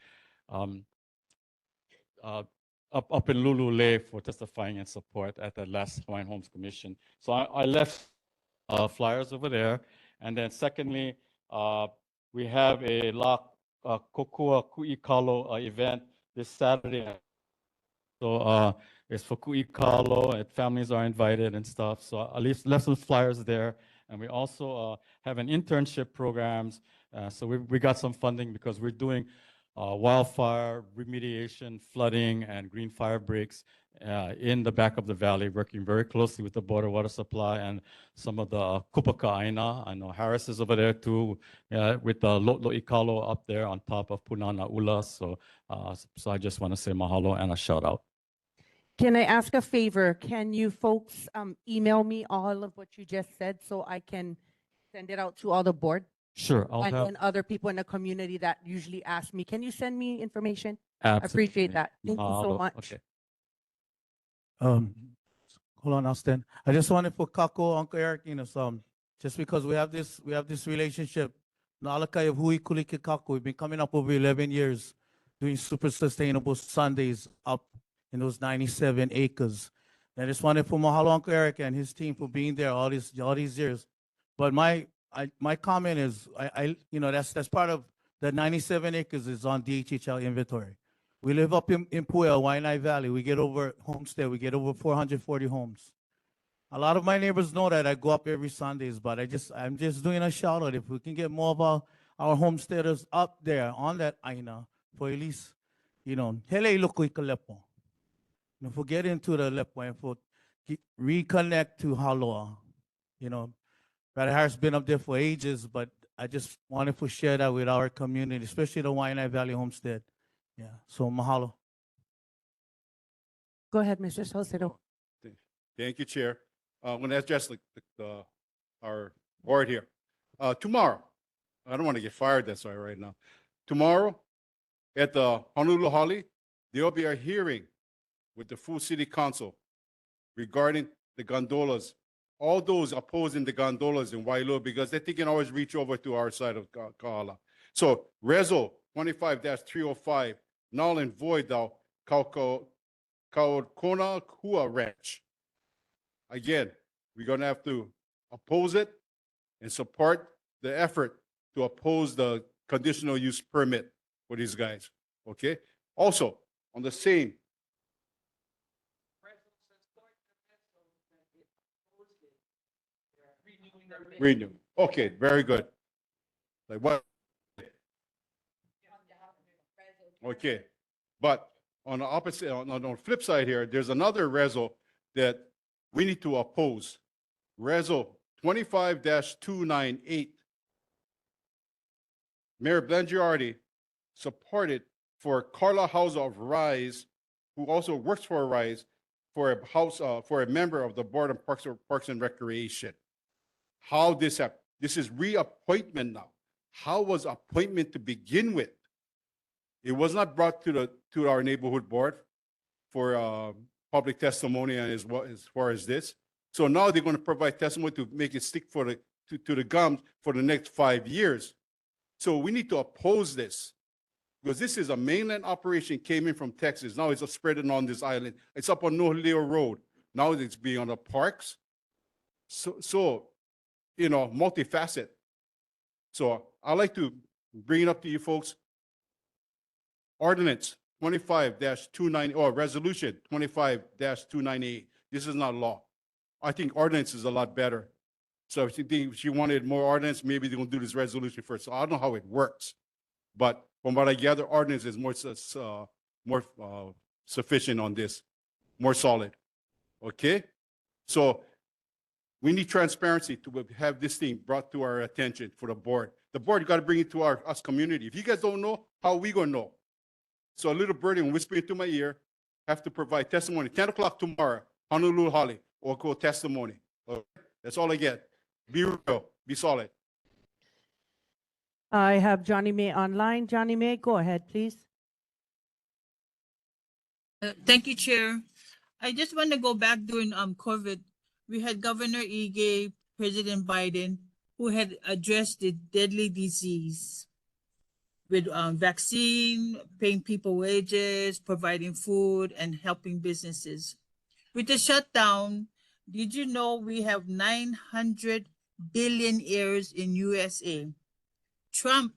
up in Lulule for testifying in support at the last Hawaiian Homes Commission. So I left flyers over there. And then secondly, we have a La Kokua Ku'ikalo event this Saturday. So it's for Ku'ikalo, and families are invited and stuff. So I left some flyers there. And we also have an internship programs. So we got some funding because we're doing wildfire remediation, flooding, and green fire breaks in the back of the valley, working very closely with the Border Water Supply and some of the Kupaka Aina. I know Harris is over there too, with the Lo'ikalo up there on top of Punana Ula. So I just want to say mahalo and a shout out. Can I ask a favor? Can you folks email me all of what you just said so I can send it out to all the board Sure, I'll And have. then other people in the community that usually ask me, can you send me information? I Absolutely. appreciate that. Thank you so Mahalo. much. Okay. Um, hold on, Austin. I just wanted for Kako, Uncle Eric, just because we have this relationship. Naalaka of Hui Kulike Kako, we've been coming up over 11 years doing super sustainable Sundays up in those 97 acres. And I just wanted for Mahalo Uncle Eric and his team for being there all these years. But my comment is, that's part of the 97 acres is on DHHL inventory. We live up in Puel, Wai'anae Valley. We get over homestead. We get over 440 homes. A lot of my neighbors know that I go up every Sundays, but I'm just doing a shout out. If we can get more of our homesteaders up there on that aina for at least, hele loko ika lepo. If we get into the lepo and for reconnect to Haloa, Brother Harris been up there for ages, but I just wanted to share that with our community, especially the Wai'anae Valley homestead. Yeah, so mahalo. Go ahead, Mr. Salcedo. Thank you, Chair. I'm going to address our board here. Tomorrow, I don't want to get fired, that's why right now. Tomorrow, at the Honolulu Hali, there will be a hearing with the full city council regarding the gondolas. All those opposing the gondolas in Waialua, because they think it can always reach over to our side of Kahala. So, Reso 25-305, null and void thou Kaukona Kua Ranch. Again, we're going to have to oppose it and support the effort to oppose the conditional use permit for these guys. Okay. Also, on the same. Renew. Okay, very good. Like what? Okay, but on the opposite, on the flip side here, there's another reso that we need to oppose. Reso 25-298. Mayor Blangiardi supported for Carla House of Rise, who also works for Rise, for a member of the Board of Parks and Recreation. How this happened? This is reappointment now. How was appointment to begin with? It was not brought to our neighborhood board for public testimony and as far as this. So now they're going to provide testimony to make it stick to the gums for the next 5 years. So we need to oppose this, because this is a mainland operation, came in from Texas. Now it's spreading on this island. It's up on Nohaleo Road. Now it's being on the parks. So multifaceted. So I'd like to bring it up to you folks. Ordinance 25-290 or resolution 25-298. This is not law. I think ordinance is a lot better. So if you think she wanted more ordinance, maybe they're going to do this resolution first. So I don't know how it works, but from what I gather, ordinance is more sufficient on this, more solid. Okay, so we need transparency to have this thing brought to our attention for the board. The board got to bring it to us community. If you guys don't know, how are we going to know? So a little birdie whispering into my ear, have to provide testimony. 10 o'clock tomorrow, Honolulu Hali, or go testimony. Okay? That's all I get. Be real, be solid. I have Johnny May online. Johnny May, go ahead, please. Thank you, Chair. I just want to go back during COVID. We had Governor Ige, President Biden, who had addressed the deadly disease with vaccine, paying people wages, providing food, and helping businesses. With the shutdown, did you know we have 900 billionaires in USA? Trump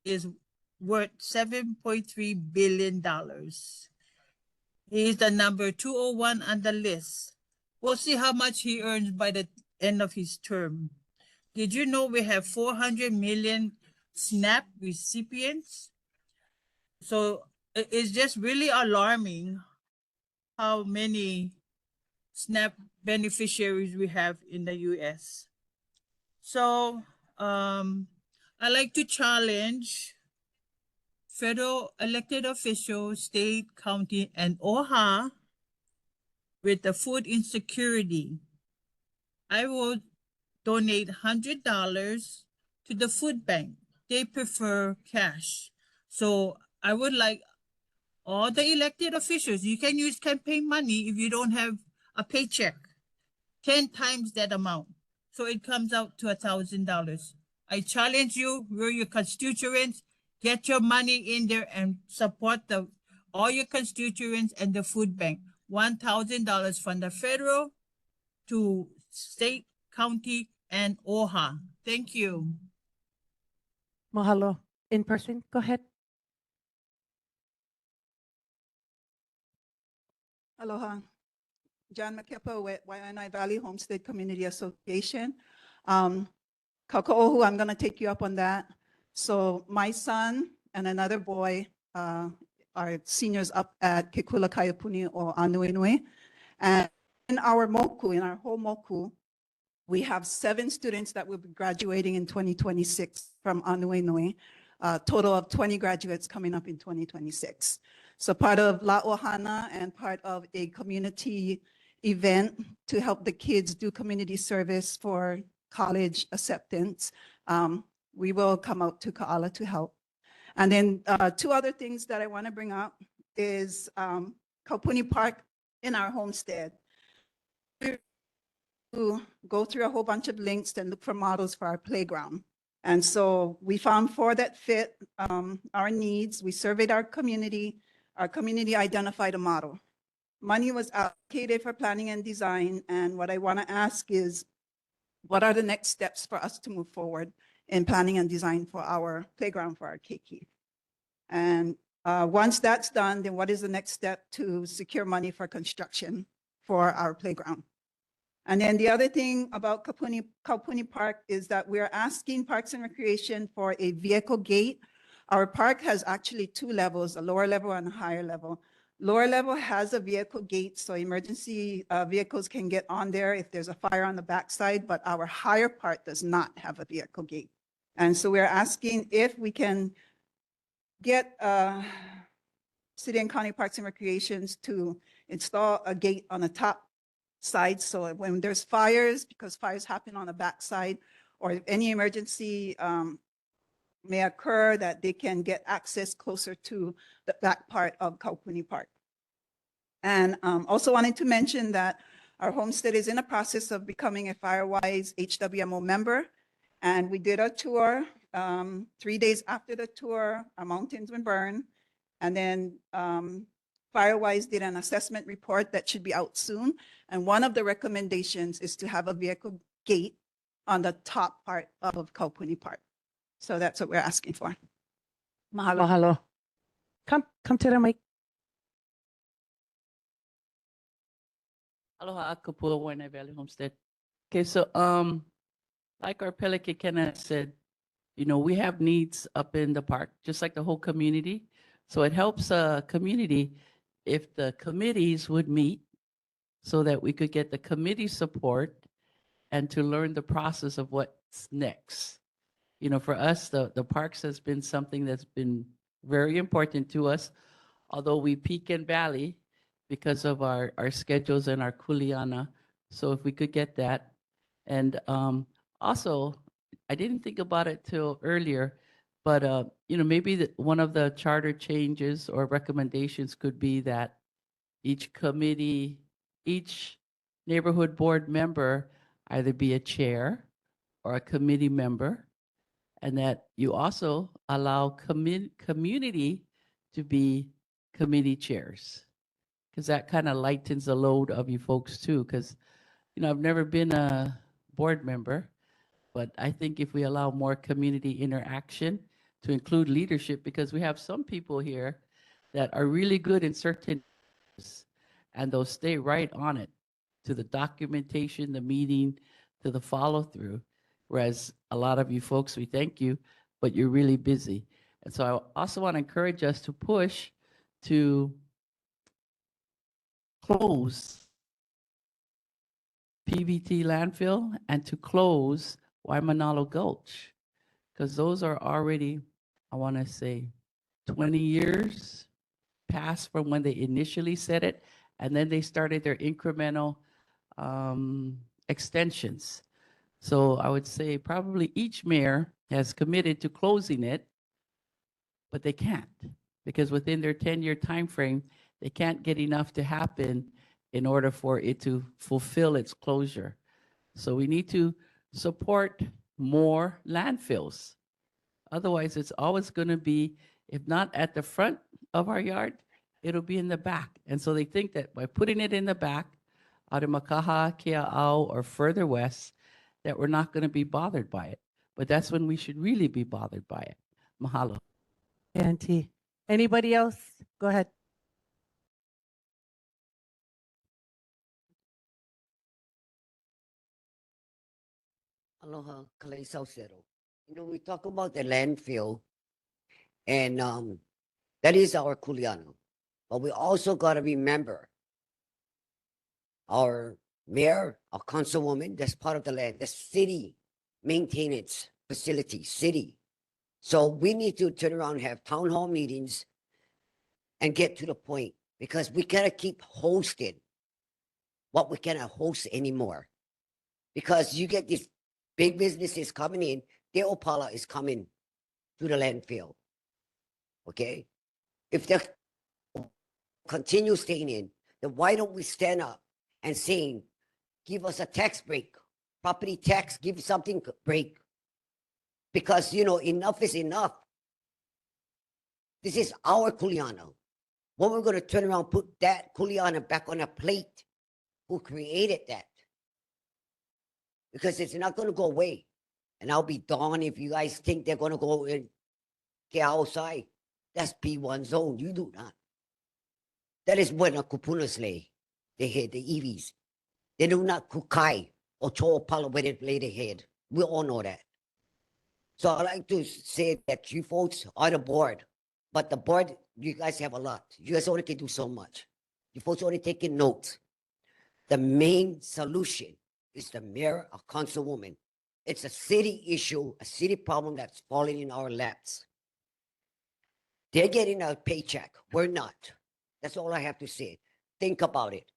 is worth $7.3 billion. He is the number 201 on the list. We'll see how much he earns by the end of his term. Did you know we have 400 million SNAP recipients? So it's just really alarming how many SNAP beneficiaries we have in the US. So I like to challenge federal elected officials, state, county, and OHA with the food insecurity. I will donate $100 to the food bank. They prefer cash. So I would like all the elected officials, you can use campaign money if you don't have a paycheck, 10 times that amount. So it comes out to $1,000. I challenge you, we're your constituents, get your money in there and support all your constituents and the food bank. $1,000 from the federal to state, county, and OHA. Thank you. Mahalo. In person, go ahead. Aloha. John McKeppa with Wai'anae Valley Homestead Community Association. Kaka'ohu, I'm going to take you up on that. So my son and another boy are seniors up at Kekula Kaiapuni or Anuenue. And in our moku, in our whole moku, we have 7 students that will be graduating in 2026 from Anuenue, a total of 20 graduates coming up in 2026. So part of La Ohana and part of a community event to help the kids do community service for college acceptance, we will come out to Ka'ala to help. And then 2 other things that I want to bring up is Kaupuni Park in our homestead. To go through a whole bunch of links and look for models for our playground. And so we found 4 that fit our needs. We surveyed our community identified a model. Money was allocated for planning and design. And what I want to ask is, what are the next steps for us to move forward in planning and design for our playground for our keiki? And once that's done, then what is the next step to secure money for construction for our playground? And then the other thing about Kaupuni Park is that we're asking Parks and Recreation for a vehicle gate. Our park has actually 2 levels, a lower level and a higher level. Lower level has a vehicle gate, so emergency vehicles can get on there if there's a fire on the backside, but our higher part does not have a vehicle gate. And so we're asking if we can get City and County Parks and Recreations to install a gate on the top side, so when there's fires, because fires happen on the backside, or if any emergency may occur, that they can get access closer to the back part of Kaupuni Park. And also wanted to mention that our homestead is in the process of becoming a Firewise HWMO member, and we did a tour. 3 days after the tour, our mountains were burned, and then Firewise did an assessment report that should be out soon. And one of the recommendations is to have a vehicle gate on the top part of Kaupuni Park. So that's what we're asking for. Mahalo. Mahalo. Come to the mic. Aloha, Kapua, Wai'anae Valley Homestead. Okay, so like our Pelican Kenneth said, you know, we have needs up in the park, just like the whole community. So it helps a community if the committees would meet so that we could get the committee support and to learn the process of what's next. You know, for us, the parks has been something that's been very important to us, although we peak and valley because of our schedules and our kuleana. So if we could get that. And also, I didn't think about it till earlier, but you know, maybe one of the charter changes or recommendations could be that each committee, each neighborhood board member either be a chair or a committee member, and that you also allow community to be committee chairs, because that kind of lightens the load of you folks too. Because, you know, I've never been a board member, but I think if we allow more community interaction to include leadership, because we have some people here that are really good in certain areas, and they'll stay right on it to the documentation, the meeting, to the follow through. Whereas a lot of you folks, we thank you, but you're really busy. And so I also want to encourage us to push to close PVT landfill and to close Waimanalo Gulch, because those are already, I want to say, 20 years past from when they initially said it, and then they started their incremental extensions. So I would say probably each mayor has committed to closing it, but they can't because within their 10-year time frame, they can't get enough to happen in order for it to fulfill its closure. So we need to support more landfills. Otherwise, it's always going to be, if not at the front of our yard, it'll be in the back. And so they think that by putting it in the back, out of Makaha, Kea'au, or further west, that we're not going to be bothered by it. But that's when we should really be bothered by it. Mahalo. Auntie. Anybody else? Go ahead. Aloha, Kalei Saucero. You know, we talk about the landfill, and that is our Kuleana. But we also got to remember our mayor, our councilwoman, that's part of the land, the city maintenance facility, city. So we need to turn around and have town hall meetings and get to the point because we cannot keep hosting what we cannot host anymore. Because you get these big businesses coming in, their Opala is coming to the landfill. Okay? If they continue staying in, then why don't we stand up and saying, give us a tax break, property tax, give something break. Because, you know, enough is enough. This is our Kuleana. When we're going to turn around, put that Kuleana back on a plate, who created that? Because it's not going to go away. And I'll be darned if you guys think they're going to go and get outside. That's B1 zone. You do not. That is when a kupunas lay. They hit the EVs. They do not kukai or cho'opala when it lay their head. We all know that. So I like to say that you folks are the board, but the board, you guys have a lot. You guys only can do so much. You folks only taking notes. The main solution is the mayor or councilwoman. It's a city issue, a city problem that's falling in our laps. They're getting a paycheck. We're not. That's all I have to say. Think about it.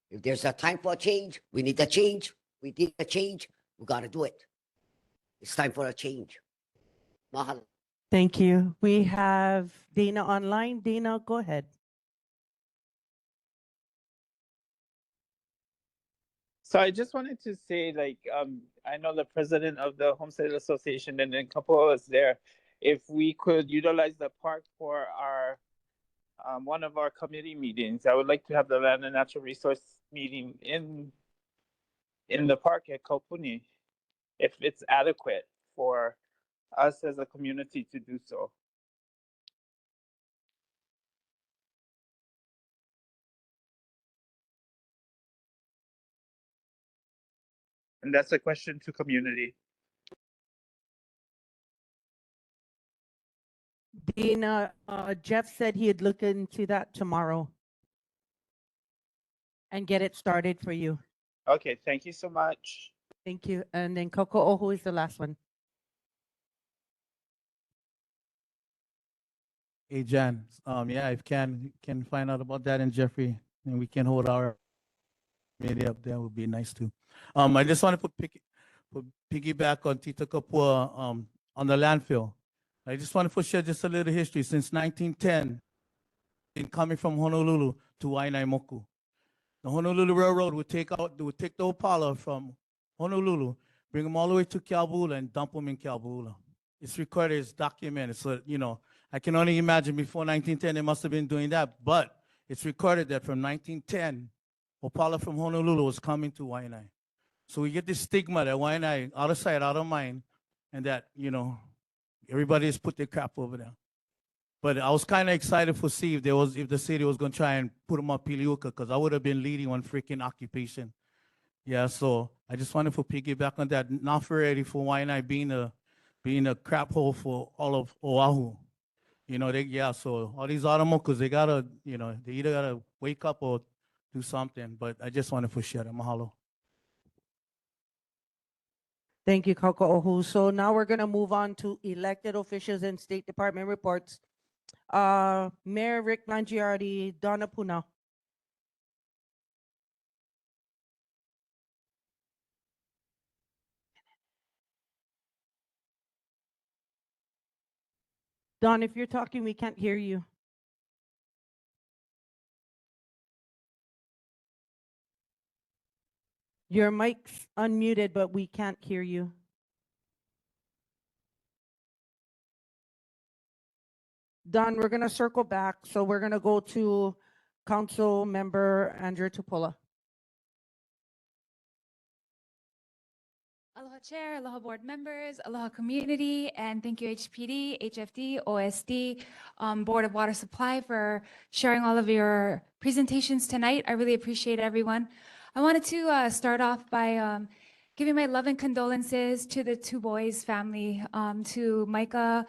If there's a time for a change, we need a change. We need a change. We got to do it. It's time for a change. Mahalo. Thank you. We have Dana online. Dana, go ahead. So I just wanted to say, like, I know the president of the Homestead Association and a couple of us there, if we could utilize the park for our one of our committee meetings, I would like to have the Land and Natural Resource meeting in the park at Kaupuni, if it's adequate for us as a community to do so. And that's a question to community. Dana, Jeff said he'd look into that tomorrow and get it started for you. Okay, thank you so much. Thank you. And then Coco Ohu is the last one. Hey, Jan, yeah, if can find out about that, and Jeffrey, and we can hold our media up there, would be nice too. I just want to put piggyback on Tita Kapua, on the landfill. I just want to share just a little history. Since 1910, in coming from Honolulu to Wai'anae Moku, the Honolulu Railroad would take the Opala from Honolulu, bring them all the way to Kealbula and dump them in Kealbula. It's recorded, it's documented. So, you know, I can only imagine before 1910, they must have been doing that. But it's recorded that from 1910, Opala from Honolulu was coming to Wai'anae. So we get this stigma that Wai'anae, out of sight, out of mind, and that, you know, everybody has put their crap over there. But I was kind of excited to see if the city was going to try and put them on Piliuka, because I would have been leading one freaking occupation. Yeah, so I just wanted to piggyback on that. Not for ready for Wai'anae being a crap hole for all of Oahu. You know, so all these automobiles, they gotta, you know, they either gotta wake up or do something. But I just wanted to share that. Mahalo. Thank you, Coco Ohu. So now we're going to move on to elected officials and State Department reports. Mayor Rick Mangiardi, Donna Puna. Don, if you're talking, we can't hear you. Your mic's unmuted, but we can't hear you. Don, we're gonna circle back. So we're gonna go to Council Member Andrea Tupola. Aloha Chair, aloha board members, aloha community, and thank you HPD, HFD, OSD, Board of Water Supply for sharing all of your presentations tonight. I really appreciate everyone. I wanted to start off by giving my love and condolences to the two boys' family, to Micah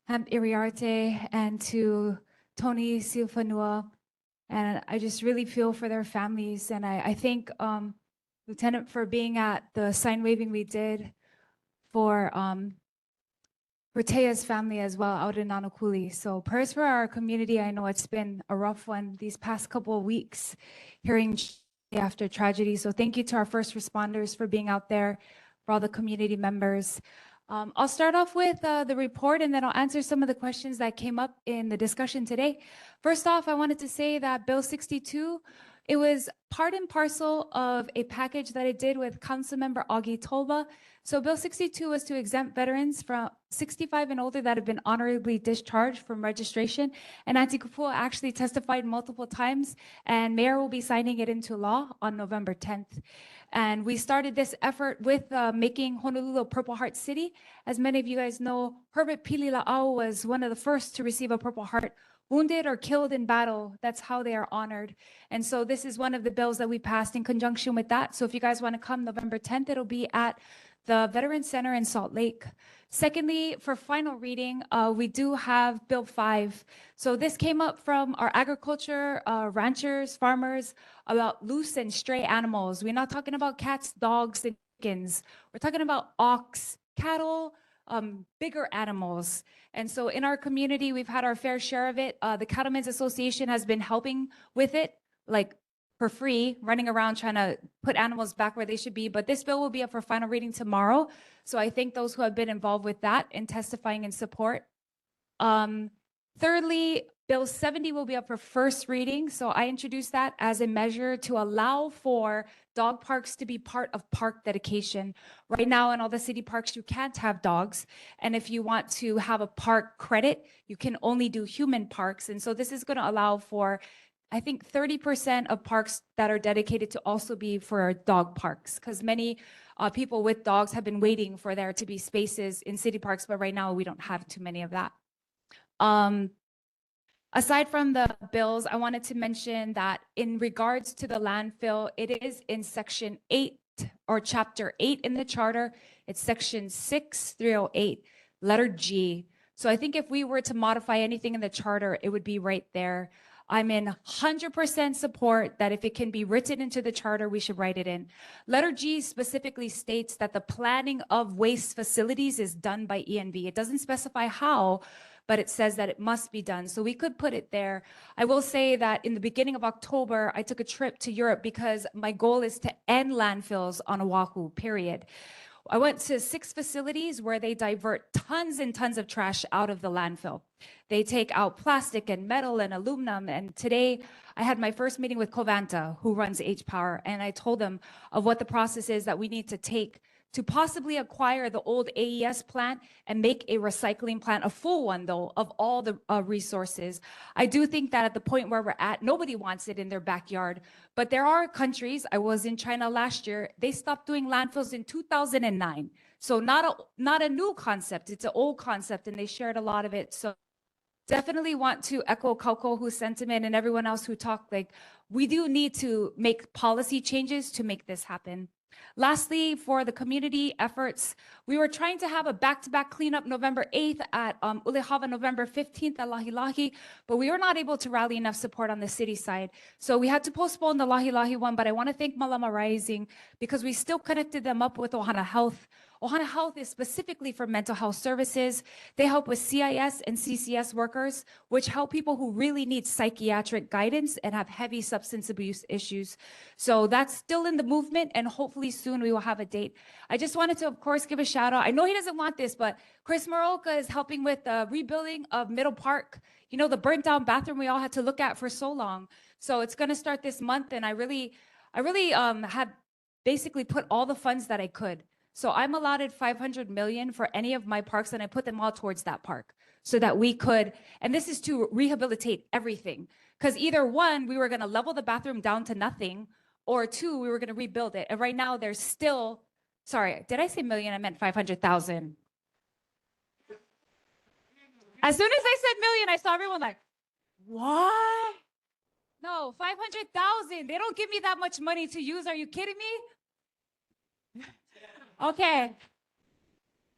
Iriarte and to Tony Silfanua. And I just really feel for their families. And I thank Lieutenant for being at the sign waving we did for Tea's family as well out in Nanakuli. So prayers for our community. I know it's been a rough one these past couple of weeks hearing after tragedy. So thank you to our first responders for being out there, for all the community members. I'll start off with the report and then I'll answer some of the questions that came up in the discussion today. First off, I wanted to say that Bill 62, it was part and parcel of a package that I did with Councilmember Augie Tolba. So Bill 62 was to exempt veterans from 65 and older that have been honorably discharged from registration. And Auntie Kupua actually testified multiple times, and Mayor will be signing it into law on November 10th. And we started this effort with making Honolulu a Purple Heart City. As many of you guys know, Herbert Pili La'au was one of the first to receive a Purple Heart. Wounded or killed in battle, that's how they are honored. And so this is one of the bills that we passed in conjunction with that. So if you guys want to come November 10th, it'll be at the Veterans Center in Salt Lake. Secondly, for final reading, we do have Bill 5. So this came up from our agriculture, ranchers, farmers, about loose and stray animals. We're not talking about cats, dogs, and chickens. We're talking about ox, cattle, bigger animals. And so in our community, we've had our fair share of it. The Cattlemen's Association has been helping with it, like for free, running around trying to put animals back where they should be. But this bill will be up for final reading tomorrow. So I thank those who have been involved with that and testifying in support. Thirdly, Bill 70 will be up for first reading. So I introduced that as a measure to allow for dog parks to be part of park dedication. Right now in all the city parks, you can't have dogs. And if you want to have a park credit, you can only do human parks. And so this is going to allow for, I think, 30% of parks that are dedicated to also be for dog parks, because many people with dogs have been waiting for there to be spaces in city parks, but right now we don't have too many of that. Aside from the bills, I wanted to mention that in regards to the landfill, it is in section 8 or chapter 8 in the charter. It's section 6308, letter G. So I think if we were to modify anything in the charter, it would be right there. I'm in 100% support that if it can be written into the charter, we should write it in. Letter G specifically states that the planning of waste facilities is done by ENV. It doesn't specify how, but it says that it must be done. So we could put it there. I will say that in the beginning of October, I took a trip to Europe because my goal is to end landfills on Oahu, period. I went to 6 facilities where they divert tons and tons of trash out of the landfill. They take out plastic and metal and aluminum. And today I had my first meeting with Covanta, who runs H-Power, and I told them of what the process is that we need to take to possibly acquire the old AES plant and make a recycling plant, a full one though, of all the resources. I do think that at the point where we're at, nobody wants it in their backyard, but there are countries, I was in China last year, they stopped doing landfills in 2009. So not a new concept, it's an old concept, and they shared a lot of it. So definitely want to echo Kaukohu's sentiment and everyone else who talked, like, we do need to make policy changes to make this happen. Lastly, for the community efforts, we were trying to have a back-to-back cleanup November 8th at Ulehava November 15th at Lahi Lahi, but we were not able to rally enough support on the city side. So we had to postpone the Lahi Lahi one, but I want to thank Malama Rising because we still connected them up with Ohana Health. Ohana Health is specifically for mental health services. They help with CIS and CCS workers, which help people who really need psychiatric guidance and have heavy substance abuse issues. So that's still in the movement, and hopefully soon we will have a date. I just wanted to, of course, give a shout out. I know he doesn't want this, but Chris Maroka is helping with the rebuilding of Middle Park. You know, the burnt down bathroom we all had to look at for so long. So it's going to start this month, and I really have basically put all the funds that I could. So I'm allotted 500 million for any of my parks, and I put them all towards that park so that we could, and this is to rehabilitate everything. Because either one, we were going to level the bathroom down to nothing, or two, we were going to rebuild it. And right now there's still, sorry, did I say million? I meant 500,000. As soon as I said million, I saw everyone like, what? No, 500,000. They don't give me that much money to use. Are you kidding me? Okay.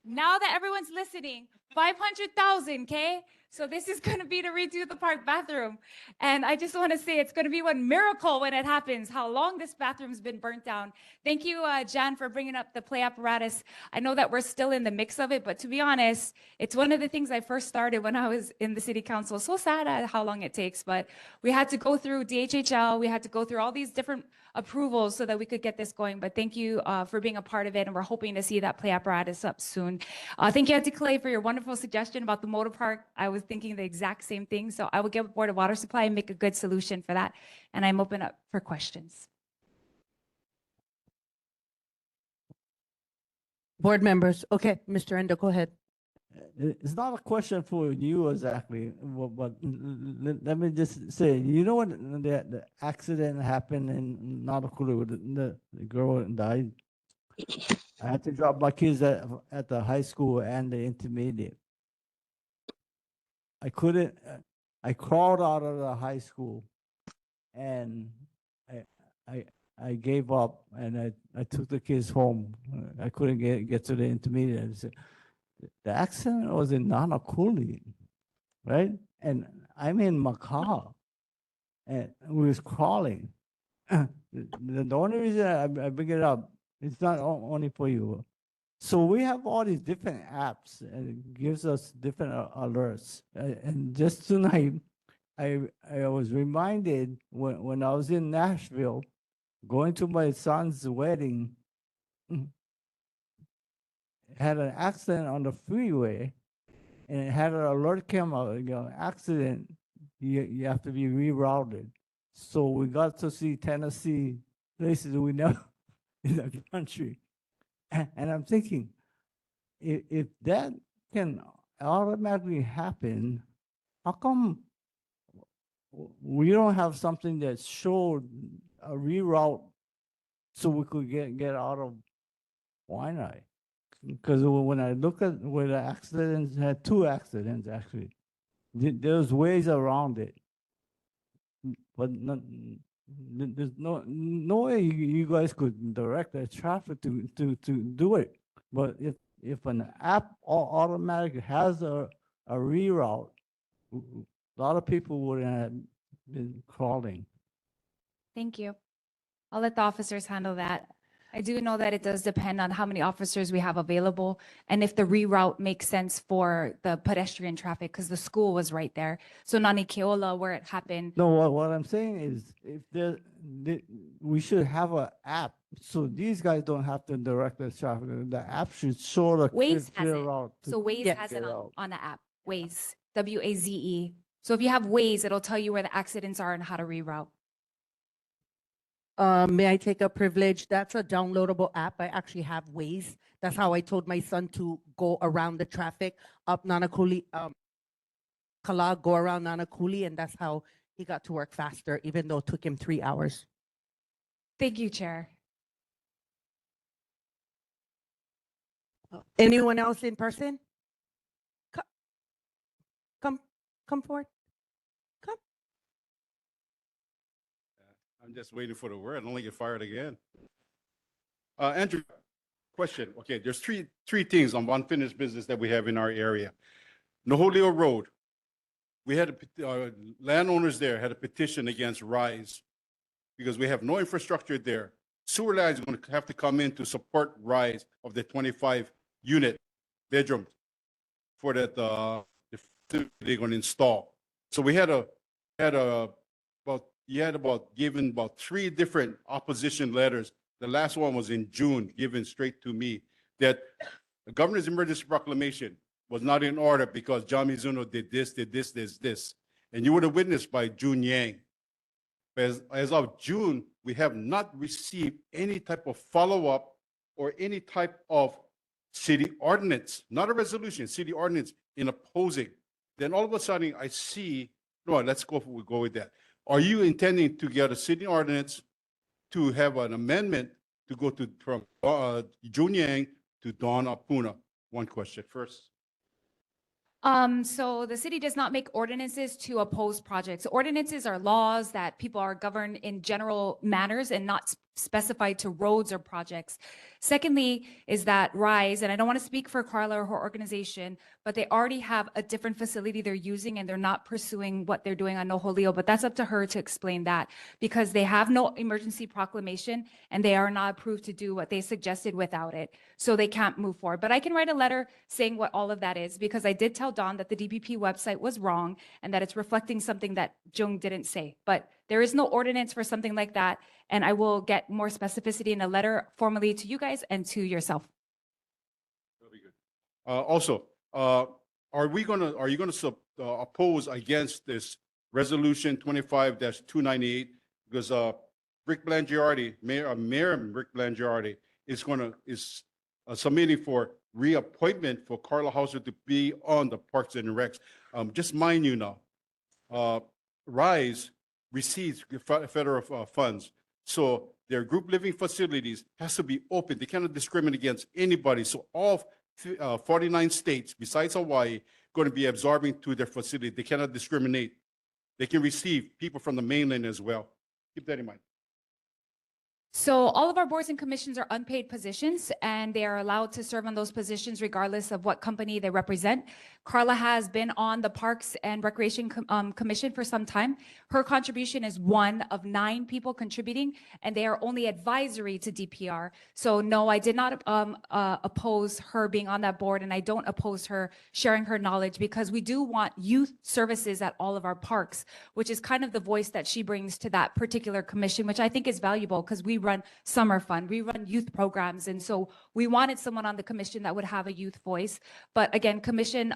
Now that everyone's listening, 500,000, okay? So this is going to be to redo the park bathroom. And I just want to say it's going to be one miracle when it happens, how long this bathroom's been burnt down. Thank you, Jan, for bringing up the play apparatus. I know that we're still in the mix of it, but to be honest, it's one of the things I first started when I was in the city council. So sad at how long it takes, but we had to go through DHHL. We had to go through all these different approvals so that we could get this going. But thank you for being a part of it, and we're hoping to see that play apparatus up soon. Thank you, Auntie Clay, for your wonderful suggestion about the motor park. I was thinking the exact same thing. So I will get with Board of Water Supply and make a good solution for that. And I'm open up for questions. Board members. Okay, Mr. Endo, go ahead. It's not a question for you exactly, but let me just say, you know when the accident happened in Nanakulu with the girl died? I had to drop my kids at the high school and the intermediate. I couldn't, I crawled out of the high school and I gave up and I took the kids home. I couldn't get to the intermediate. I said, the accident was in Nanakuli, right? And I'm in Macau and we was crawling. The only reason I bring it up, it's not only for you. So we have all these different apps and it gives us different alerts. And just tonight, I was reminded when I was in Nashville, going to my son's wedding, had an accident on the freeway and it had an alert came out, accident, you have to be rerouted. So we got to see Tennessee, places we know in the country. And I'm thinking, if that can automatically happen, how come we don't have something that showed a reroute so we could get out of Wai'anae? Because when I look at where the accidents, had two accidents actually, there's ways around it. But there's no way you guys could direct the traffic to do it. But if an app automatically has a reroute, a lot of people wouldn't have been crawling. Thank you. I'll let the officers handle that. I do know that it does depend on how many officers we have available and if the reroute makes sense for the pedestrian traffic, because the school was right there. So Nani Keola, where it happened. No, what I'm saying is if we should have an app so these guys don't have to direct the traffic. The app should show the Waze has clear it. route. So Waze has it on the app. Waze, WAZE. So if you have Waze, it'll tell you where the accidents are and how to reroute. May I take a privilege? That's a downloadable app. I actually have Waze. That's how I told my son to go around the traffic up Nanakuli, Kala, go around Nanakuli, and that's how he got to work faster, even though it took him 3 hours. Thank you, Chair. Anyone else in person? Come forward. I'm just waiting for the word. I don't want to get fired again. Andrew, question. Okay, there's three things on unfinished business that we have in our area. Noholio Road. We had landowners there had a petition against Rise because we have no infrastructure there. sewer line is going to have to come in to support rise of the 25 unit bedrooms for that the facility they're going to install. So we had about given about 3 different opposition letters. The last one was in June, given straight to me, that the governor's emergency proclamation was not in order because John Mizuno did this. And you would have witnessed by June Yang. As of June, we have not received any type of follow-up or any type of city ordinance, not a resolution, city ordinance in opposing. Then all of a sudden I see, no, we'll go with that. Are you intending to get a city ordinance to have an amendment to go to from June Yang to Dawn Apuna? One question first. So the city does not make ordinances to oppose projects. Ordinances are laws that people are governed in general manners and not specified to roads or projects. Secondly, is that RISE, and I don't want to speak for Carla or her organization, but they already have a different facility they're using and they're not pursuing what they're doing on Noholio, but that's up to her to explain that because they have no emergency proclamation and they are not approved to do what they suggested without it. So they can't move forward. But I can write a letter saying what all of that is because I did tell Don that the DPP website was wrong and that it's reflecting something that Jung didn't say. But there is no ordinance for something like that. And I will get more specificity in a letter formally to you guys and to yourself. Very good. Also, are you going to oppose against this resolution 25-298 because Rick Blangiardi, Mayor Rick Blangiardi is submitting for reappointment for Carla Hauser to be on the Parks and Recs. Just mind you now, RISE receives federal funds. So their group living facilities has to be open. They cannot discriminate against anybody. So all 49 states besides Hawaii going to be absorbing to their facility. They cannot discriminate. They can receive people from the mainland as well. Keep that in mind. So all of our boards and commissions are unpaid positions and they are allowed to serve on those positions regardless of what company they represent. Carla has been on the Parks and Recreation Commission for some time. Her contribution is 1 of 9 people contributing and they are only advisory to DPR. So no, I did not oppose her being on that board and I don't oppose her sharing her knowledge because we do want youth services at all of our parks, which is kind of the voice that she brings to that particular commission, which I think is valuable because we run summer fun, we run youth programs. And so we wanted someone on the commission that would have a youth voice. But again, commission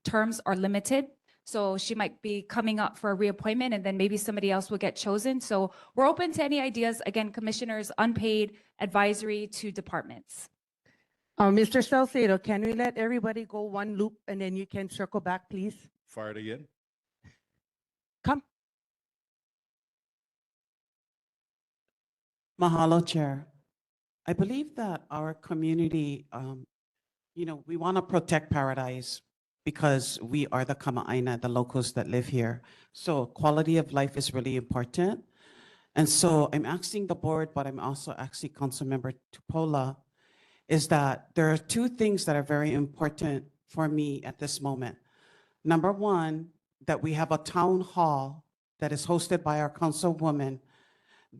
terms are limited. So she might be coming up for a reappointment and then maybe somebody else will get chosen. So we're open to any ideas. Again, commissioners, unpaid, advisory to departments. Mr. Salcedo, can we let everybody go one loop and then you can circle back, please? Fire it again. Come. Mahalo, Chair. I believe that our community, we want to protect Paradise because we are the Kama'aina, the locals that live here. So quality of life is really important. And so I'm asking the board, but I'm also asking Councilmember Tupola, is that there are 2 things that are very important for me at this moment. Number 1, that we have a town hall that is hosted by our councilwoman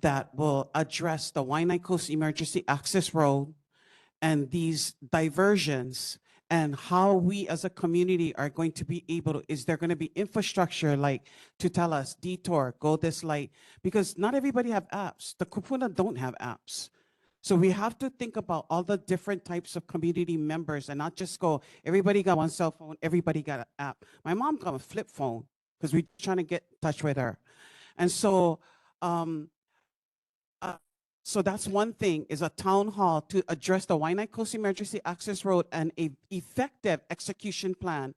that will address the Wai'anae Coast Emergency Access Road and these diversions and how we as a community are going to be able to, is there going to be infrastructure like to tell us detour, go this light, because not everybody have apps. The kupuna don't have apps. So we have to think about all the different types of community members and not just go, everybody got one cell phone, everybody got an app. My mom got a flip phone because we're trying to get in touch with her. And so, so that's one thing, is a town hall to address the Wai'anae Coast Emergency Access Road and an effective execution plan.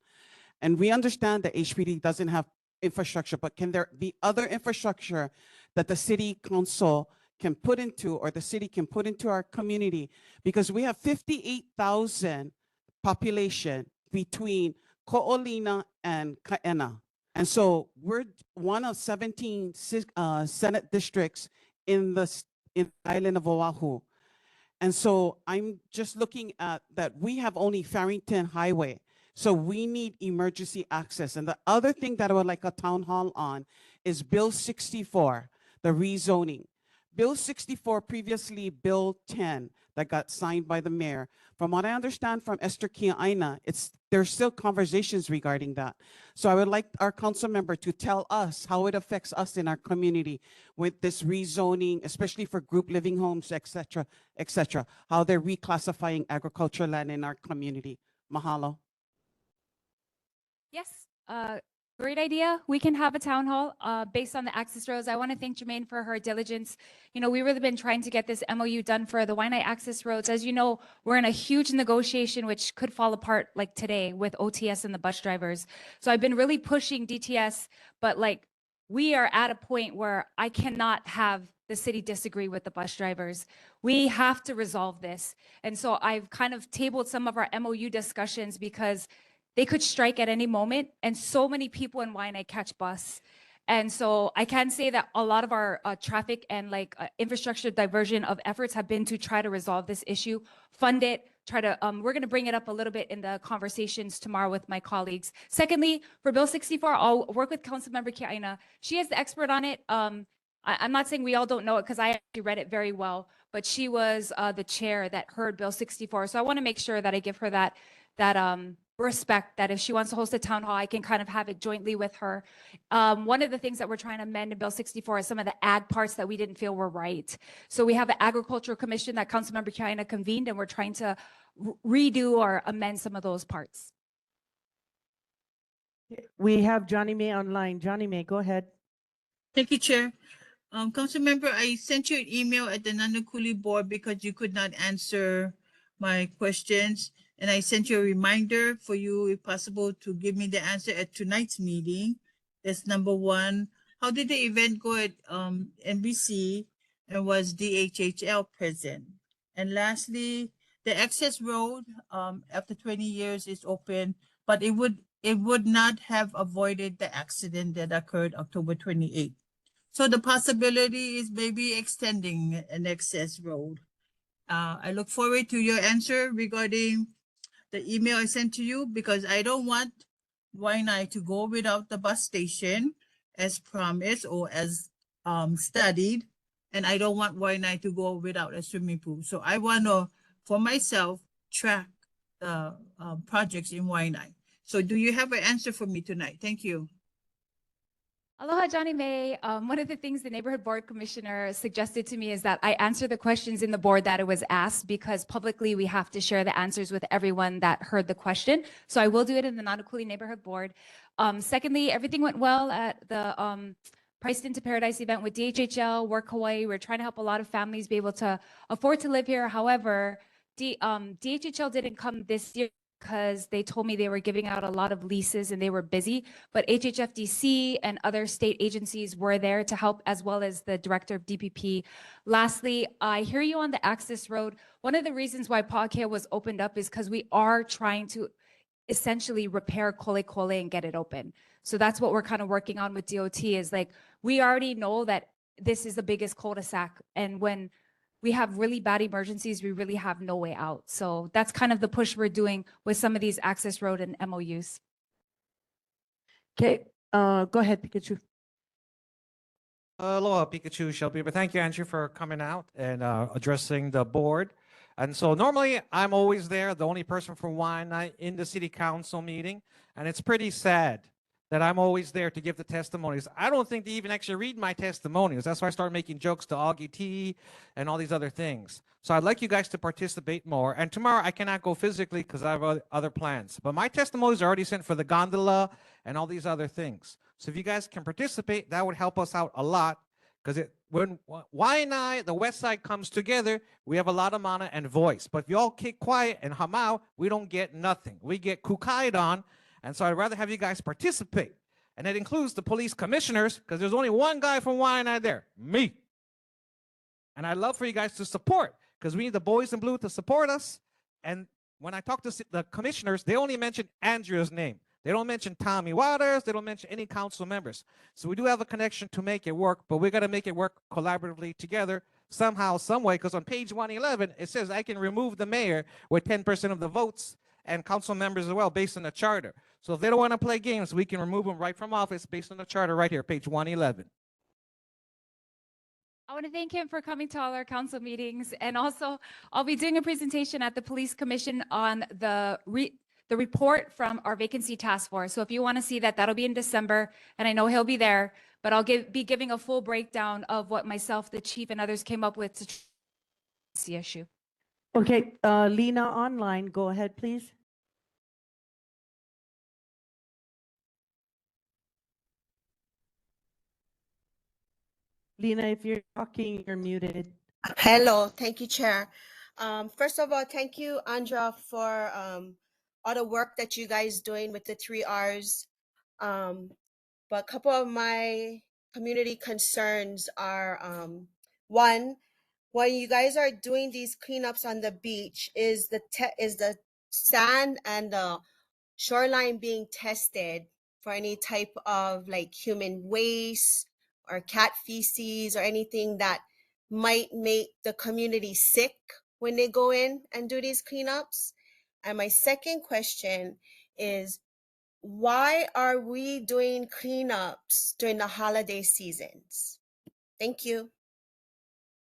And we understand that HPD doesn't have infrastructure, but can there be other infrastructure that the city council can put into, or the city can put into our community? Because we have 58,000 population between Ko'olina and Ka'ena. And so we're one of 17 Senate districts in the island of Oahu. And so I'm just looking at that we have only Farrington Highway. So we need emergency access. And the other thing that I would like a town hall on is Bill 64, the rezoning. Bill 64, previously Bill 10, that got signed by the mayor. From what I understand from Esther Kiaina, there's still conversations regarding that. So I would like our council member to tell us how it affects us in our community with this rezoning, especially for group living homes, et cetera, how they're reclassifying agricultural land in our community. Mahalo. Yes, great idea. We can have a town hall based on the access roads. I want to thank Jermaine for her diligence. You know, we've really been trying to get this MOU done for the Wai'anae access roads. As you know, we're in a huge negotiation, which could fall apart like today with OTS and the bus drivers. So I've been really pushing DTS, but like we are at a point where I cannot have the city disagree with the bus drivers. We have to resolve this. And so I've kind of tabled some of our MOU discussions because they could strike at any moment, and so many people in Wai'anae catch bus. And so I can say that a lot of our traffic and infrastructure diversion of efforts have been to try to resolve this issue, fund it, we're gonna bring it up a little bit in the conversations tomorrow with my colleagues. Secondly, for Bill 64, I'll work with Councilmember Kiaina. She is the expert on it. I'm not saying we all don't know it because I actually read it very well, but she was the chair that heard Bill 64. So I wanna make sure that I give her that respect, that if she wants to host a town hall, I can kind of have it jointly with her. One of the things that we're trying to amend in Bill 64 is some of the ag parts that we didn't feel were right. So we have an agricultural commission that Councilmember Kiaina convened, and we're trying to redo or amend some of those parts. We have Johnny May online. Johnny May, go ahead. Thank you, Chair. Councilmember, I sent you an email at the Nanakuli board because you could not answer my questions. And I sent you a reminder for you, if possible, to give me the answer at tonight's meeting. That's number one. How did the event go at NBC, and was DHHL present? And lastly, the access road after 20 years is open, but it would not have avoided the accident that occurred October 28th. So the possibility is maybe extending an access road. I look forward to your answer regarding the email I sent to you, because I don't want Wai'anae to go without the bus station as promised or as studied, and I don't want Wai'anae to go without a swimming pool. So I want to, for myself, track the projects in Wai'anae. So do you have an answer for me tonight? Thank you. Aloha, Johnny May. One of the things the neighborhood board commissioner suggested to me is that I answer the questions in the board that it was asked, because publicly we have to share the answers with everyone that heard the question. So I will do it in the Nanakuli neighborhood board. Secondly, everything went well at the Priced into Paradise event with DHHL, Work Hawaii. We're trying to help a lot of families be able to afford to live here. However, DHHL didn't come this year because they told me they were giving out a lot of leases and they were busy, but HHFDC and other state agencies were there to help, as well as the director of DPP. Lastly, I hear you on the access road. One of the reasons why Pa'akea was opened up is because we are trying to essentially repair Kole Kole and get it open. So that's what we're kind of working on with DOT, is like, we already know that this is the biggest cul-de-sac, and when we have really bad emergencies, we really have no way out. So that's kind of the push we're doing with some of these access road and MOUs. Okay, go ahead, Pikachu. Aloha, Pikachu, Shelby. But thank you, Andrew, for coming out and addressing the board. And so normally I'm always there, the only person from Wai'anae in the city council meeting. And it's pretty sad that I'm always there to give the testimonies. I don't think they even actually read my testimonials. That's why I started making jokes to Augie T and all these other things. So I'd like you guys to participate more. And tomorrow I cannot go physically because I have other plans. But my testimonies are already sent for the gondola and all these other things. So if you guys can participate, that would help us out a lot. Because when Wai'anae, the West Side, comes together, we have a lot of mana and voice. But if you all keep quiet and hum out, we don't get nothing. We get kukai'd on. And so I'd rather have you guys participate. And that includes the police commissioners, because there's only one guy from Wai'anae there, me. And I'd love for you guys to support, because we need the boys in blue to support us. And when I talk to the commissioners, they only mention Andrea's name. They don't mention Tommy Waters. They don't mention any council members. So we do have a connection to make it work, but we got to make it work collaboratively together somehow, some way, because on page 111, it says I can remove the mayor with 10% of the votes and council members as well, based on the charter. So if they don't want to play games, we can remove them right from office based on the charter right here, page 111. I want to thank him for coming to all our council meetings. And also, I'll be doing a presentation at the Police Commission on the report from our vacancy task force. So if you want to see that, that'll be in December. And I know he'll be there, but I'll be giving a full breakdown of what myself, the chief, and others came up with to the issue. Okay, Lena online, go ahead, please. Lena, if you're talking, you're muted. Hello, thank you, Chair. First of all, thank you, Andra, for all the work that you guys doing with the 3 Rs. But a couple of my community concerns are one, when you guys are doing these cleanups on the beach, is the sand and the shoreline being tested for any type of like human waste or cat feces or anything that might make the community sick when they go in and do these cleanups? And my second question is, why are we doing cleanups during the holiday seasons? Thank you.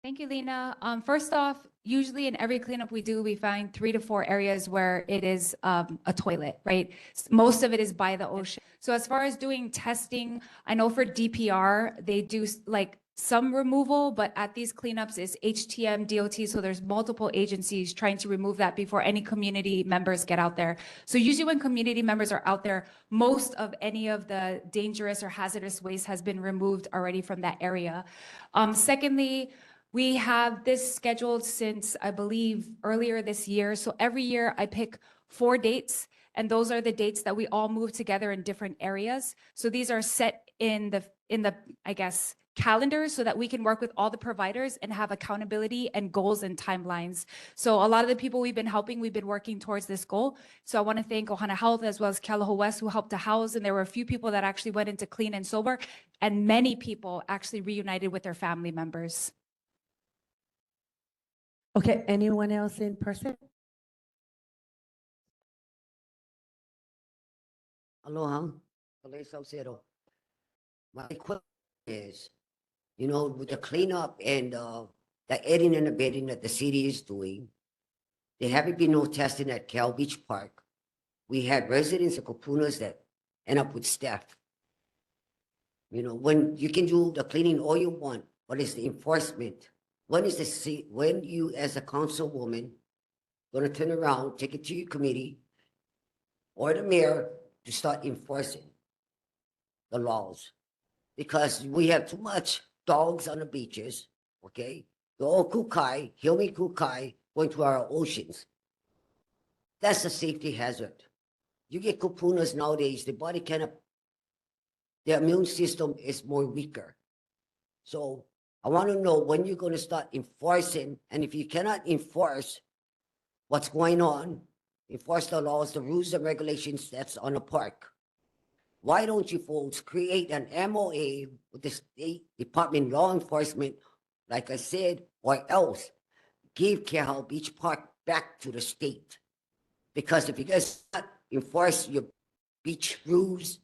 Thank you, Lena. First off, usually in every cleanup we do, we find 3 to 4 areas where it is a toilet, right? Most of it is by the ocean. So as far as doing testing, I know for DPR, they do like some removal, but at these cleanups it's HTM, DOT, so there's multiple agencies trying to remove that before any community members get out there. So usually when community members are out there, most of any of the dangerous or hazardous waste has been removed already from that area. Secondly, we have this scheduled since, I believe, earlier this year. So every year I pick 4 dates, and those are the dates that we all move together in different areas. So these are set in the I guess, calendars so that we can work with all the providers and have accountability and goals and timelines. So a lot of the people we've been helping, we've been working towards this goal. So I want to thank Ohana Health as well as Kealoha West who helped to house, and there were a few people that actually went into clean and sober, and many people actually reunited with their family members. Okay, anyone else in person? Aloha, Kalei Salcedo. My question is, you know, with the cleanup and the aiding and abetting that the city is doing, there haven't been no testing at Cal Beach Park. We had residents of Kapunas that end up with staph. You know, when you can do the cleaning all you want, but it's the enforcement. When you as a councilwoman gonna turn around, take it to your committee or the mayor to start enforcing the laws? Because we have too much dogs on the beaches, okay? The old kukai, Hilmi kukai, going to our oceans. That's a safety hazard. You get kupunas nowadays, the body cannot, the immune system is more weaker. So I want to know when you're going to start enforcing, and if you cannot enforce what's going on, enforce the laws, the rules and regulations that's on the park. Why don't you folks create an MOA with the State Department law enforcement, like I said, or else give Kealoha Beach Park back to the state? Because if you guys not enforce your beach rules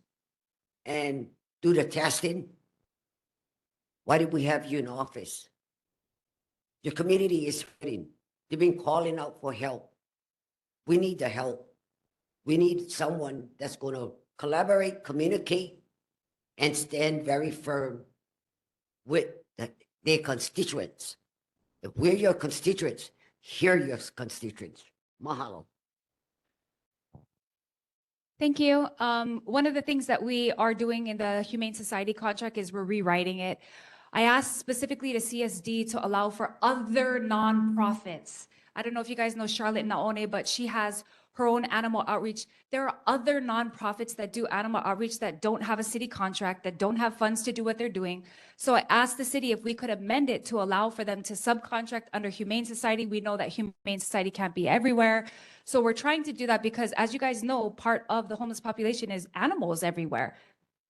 and do the testing, why did we have you in office? Your community is hurting. They've been calling out for help. We need the help. We need someone that's going to collaborate, communicate, and stand very firm with their constituents. If we're your constituents, hear your constituents. Mahalo. Thank you. One of the things that we are doing in the Humane Society contract is we're rewriting it. I asked specifically to CSD to allow for other nonprofits. I don't know if you guys know Charlotte Naone, but she has her own animal outreach. There are other nonprofits that do animal outreach that don't have a city contract, that don't have funds to do what they're doing. So I asked the city if we could amend it to allow for them to subcontract under Humane Society. We know that Humane Society can't be everywhere. So we're trying to do that because, as you guys know, part of the homeless population is animals everywhere.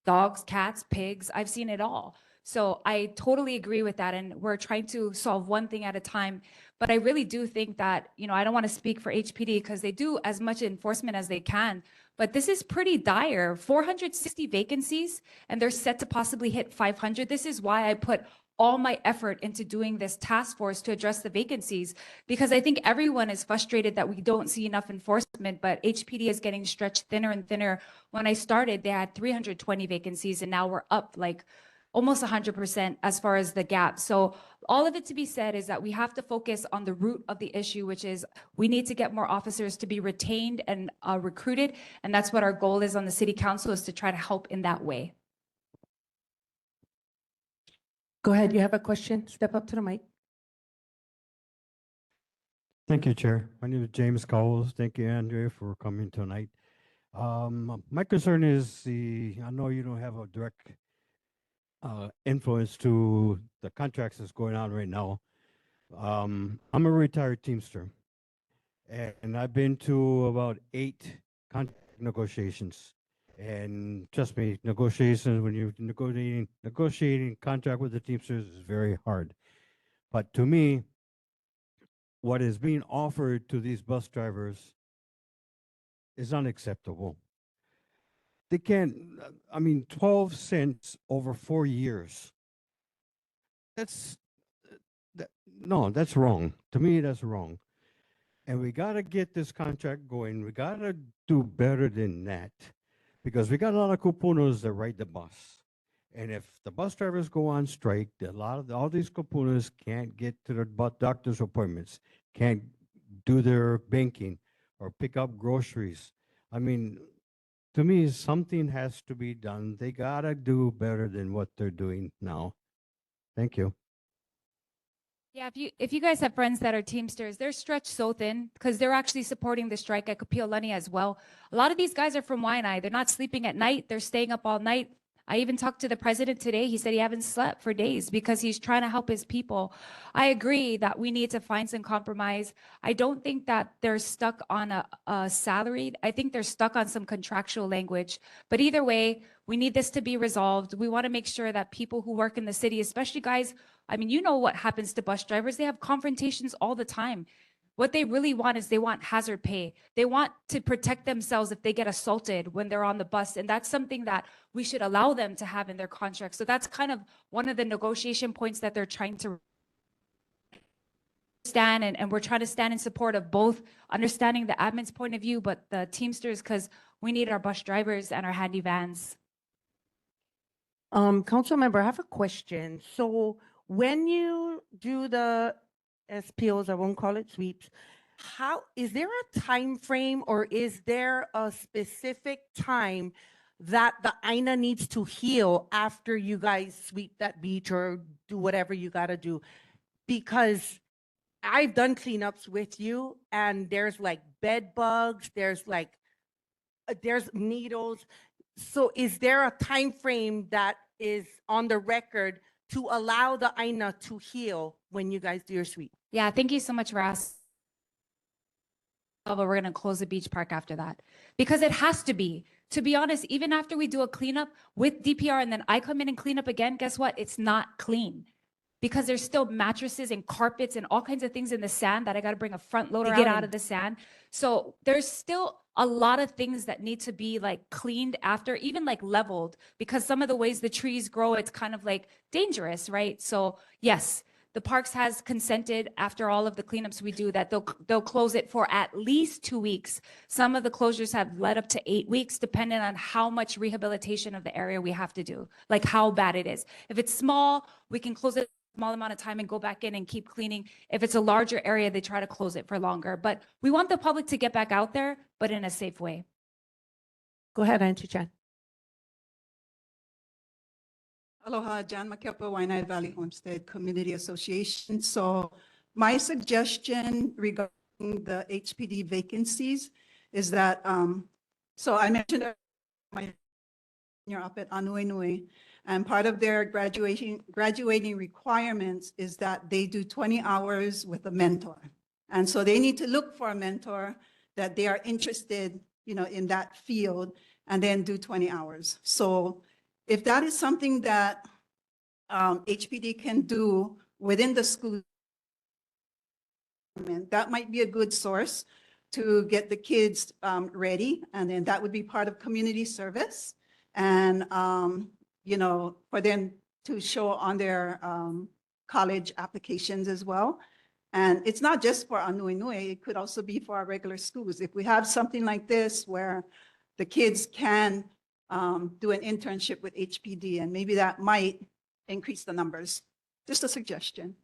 Dogs, cats, pigs, I've seen it all. So I totally agree with that. And we're trying to solve one thing at a time. But I really do think that, you know, I don't want to speak for HPD because they do as much enforcement as they can. But this is pretty dire. 460 vacancies, and they're set to possibly hit 500. This is why I put all my effort into doing this task force to address the vacancies, because I think everyone is frustrated that we don't see enough enforcement, but HPD is getting stretched thinner and thinner. When I started, they had 320 vacancies, and now we're up like almost 100% as far as the gap. So all of it to be said is that we have to focus on the root of the issue, which is we need to get more officers to be retained and recruited. And that's what our goal is on the city council, is to try to help in that way. Go ahead, you have a question? Step up to the mic. Thank you, Chair. My name is James Cowles. Thank you, Andrea, for coming tonight. My concern is I know you don't have a direct influence to the contracts that's going on right now. I'm a retired Teamster, and I've been to about 8 contract negotiations. And trust me, negotiations, when you're negotiating contract with the Teamsters is very hard. But to me, what is being offered to these bus drivers is unacceptable. They can't, 12 cents over 4 years. No, that's wrong. To me, that's wrong. And we got to get this contract going. We got to do better than that, because we got a lot of kupunos that ride the bus. And if the bus drivers go on strike, all these kupunos can't get to their doctor's appointments, can't do their banking or pick up groceries. To me, something has to be done. They got to do better than what they're doing now. Thank you. Yeah, if you guys have friends that are Teamsters, they're stretched so thin because they're actually supporting the strike at Kapiolani as well. A lot of these guys are from Wai'anae. They're not sleeping at night. They're staying up all night. I even talked to the president today. He said he hasn't slept for days because he's trying to help his people. I agree that we need to find some compromise. I don't think that they're stuck on a salaried. I think they're stuck on some contractual language. But either way, we need this to be resolved. We want to make sure that people who work in the city, especially guys, you know what happens to bus drivers. They have confrontations all the time. What they really want is they want hazard pay. They want to protect themselves if they get assaulted when they're on the bus. And that's something that we should allow them to have in their contract. So that's kind of one of the negotiation points that they're trying to stand. And we're trying to stand in support of both understanding the admin's point of view, but the Teamsters, because we need our bus drivers and our handy vans. Council member, I have a question. So when you do the SPOs, I won't call it sweeps, is there a time frame, or is there a specific time that the Aina needs to heal after you guys sweep that beach or do whatever you got to do? Because I've done cleanups with you, and there's like bed bugs, there's needles. So is there a time frame that is on the record to allow the Aina to heal when you guys do your sweep? Yeah, thank you so much, Ras. But we're going to close the beach park after that because it has to be. To be honest, even after we do a cleanup with DPR and then I come in and clean up again, guess what? It's not clean because there's still mattresses and carpets and all kinds of things in the sand that I got to bring a front loader to get out of the sand. So there's still a lot of things that need to be like cleaned after, even like leveled, because some of the ways the trees grow, it's kind of like dangerous, right? So yes, the parks has consented after all of the cleanups we do that they'll close it for at least 2 weeks. Some of the closures have led up to 8 weeks, depending on how much rehabilitation of the area we have to do, like how bad it is. If it's small, we can close it a small amount of time and go back in and keep cleaning. If it's a larger area, they try to close it for longer. But we want the public to get back out there, but in a safe way. Go ahead, Auntie Chan. Aloha, Jan Makepa, Wai'anae Valley Homestead Community Association. So my suggestion regarding the HPD vacancies is that, so I mentioned my senior up at Anuenue, and part of their graduating requirements is that they do 20 hours with a mentor. And so they need to look for a mentor that they are interested, in that field, and then do 20 hours. So if that is something that HPD can do within the school, that might be a good source to get the kids ready. And then that would be part of community service. And, for them to show on their college applications as well. And it's not just for Anuenue, it could also be for our regular schools. If we have something like this where the kids can do an internship with HPD, and maybe that might increase the numbers. Just a suggestion.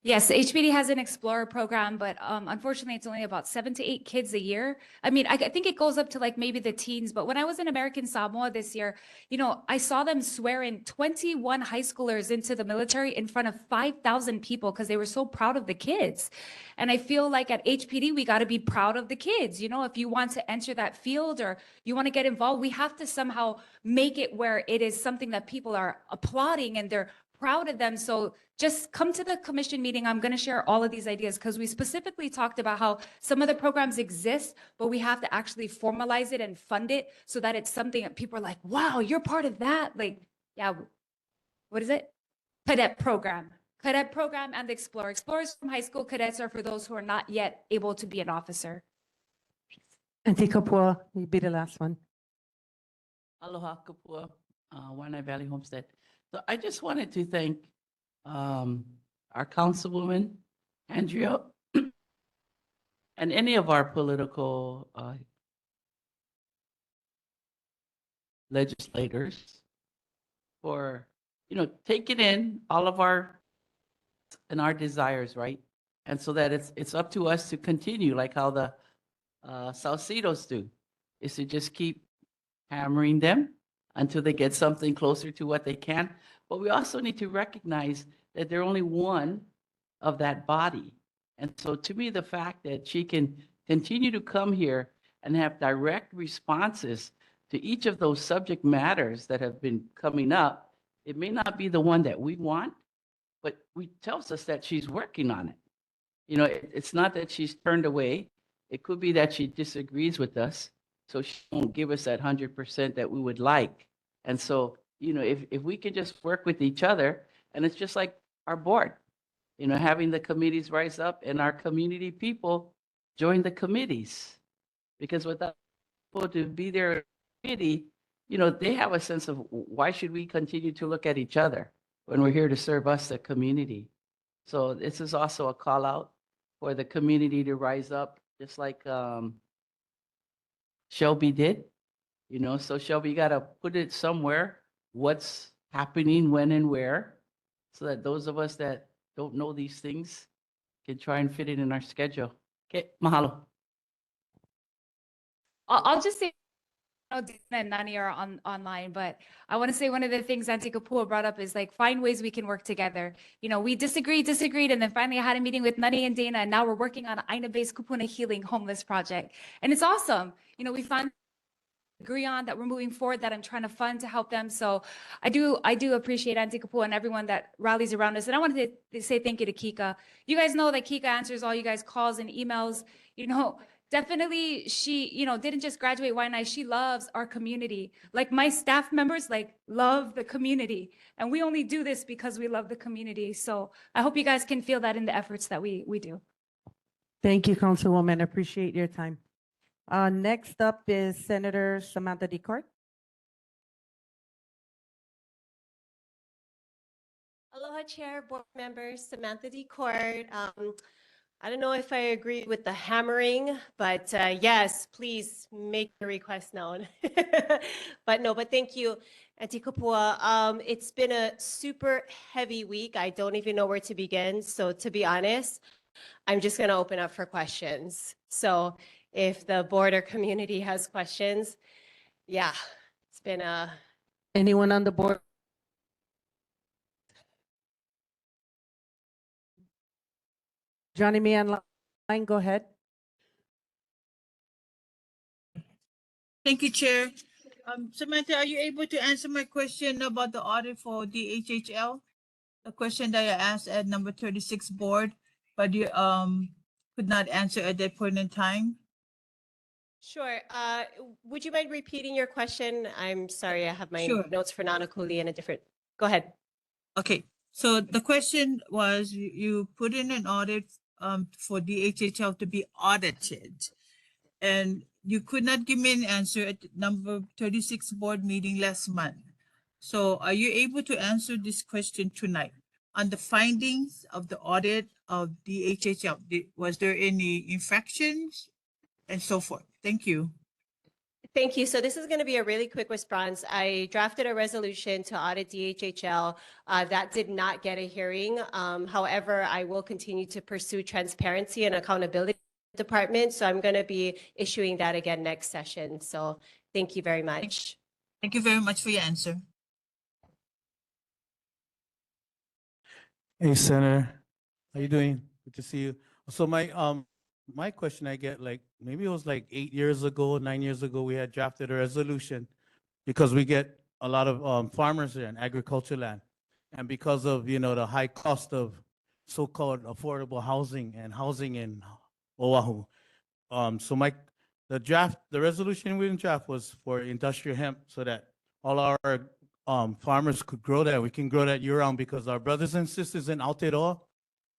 Yes, HPD has an Explorer program, but unfortunately, it's only about 7 to 8 kids a year. I mean, I think it goes up to like maybe the teens, but when I was in American Samoa this year, you know, I saw them swearing 21 high schoolers into the military in front of 5,000 people because they were so proud of the kids. And I feel like at HPD, we got to be proud of the kids. You know, if you want to enter that field or you want to get involved, we have to somehow make it where it is something that people are applauding and they're proud of them. So just come to the commission meeting. I'm going to share all of these ideas because we specifically talked about how some of the programs exist, but we have to actually formalize it and fund it so that it's something that people are like, wow, you're part of that. Like, yeah, what is it? Cadet program and Explorer. Explorers from high school, cadets are for those who are not yet able to be an officer. Auntie Kapua, you be the last one. Aloha Kapua, Wai'anae Valley Homestead. So I just wanted to thank our councilwoman, Andrea, and any of our political legislators for, you know, taking in all of our desires, right? And so that it's up to us to continue, like how the Saucedos do, is to just keep hammering them until they get something closer to what they can. But we also need to recognize that they're only one of that body. And so to me, the fact that she can continue to come here and have direct responses to each of those subject matters that have been coming up, it may not be the one that we want, but it tells us that she's working on it. You know, it's not that she's turned away. It could be that she disagrees with us, so she won't give us that 100% that we would like. And so, you know, if we could just work with each other, and it's just like our board, you know, having the committees rise up and our community people join the committees. Because without people to be there in the committee, you know, they have a sense of why should we continue to look at each other when we're here to serve us, the community. So this is also a call out for the community to rise up, just like Shelby did. You know, so Shelby, you got to put it somewhere, what's happening, when and where, so that those of us that don't know these things can try and fit it in our schedule. Okay, mahalo. I'll just say, I know Dina and Nani are online, but I want to say one of the things Auntie Kapua brought up is like, find ways we can work together. You know, we disagreed, and then finally I had a meeting with Nani and Dana, and now we're working on an Aina-based Kupuna Healing Homeless Project. And it's awesome. You know, we found agree on that we're moving forward, that I'm trying to fund to help them. So I do appreciate Auntie Kapua and everyone that rallies around us. And I wanted to say thank you to Kika. You guys know that Kika answers all you guys' calls and emails. You know, definitely she, you know, didn't just graduate Wai'anae. She loves our community. Like my staff members, like love the community. And we only do this because we love the community. So I hope you guys can feel that in the efforts that we do. Thank you, Councilwoman. Appreciate your time. Next up is Senator Samantha Decourt. Aloha Chair, board members, Samantha Decourt. I don't know if I agree with the hammering, but yes, please make the request known. But thank you, Auntie Kapua. It's been a super heavy week. I don't even know where to begin. So to be honest, I'm just going to open up for questions. So if the board or community has questions, yeah, it's been a... Anyone on the board? Johnny me online, go ahead. Thank you, Chair. Samantha, are you able to answer my question about the audit for DHHL? The question that I asked at number 36 board, but you could not answer at that point in time. Sure. Would you mind repeating your question? I'm sorry, I have my Sure. notes for Nanakuli in a different... Go ahead. Okay, so the question was, you put in an audit for DHHL to be audited, and you could not give me an answer at the number 36 board meeting last month. So are you able to answer this question tonight? On the findings of the audit of the HHL, was there any infractions and so forth? Thank you. Thank you. So this is going to be a really quick response. I drafted a resolution to audit DHHL. That did not get a hearing. However, I will continue to pursue transparency and accountability department. So I'm going to be issuing that again next session. So thank you very much. Thank you very much for your answer. Hey, Senator, how you doing? Good to see you. So my question I get, like, maybe it was like 8 years ago, 9 years ago, we had drafted a resolution because we get a lot of farmers there and agriculture land. And because of, you know, the high cost of so-called affordable housing and housing in Oahu. So the resolution we didn't draft was for industrial hemp so that all our farmers could grow that. We can grow that year round because our brothers and sisters in Aotearoa,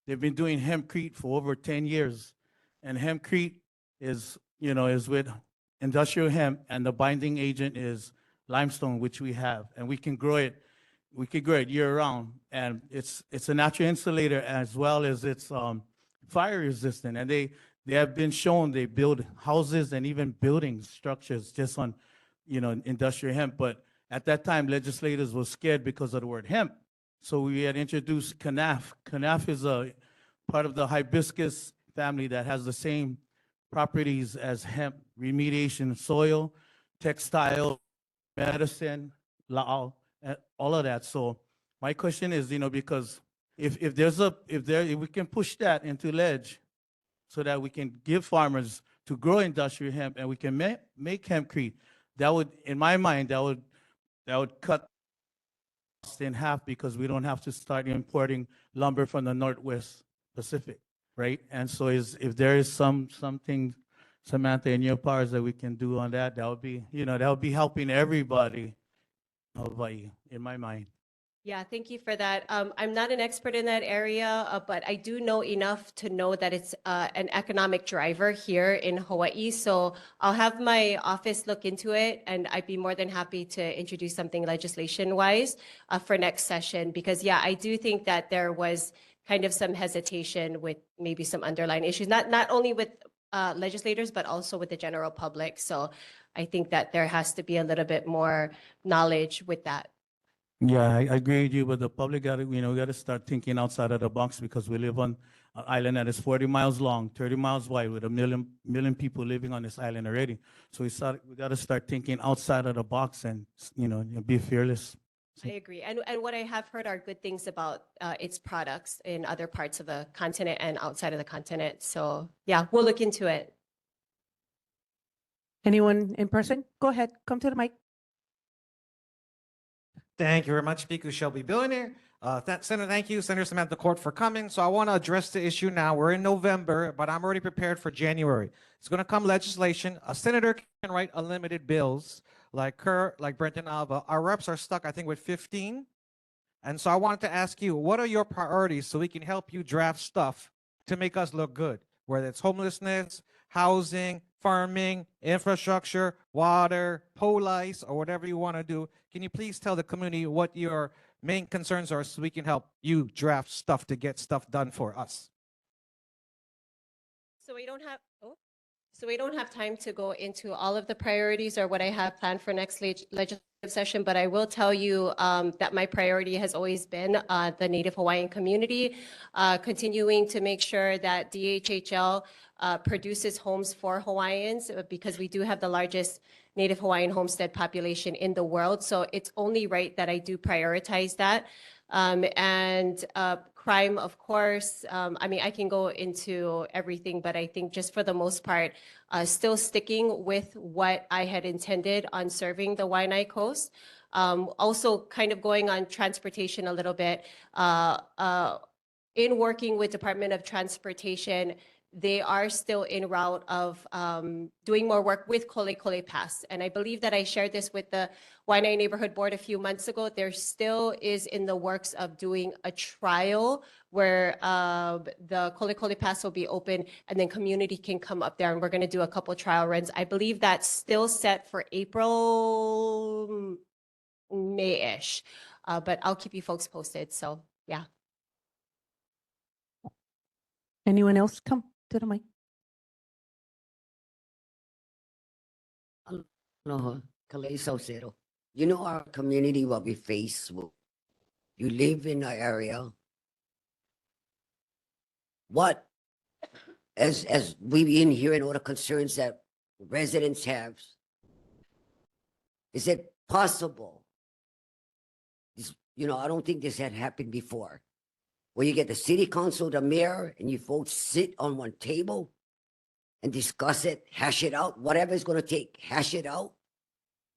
they've been doing hempcrete for over 10 years. And hempcrete is, you know, is with industrial hemp, and the binding agent is limestone, which we have, and we can grow it. We can grow it year round, and it's a natural insulator as well as it's fire resistant. And they have been shown they build houses and even building structures just on, you know, industrial hemp. But at that time, legislators were scared because of the word hemp. So we had introduced canaf. Canaf is a part of the hibiscus family that has the same properties as hemp: remediation, soil, textile, medicine, la'au, all of that. So my question is, you know, because if we can push that into ledge so that we can give farmers to grow industrial hemp and we can make hempcrete, that would, in my mind, that would cut in half because we don't have to start importing lumber from the Northwest Pacific, right? And so if there is something, Samantha, in your powers that we can do on that, that would be, you know, that would be helping everybody of Hawaii, in my mind. Yeah, thank you for that. I'm not an expert in that area, but I do know enough to know that it's an economic driver here in Hawaii. So I'll have my office look into it, and I'd be more than happy to introduce something legislation-wise for next session. Because yeah, I do think that there was kind of some hesitation with maybe some underlying issues, not only with legislators, but also with the general public. So I think that there has to be a little bit more knowledge with that. Yeah, I agree with you, but the public got to, you know, we got to start thinking outside of the box because we live on an island that is 40 miles long, 30 miles wide, with a million people living on this island already. So we got to start thinking outside of the box and, you know, be fearless. I agree. And what I have heard are good things about its products in other parts of the continent and outside of the continent. So yeah, we'll look into it. Anyone in person? Go ahead, come to the mic. Thank you very much, Speaker Shelby Billionaire. Senator, thank you, Senator Samantha Court, for coming. So I want to address the issue now. We're in November, but I'm already prepared for January. It's going to come legislation. A senator can write unlimited bills like Kurt, like Brenton Alva. Our reps are stuck, I think, with 15. And so I wanted to ask you, what are your priorities so we can help you draft stuff to make us look good, whether it's homelessness, housing, farming, infrastructure, water, police, or whatever you want to do. Can you please tell the community what your main concerns are so we can help you draft stuff to get stuff done for us? So we don't have time to go into all of the priorities or what I have planned for next legislative session, but I will tell you that my priority has always been the Native Hawaiian community, continuing to make sure that DHHL produces homes for Hawaiians because we do have the largest Native Hawaiian homestead population in the world. So it's only right that I do prioritize that. And crime, of course, I mean, I can go into everything, but I think just for the most part, still sticking with what I had intended on serving the Wai'anae Coast. Also kind of going on transportation a little bit, in working with Department of Transportation, they are still en route of doing more work with Kole Kole Pass. And I believe that I shared this with the Wai'anae Neighborhood Board a few months ago. There still is in the works of doing a trial where the Kole Kole Pass will be open and then community can come up there, and we're going to do a couple trial runs. I believe that's still set for April May-ish. But I'll keep you folks posted. So yeah. Anyone else come to the mic? No, Calais Saucedo. You know our community, what we face. You live in our area. What, as we've been hearing all the concerns that residents have, is it possible? I don't think this had happened before. Where you get the city council, the mayor, and you folks sit on one table and discuss it, hash it out, whatever it's going to take, hash it out.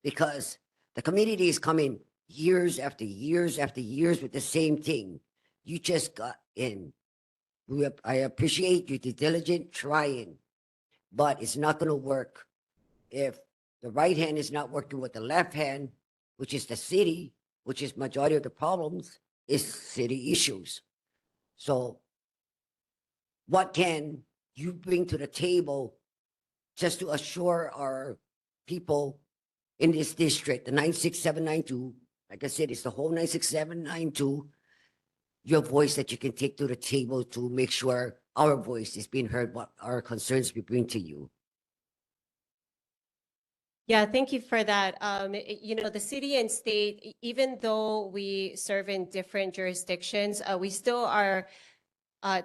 Because the community is coming years after years after years with the same thing. You just got in. I appreciate you, the diligent trying, but it's not going to work if the right hand is not working with the left hand, which is the city, which is majority of the problems, is city issues. So what can you bring to the table just to assure our people in this district, the 96792, like I said, it's the whole 96792, your voice that you can take to the table to make sure our voice is being heard, what our concerns we bring to you. Yeah, thank you for that. The city and state, even though we serve in different jurisdictions, we still are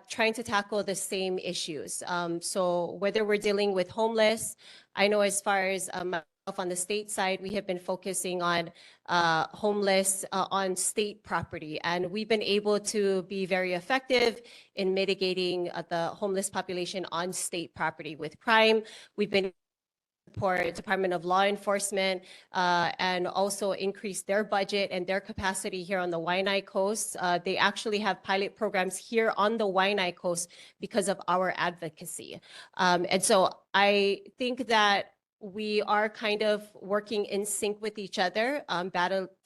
trying to tackle the same issues. So whether we're dealing with homeless, I know as far as myself on the state side, we have been focusing on homeless on state property. And we've been able to be very effective in mitigating the homeless population on state property with crime. We've been support Department of Law Enforcement and also increase their budget and their capacity here on the Wai'anae Coast. They actually have pilot programs here on the Wai'anae Coast because of our advocacy. And so I think that we are kind of working in sync with each other,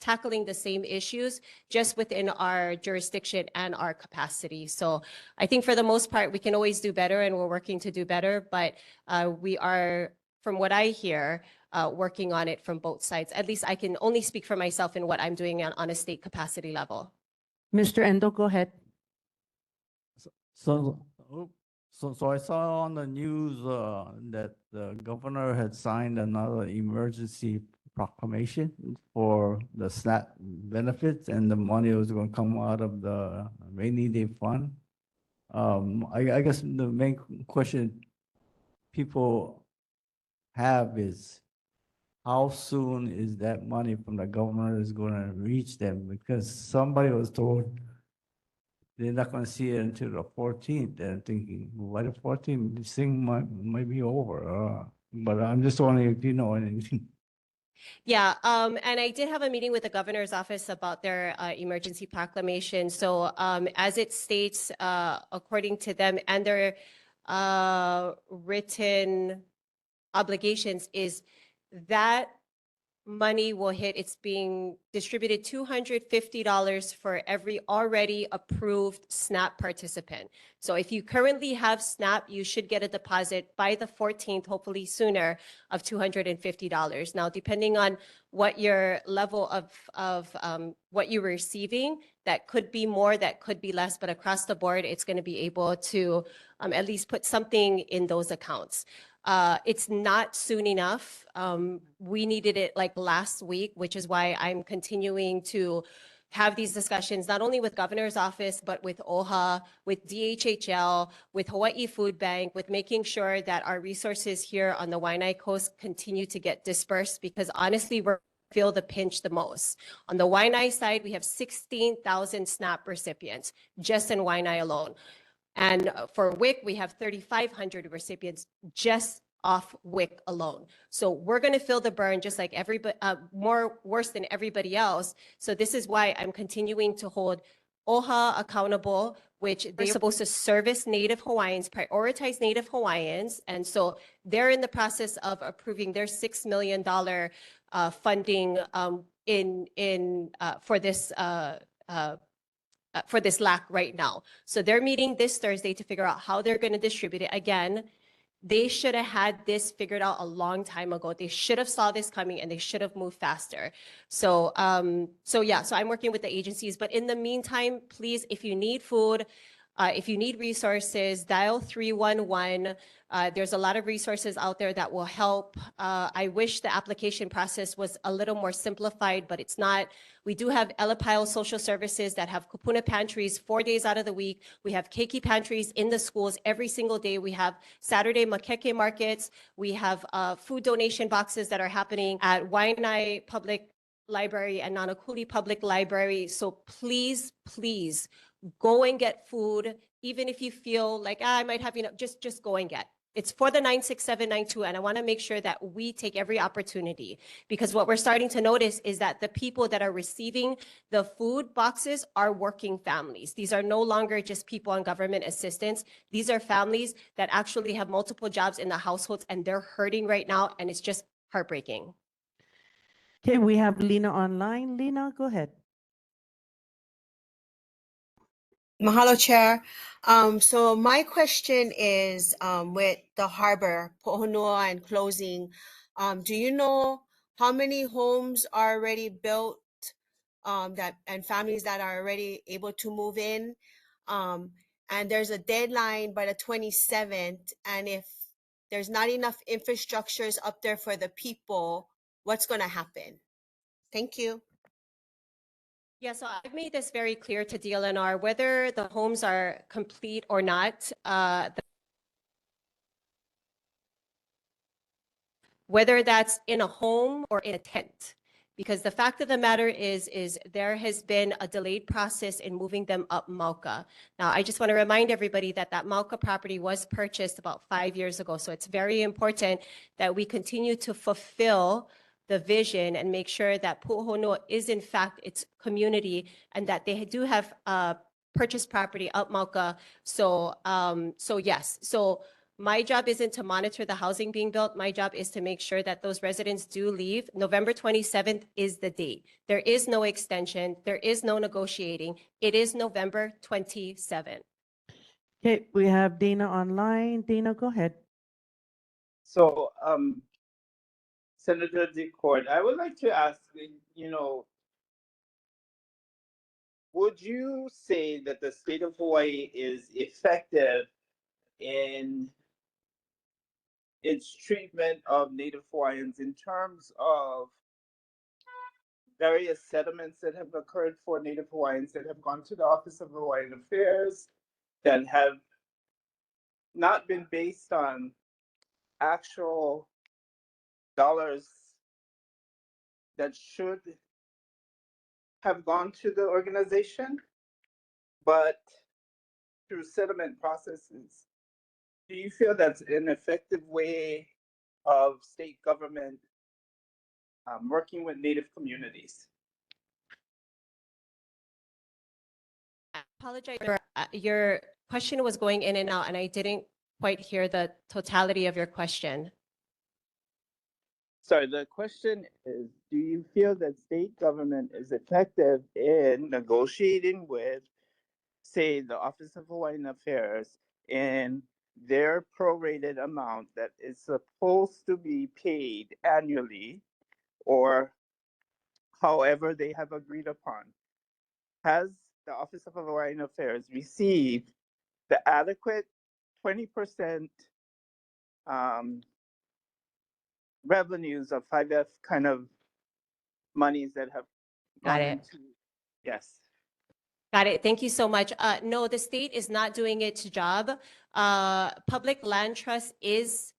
tackling the same issues just within our jurisdiction and our capacity. So I think for the most part, we can always do better and we're working to do better, but we are, from what I hear, working on it from both sides. At least I can only speak for myself in what I'm doing on a state capacity level. Mr. Endo, go ahead. So I saw on the news that the governor had signed another emergency proclamation for the SNAP benefits, and the money was going to come out of the rainy day fund. I guess the main question people have is, how soon is that money from the government is going to reach them? Because somebody was told they're not going to see it until the 14th. And thinking, by the 14th, this thing might be over. But I'm just wondering if you know anything. Yeah, and I did have a meeting with the governor's office about their emergency proclamation. So as it states, according to them and their written obligations, is that money will hit, it's being distributed $250 for every already approved SNAP participant. So if you currently have SNAP, you should get a deposit by the 14th, hopefully sooner, of $250. Now, depending on what your level of what you're receiving, that could be more, that could be less, but across the board, it's going to be able to at least put something in those accounts. It's not soon enough. We needed it like last week, which is why I'm continuing to have these discussions, not only with governor's office, but with OHA, with DHHL, with Hawaii Food Bank, with making sure that our resources here on the Wai'anae Coast continue to get dispersed, because honestly, we're feel the pinch the most. On the Wai'anae side, we have 16,000 SNAP recipients just in Wai'anae alone. And for WIC, we have 3,500 recipients just off WIC alone. So we're going to feel the burn just like everybody, worse than everybody else. So this is why I'm continuing to hold OHA accountable, which they're supposed to service Native Hawaiians, prioritize Native Hawaiians. And so they're in the process of approving their $6 million funding for this LAC right now. So they're meeting this Thursday to figure out how they're going to distribute it. Again, They should have had this figured out a long time ago. They should have saw this coming and they should have moved faster. So, so I'm working with the agencies, but in the meantime, please, if you need food, if you need resources, dial 311. There's a lot of resources out there that will help. I wish the application process was a little more simplified, but it's not. We do have Elapile Social Services that have kupuna pantries 4 days out of the week. We have keiki pantries in the schools every single day. We have Saturday makeke markets. We have food donation boxes that are happening at Wai'anae Public Library and Nanakuli Public Library. So please, please go and get food. Even if you feel like I might have, just go and get. It's for the 96792, and I want to make sure that we take every opportunity, because what we're starting to notice is that the people that are receiving the food boxes are working families. These are no longer just people on government assistance. These are families that actually have multiple jobs in the households, and they're hurting right now, and it's just heartbreaking. Okay, we have Lena online. Lena, go ahead. Mahalo, Chair. So my question is, with the harbor, Po'onua, and closing, do you know how many homes are already built, and families that are already able to move in? And there's a deadline by the 27th, and if there's not enough infrastructures up there for the people, what's going to happen? Thank you. Yeah, so I've made this very clear to DLNR, whether the homes are complete or not, whether that's in a home or in a tent. Because the fact of the matter is there has been a delayed process in moving them up Mauka. Now, I just want to remind everybody that that Mauka property was purchased about 5 years ago. So it's very important that we continue to fulfill the vision and make sure that Pu'uhonua is in fact its community, and that they do have purchased property up Mauka. So, yes. So my job isn't to monitor the housing being built. My job is to make sure that those residents do leave. November 27th is the date. There is no extension. There is no negotiating. It is November 27th. Okay, we have Dana online. Dana, go ahead. So, Senator DeCord, I would like to ask, would you say that the state of Hawaii is effective in its treatment of Native Hawaiians in terms of various settlements that have occurred for Native Hawaiians that have gone to the Office of Hawaiian Affairs, that have not been based on actual dollars that should have gone to the organization, but through settlement processes? Do you feel that's an effective way of state government working with Native communities? I apologize. Your question was going in and out, and I didn't quite hear the totality of your question. Sorry, the question is, do you feel that state government is effective in negotiating with, say, the Office of Hawaiian Affairs in their prorated amount that is supposed to be paid annually, or however they have agreed upon? Has the Office of Hawaiian Affairs received the adequate 20% revenues of 5F kind of monies that have Got gone it. into? Yes. Got it. Thank you so much. No, the state is not doing its job. Public land trust is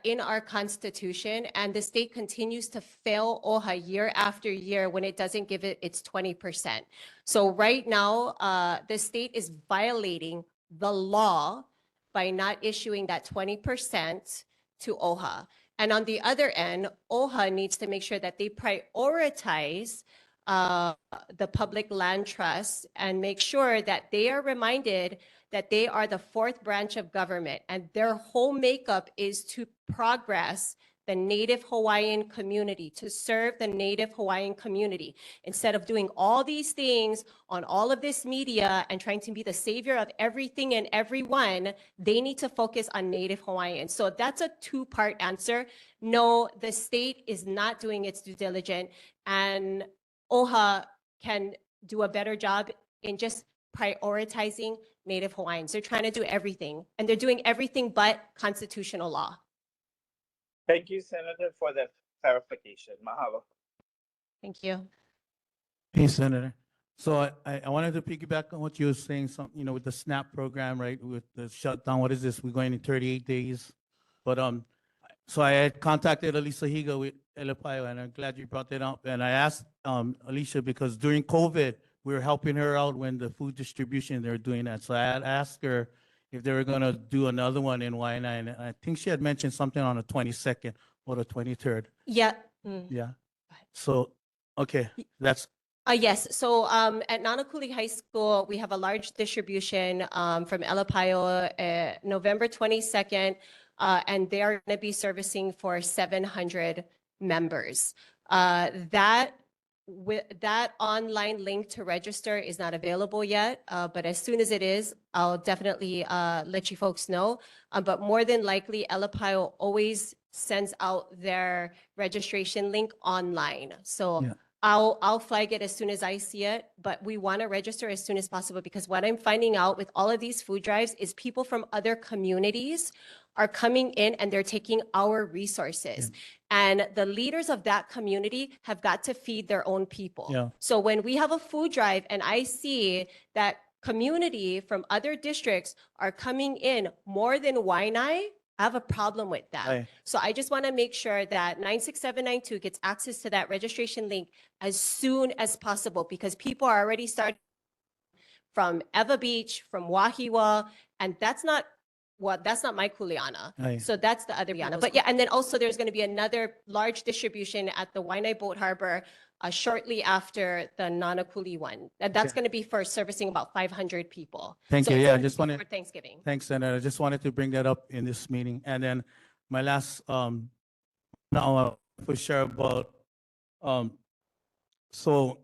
in our constitution, and the state continues to fail OHA year after year when it doesn't give it its 20%. So right now, the state is violating the law by not issuing that 20% to OHA. And on the other end, OHA needs to make sure that they prioritize the public land trust and make sure that they are reminded that they are the fourth branch of government, and their whole makeup is to progress the Native Hawaiian community, to serve the Native Hawaiian community. Instead of doing all these things on all of this media and trying to be the savior of everything and everyone, they need to focus on Native Hawaiians. So that's a two-part answer. No, the state is not doing its due diligence, and OHA can do a better job in just prioritizing Native Hawaiians. They're trying to do everything, and they're doing everything but constitutional law. Thank you, Senator, for the clarification. Mahalo. Thank you. Hey, Senator. So I wanted to piggyback on what you were saying, with the SNAP program, right, with the shutdown. What is this? We're going in 38 days. But so I had contacted Alicia Higa with Elepaio, and I'm glad you brought that up. And I asked Alicia because during COVID, we were helping her out when the food distribution, they were doing that. So I had asked her if they were going to do another one in Wai'anae. And I think she had mentioned something on the 22nd or the 23rd. Yeah. Yeah. So, okay, that's Yes. So at Nanakuli High School, we have a large distribution from Elepaio, November 22nd, and they are going to be servicing for 700 members. That online link to register is not available yet, but as soon as it is, I'll definitely let you folks know. But more than likely, Elepaio always sends out their registration link online. So Yeah. I'll flag it as soon as I see it, but we want to register as soon as possible because what I'm finding out with all of these food drives is people from other communities are coming in and they're taking our resources. And the leaders of that community have got to feed their own people. Yeah. So when we have a food drive and I see that community from other districts are coming in more than Wai'anae, I have a problem with that. Aye. So I just want to make sure that 96792 gets access to that registration link as soon as possible because people are already starting from Eva Beach, from Wahiwa, and that's not my kuleana. Aye. So that's the other kuleana. But yeah, and then also there's going to be another large distribution at the Wai'anae Boat Harbor shortly after the Nanakuli one. And that's Okay. going to be for servicing about 500 people. Thank So you. it's Yeah, I gonna just be wanted. for Thanksgiving. Thanks, Senator. I just wanted to bring that up in this meeting. And then my last, now for sure about, so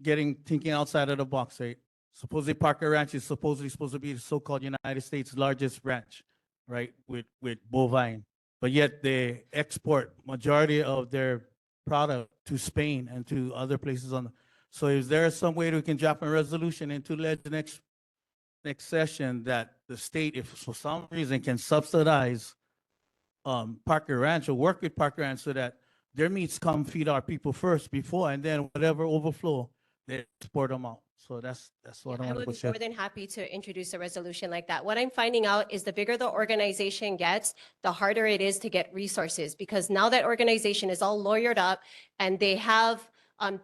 thinking outside of the box, right? Supposedly Parker Ranch is supposed to be the so-called United States' largest ranch, right? With bovine, but yet they export majority of their product to Spain and to other places so is there some way we can draft a resolution into the next session that the state, if for some reason can subsidize Parker Ranch or work with Parker Ranch so that their meats come feed our people first before, and then whatever overflow, they export them out. So that's what I I want to would push. be more than happy to introduce a resolution like that. What I'm finding out is the bigger the organization gets, the harder it is to get resources because now that organization is all lawyered up and they have, and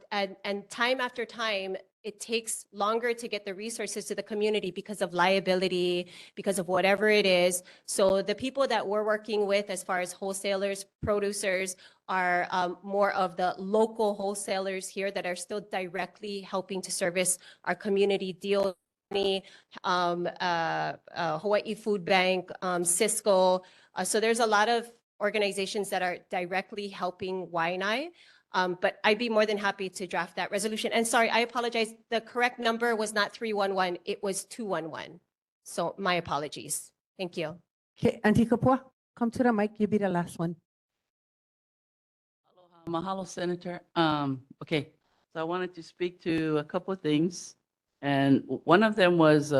time after time, it takes longer to get the resources to the community because of liability, because of whatever it is. So the people that we're working with as far as wholesalers, producers, are more of the local wholesalers here that are still directly helping to service our community. Hawaii Food Bank, Cisco. So there's a lot of organizations that are directly helping Wai'anae. But I'd be more than happy to draft that resolution. And sorry, I apologize. The correct number was not 311, it was 211. So my apologies. Thank you. Okay, Auntie Kapua, come to the mic. You be the last one. Mahalo, Senator. Okay, so I wanted to speak to a couple of things. And one of them was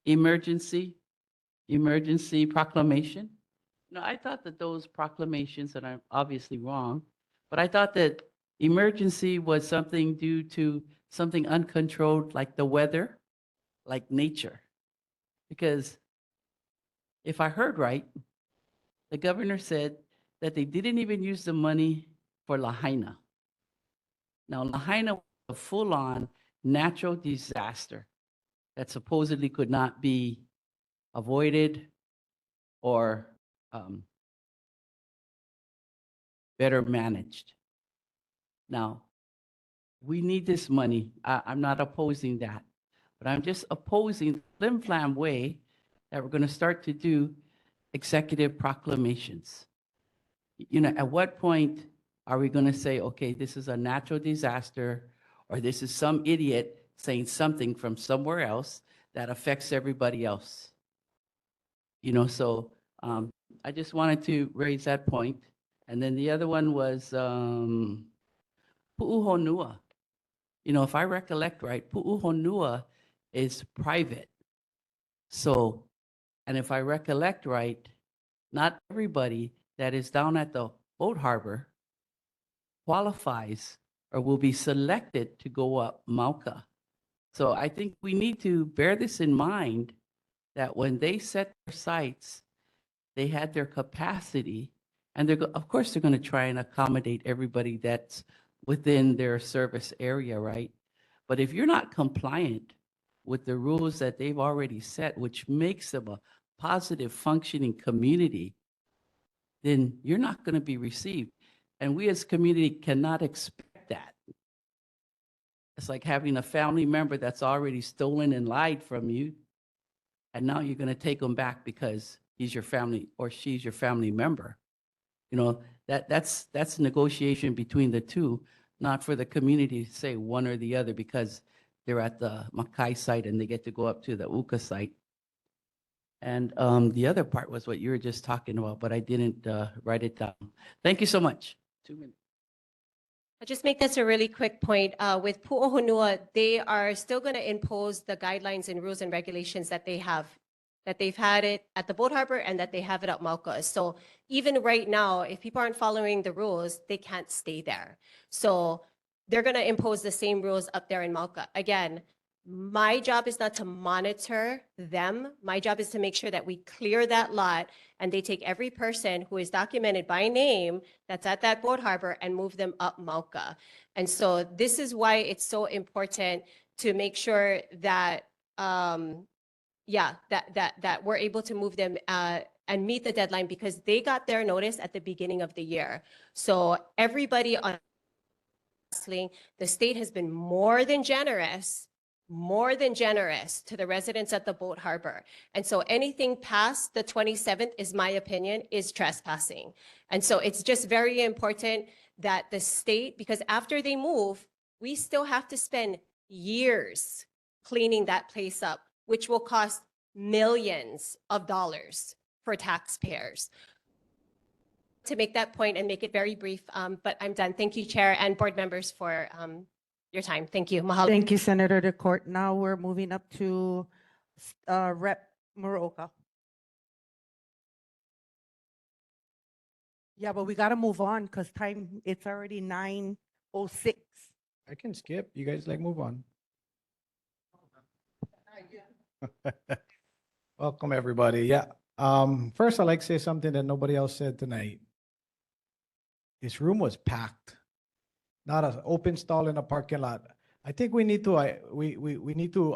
emergency proclamation. No, I thought that those proclamations, and I'm obviously wrong, but I thought that emergency was something due to something uncontrolled, like the weather, like nature. Because if I heard right, the governor said that they didn't even use the money for Lahaina. Now, Lahaina was a full-on natural disaster that supposedly could not be avoided or better managed. Now, we need this money. I'm not opposing that, but I'm just opposing the flim-flam way that we're going to start to do executive proclamations. You know, at what point are we going to say, okay, this is a natural disaster, or this is some idiot saying something from somewhere else that affects everybody else? You know, so I just wanted to raise that point. And then the other one was Pu'uhonua. You know, if I recollect right, Pu'uhonua is private. So, and if I recollect right, not everybody that is down at the boat harbor qualifies or will be selected to go up Mauka. So I think we need to bear this in mind, that when they set their sites, they had their capacity, and of course they're going to try and accommodate everybody that's within their service area, right? But if you're not compliant with the rules that they've already set, which makes them a positive functioning community, then you're not going to be received. And we as community cannot expect that. It's like having a family member that's already stolen and lied from you, and now you're going to take them back because he's your family or she's your family member. You know, that's negotiation between the two, not for the community to say one or the other because they're at the Makai site and they get to go up to the Uka site. And the other part was what you were just talking about, but I didn't write it down. Thank you so much. 2 minutes. I'll just make this a really quick point. With Pu'uhonua, they are still going to impose the guidelines and rules and regulations that they have, that they've had it at the boat harbor and that they have it at Mauka. So even right now, if people aren't following the rules, they can't stay there. So they're going to impose the same rules up there in Mauka. Again, my job is not to monitor them. My job is to make sure that we clear that lot and they take every person who is documented by name that's at that boat harbor and move them up Mauka. And so this is why it's so important to make sure that, that we're able to move them and meet the deadline, because they got their notice at the beginning of the year. So everybody on the state has been more than generous to the residents at the boat harbor. And so anything past the 27th, is my opinion, is trespassing. And so it's just very important that the state, because after they move, we still have to spend years cleaning that place up, which will cost millions of dollars for taxpayers. To make that point and make it very brief, but I'm done. Thank you, Chair and board members, for your time. Thank you. Mahalo. Thank you, Senator DeCourt. Now we're moving up to Rep. Muraoka. Yeah, but we got to move on because time, it's already 9:06. I can skip. You guys like move on. Welcome, everybody. Yeah. First, I'd like to say something that nobody else said tonight. This room was packed, not an open stall in a parking lot. I think we need to we need to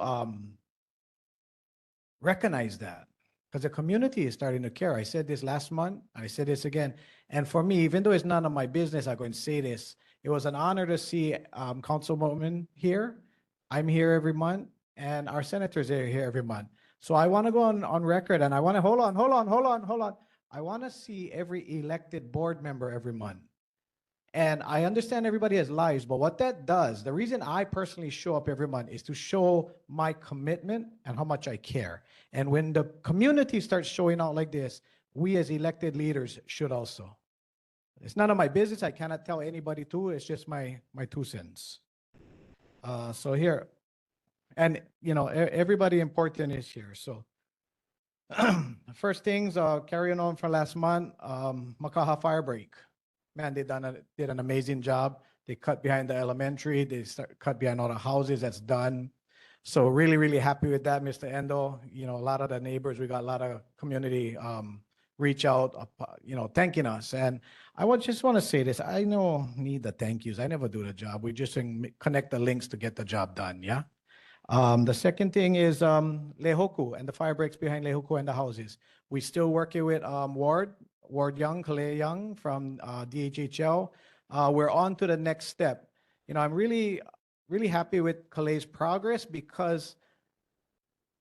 recognize that, because the community is starting to care. I said this last month, and I said this again. And for me, even though it's none of my business, I'm going to say this. It was an honor to see Councilwoman here. I'm here every month, and our senators are here every month. So I want to go on record, and I want to hold on. I want to see every elected board member every month. And I understand everybody has lives, but what that does, the reason I personally show up every month is to show my commitment and how much I care. And when the community starts showing out like this, we as elected leaders should also. It's none of my business. I cannot tell anybody to. It's just my 2 cents. So here, and you know, everybody important is here. So first things, carrying on from last month, Makaha fire break. Man, did an amazing job. They cut behind the elementary. They cut behind all the houses. That's done. So really, really happy with that, Mr. Endo. You know, a lot of the neighbors, we got a lot of community reach out, you know, thanking us. And I just want to say this. I need the thank yous. I never do the job. We just connect the links to get the job done. Yeah. The second thing is Lehoku and the fire breaks behind Lehoku and the houses. We still working with Ward Young, Kalea Young from DHHL. We're on to the next step. You know, I'm really, really happy with Kalea's progress, because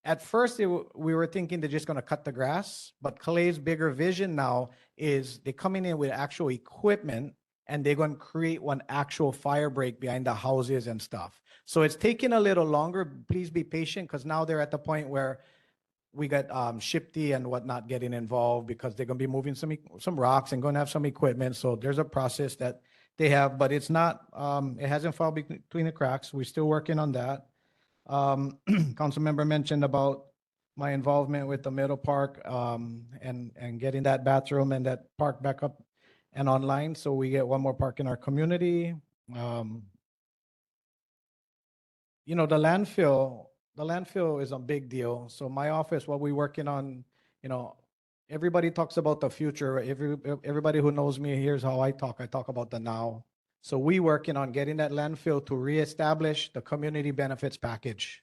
at first we were thinking they're just going to cut the grass, but Kalea's bigger vision now is they're coming in with actual equipment and they're going to create one actual fire break behind the houses and stuff. So it's taking a little longer. Please be patient because now they're at the point where we got Shifty and whatnot getting involved because they're going to be moving some rocks and going to have some equipment. So there's a process that they have, but it's not, it hasn't fallen between the cracks. We're still working on that. Council member mentioned about my involvement with the middle park and getting that bathroom and that park back up and online. So we get one more park in our community. You know, the landfill is a big deal. So my office, what we're working on, you know, everybody talks about the future. Everybody who knows me, here's how I talk. I talk about the now. So we working on getting that landfill to reestablish the community benefits package.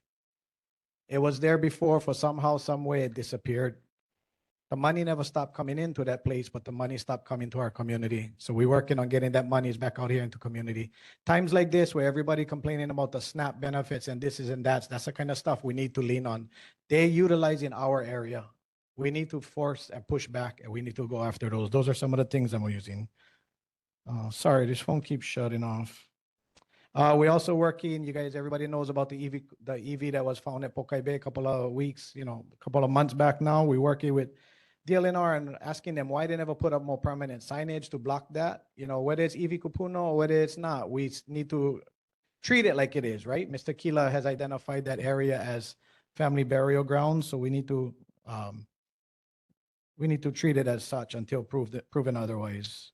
It was there before, for somehow, some way it disappeared. The money never stopped coming into that place, but the money stopped coming to our community. So we're working on getting that money back out here into community. Times like this, where everybody complaining about the SNAP benefits and this is and that's the kind of stuff we need to lean on. They utilize in our area. We need to force and push back, and we need to go after those. Those are some of the things I'm using. Sorry, this phone keeps shutting off. We're also working, you guys, everybody knows about the EV that was found at Pokai Bay a couple of weeks, you know, a couple of months back now. We're working with DLNR and asking them why they never put up more permanent signage to block that. You know, whether it's EV Kupuno or whether it's not, we need to treat it like it is, right? Mr. Kila has identified that area as family burial grounds, so we need to treat it as such until proven otherwise.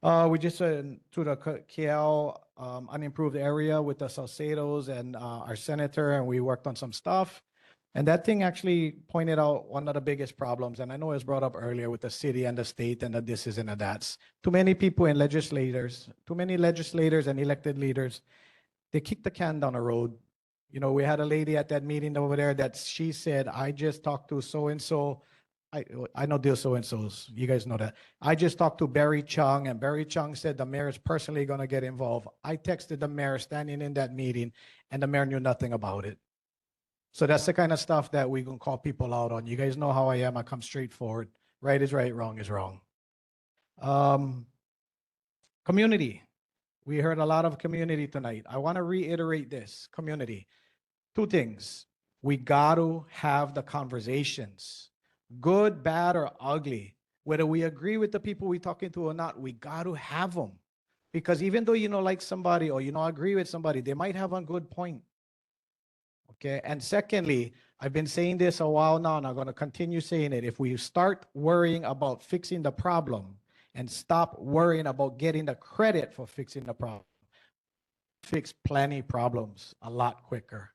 We just to the KL unimproved area with the Salcedos and our senator, and we worked on some stuff. And that thing actually pointed out one of the biggest problems, and I know it was brought up earlier with the city and the state and the thises and the that's. Too many people and legislators, too many legislators and elected leaders, they kick the can down the road. You know, we had a lady at that meeting over there that she said, I just talked to so-and-so. I know they're so-and-sos. You guys know that. I just talked to Barry Chung, and Barry Chung said the mayor is personally going to get involved. I texted the mayor standing in that meeting, and the mayor knew nothing about it. So that's the kind of stuff that we can call people out on. You guys know how I am. I come straight forward. Right is right, wrong is wrong. Community. We heard a lot of community tonight. I want to reiterate this, community. Two things. We got to have the conversations, good, bad, or ugly. Whether we agree with the people we're talking to or not, we got to have them. Because even though you don't like somebody or you don't agree with somebody, they might have a good point. Okay, and secondly, I've been saying this a while now, and I'm going to continue saying it. If we start worrying about fixing the problem and stop worrying about getting the credit for fixing the problem, fix plenty problems a lot quicker.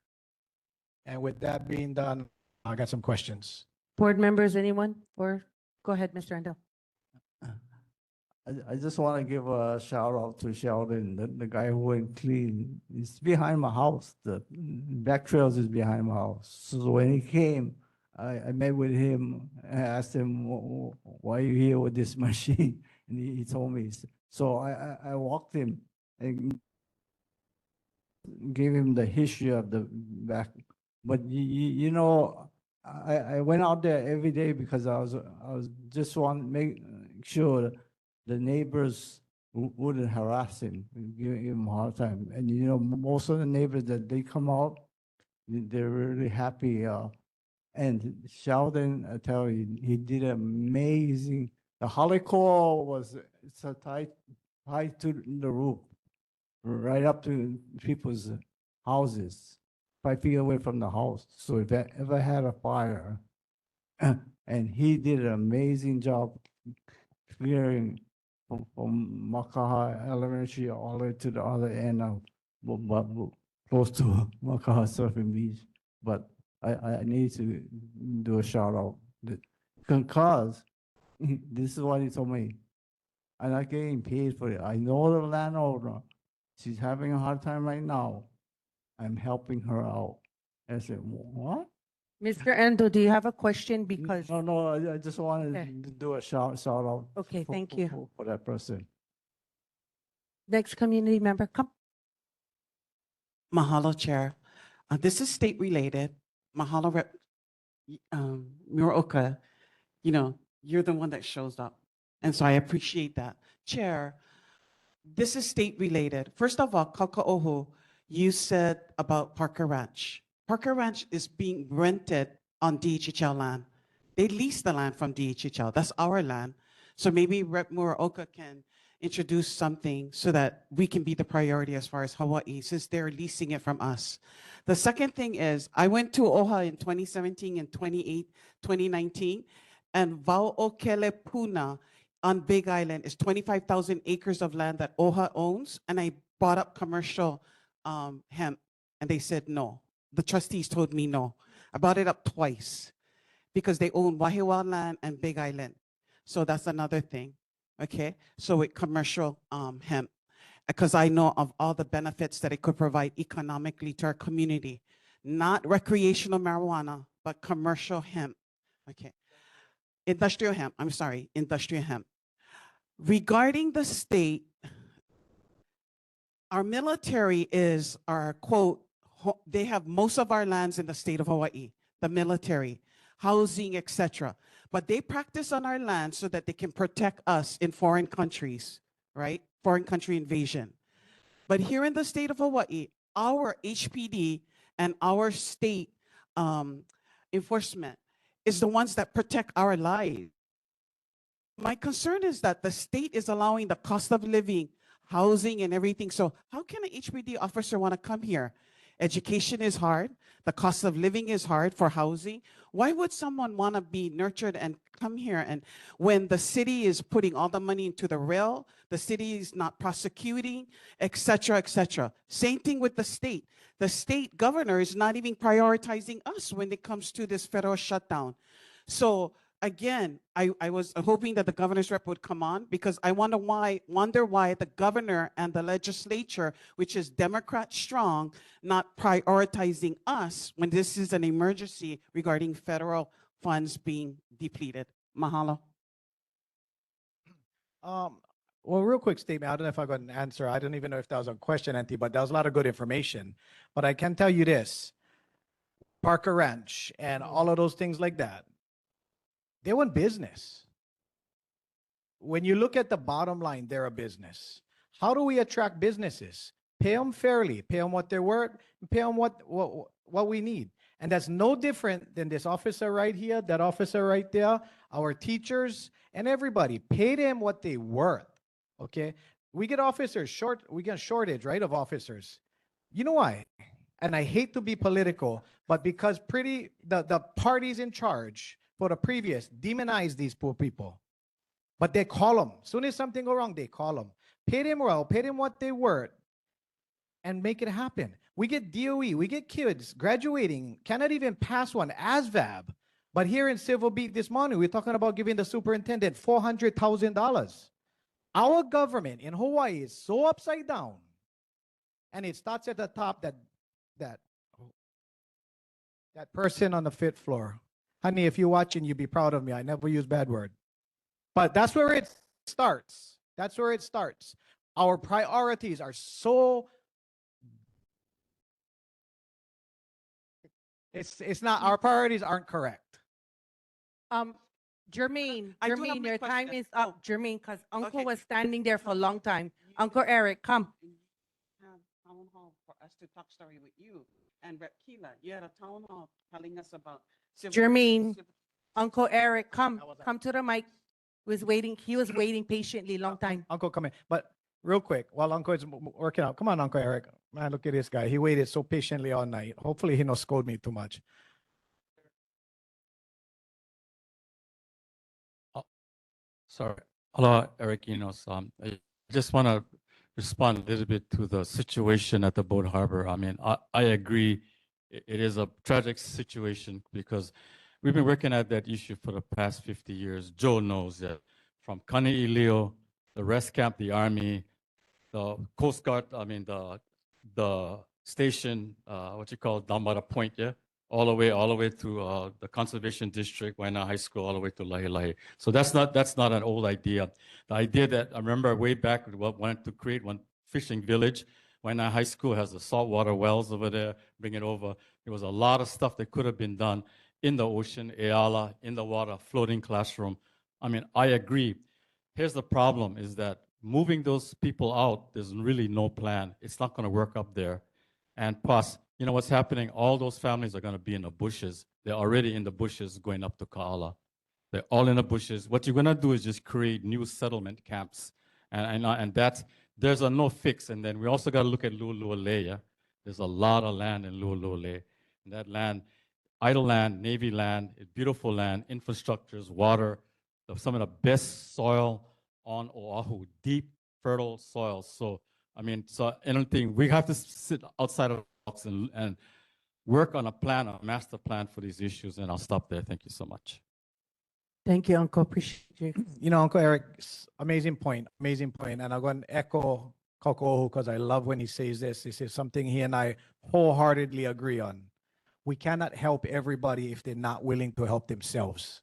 And with that being done, I got some questions. Board members, anyone? Or go ahead, Mr. Andel. I just want to give a shout out to Sheldon, the guy who went clean. It's behind my house. The back trails is behind my house. So when he came, I met with him and I asked him, why are you here with this machine? And he told me. So I walked him and gave him the history of the back. But you know, I went out there every day because I was just want to make sure the neighbors wouldn't harass him, give him a hard time. And you know, most of the neighbors that they come out, they're really happy. And Sheldon, I tell you, he did amazing. The holocaust was tied to the roof, right up to people's houses, 5 feet away from the house. So if I ever had a fire, and he did an amazing job clearing from Makaha Elementary all the way to the other end of close to Makaha Surfing Beach. But I need to do a shout out because this is what he told me. I'm not getting paid for it. I know the landowner. She's having a hard time right now. I'm helping her out. I said, what? Mr. Endo, do you have a question? Because No, I just wanted to do a shout out. Okay, thank you. For that person. Next community member, come. Mahalo, Chair. This is state related. Mahalo, Muroka. You know, you're the one that shows up And so I appreciate that. Chair, this is state related. First of all, Kaka'oho, you said about Parker Ranch. Parker Ranch is being rented on DHHL land. They lease the land from DHHL. That's our land. So maybe Rep. Muraoka can introduce something so that we can be the priority as far as Hawaii, since they're leasing it from us. The second thing is, I went to OHA in 2017 and 2019, and Vau'okele Puna on Big Island is 25,000 acres of land that OHA owns, and I brought up commercial hemp, and they said no. The trustees told me no. I brought it up twice because they own Wahiwa land and Big Island. So that's another thing, okay? So with commercial hemp, because I know of all the benefits that it could provide economically to our community. Not recreational marijuana, but commercial hemp, okay? Industrial hemp, I'm sorry, industrial hemp. Regarding the state, our military is our quote, they have most of our lands in the state of Hawaii, the military, housing, etc. But they practice on our land so that they can protect us in foreign countries, right? Foreign country invasion. But here in the state of Hawaii, our HPD and our state enforcement is the ones that protect our lives. My concern is that the state is allowing the cost of living, housing, and everything. So how can an HPD officer want to come here? Education is hard. The cost of living is hard for housing. Why would someone want to be nurtured and come here? And when the city is putting all the money into the rail, the city is not prosecuting, et cetera, et cetera. Same thing with the state. The state governor is not even prioritizing us when it comes to this federal shutdown. So again, I was hoping that the governor's rep would come on, because I wonder why the governor and the legislature, which is Democrat strong, not prioritizing us when this is an emergency regarding federal funds being depleted. Mahalo. Well, real quick statement. I don't know if I got an answer. I don't even know if that was a question, Auntie, but that was a lot of good information. But I can tell you this, Parker Ranch and all of those things like that, they want business. When you look at the bottom line, they're a business. How do we attract businesses? Pay them fairly, pay them what they're worth, pay them what we need. And that's no different than this officer right here, that officer right there, our teachers, and everybody. Pay them what they're worth, okay? We get officers we get a shortage, right, of officers. You know why? And I hate to be political, but because the parties in charge for the previous demonize these poor people. But they call them. As soon as something go wrong, they call them. Pay them well, pay them what they worth, and make it happen. We get DOE, we get kids graduating, cannot even pass one ASVAB. But here in Civil Beat this morning, we're talking about giving the superintendent $400,000. Our government in Hawaii is so upside down. And it starts at the top, that person on the 5th floor. Honey, if you're watching, you'd be proud of me. I never use bad word. But that's where it starts. That's where it starts. Our priorities are so, it's not, our priorities aren't correct. Jermaine, I do have Jermaine, my your time question. is up, Jermaine, because Uncle Okay. was standing there for a long time. Uncle Eric, come. Town hall for us to talk story with you and Rep. Keela. You had a town hall telling us about Jermaine, Uncle Eric, come to the mic. He was waiting patiently, long time. Uncle, come in. But real quick, while Uncle is working out, come on, Uncle Eric. Man, look at this guy. He waited so patiently all night. Hopefully he don't scold me too much. Sorry. Hello, Eric Enos. I just want to respond a little bit to the situation at the boat harbor. I mean, I agree. It is a tragic situation because we've been working at that issue for the past 50 years. Joe knows that from Kane'ilio, the rest camp, the Army, the Coast Guard, I mean, the station, what you call Damara Point, yeah? All the way to the Conservation District, Wai'anae High School, all the way to Lahi. So that's not an old idea. The idea that I remember way back, wanted to create one fishing village. Wai'anae High School has the saltwater wells over there, bring it over. There was a lot of stuff that could have been done in the ocean, Eala, in the water, floating classroom. I mean, I agree. here's the problem is that moving those people out, there's really no plan. It's not going to work up there. And plus, you know what's happening? All those families are going to be in the bushes. They're already in the bushes going up to Kaala. They're all in the bushes. What you're going to do is just create new settlement camps. And that's, there's a no fix. And then we also got to look at Lulu'alea. There's a lot of land in Lulu'alea. And that land, idle land, Navy land, beautiful land, infrastructures, water, some of the best soil on Oahu, deep, fertile soil. So, I mean, so anything, we have to sit outside of the box and work on a plan, a master plan for these issues. And I'll stop there. Thank you so much. Thank you, Uncle. Appreciate you. You know, Uncle Eric, amazing point, amazing point. And I'm going to echo Koko'ohu because I love when he says this. This is something he and I wholeheartedly agree on. We cannot help everybody if they're not willing to help themselves.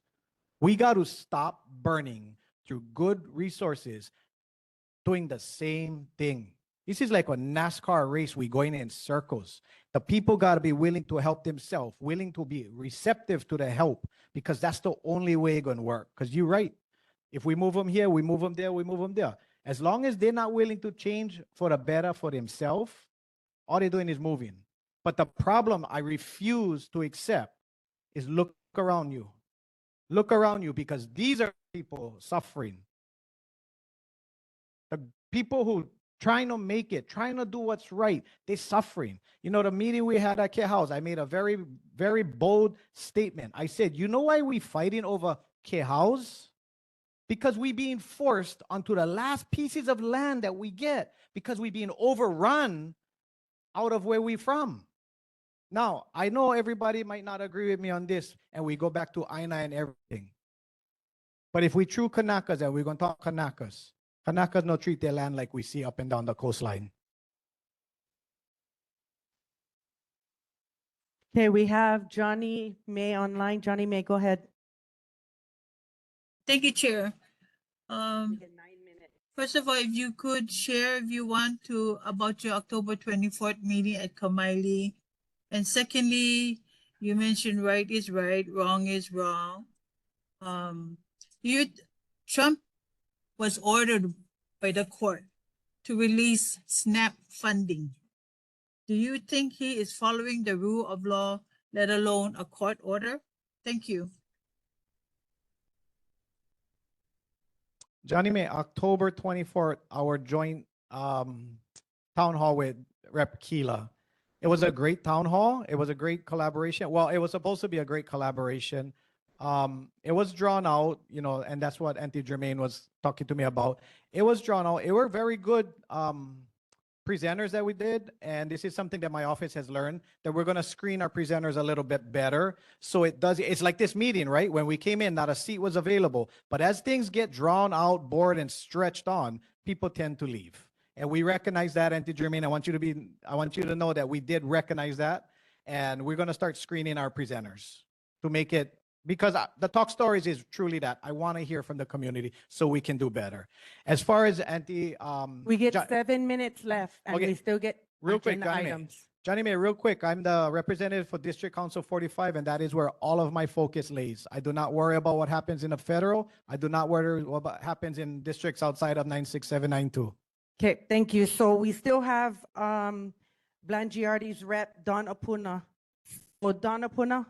We got to stop burning through good resources doing the same thing. This is like a NASCAR race. We're going in circles. The people got to be willing to help themselves, willing to be receptive to the help, because that's the only way it's going to work. Because you're right. If we move them here, we move them there, we move them there. As long as they're not willing to change for the better for themselves, all they're doing is moving. But the problem I refuse to accept is look around you. Look around you, because these are people suffering. The people who trying to make it, trying to do what's right, they're suffering. You know, the meeting we had at K House, I made a very, very bold statement. I said, you know why we fighting over K House? Because we being forced onto the last pieces of land that we get, because we being overrun out of where we from. Now, I know everybody might not agree with me on this, and we go back to Wai'anae and everything. But if we true Kanakas, and we're going to talk Kanakas, Kanakas no treat their land like we see up and down the coastline. Okay, we have Johnny May online. Johnny May, go ahead. Thank you, Chair. First of all, if you could share, if you want to, about your October 24th meeting at Kamaili. And secondly, you mentioned right is right, wrong is wrong. Trump was ordered by the court to release SNAP funding. Do you think he is following the rule of law, let alone a court order? Thank you. Johnny May, October 24th, our joint town hall with Rep. Keela. It was a great town hall. It was a great collaboration. Well, it was supposed to be a great collaboration. It was drawn out, you know, and that's what Auntie Jermaine was talking to me about. It was drawn out. It were very good presenters that we did. And this is something that my office has learned, that we're going to screen our presenters a little bit better. So it's like this meeting, right? When we came in, not a seat was available. But as things get drawn out, bored, and stretched on, people tend to leave. And we recognize that, Auntie Jermaine. I want you to know that we did recognize that. And we're going to start screening our presenters to make it, because the talk stories is truly that. I want to hear from the community so we can do better. As far as Auntie, we get 7 minutes left, and Okay. we still get Real quick, agenda Johnny May. items. Johnny May, real quick, I'm the representative for District Council 45, and that is where all of my focus lays. I do not worry about what happens in the federal. I do not worry about what happens in districts outside of 96792. Okay, thank you. So we still have Blangiardi's rep, Don Apuna. So Don Apuna?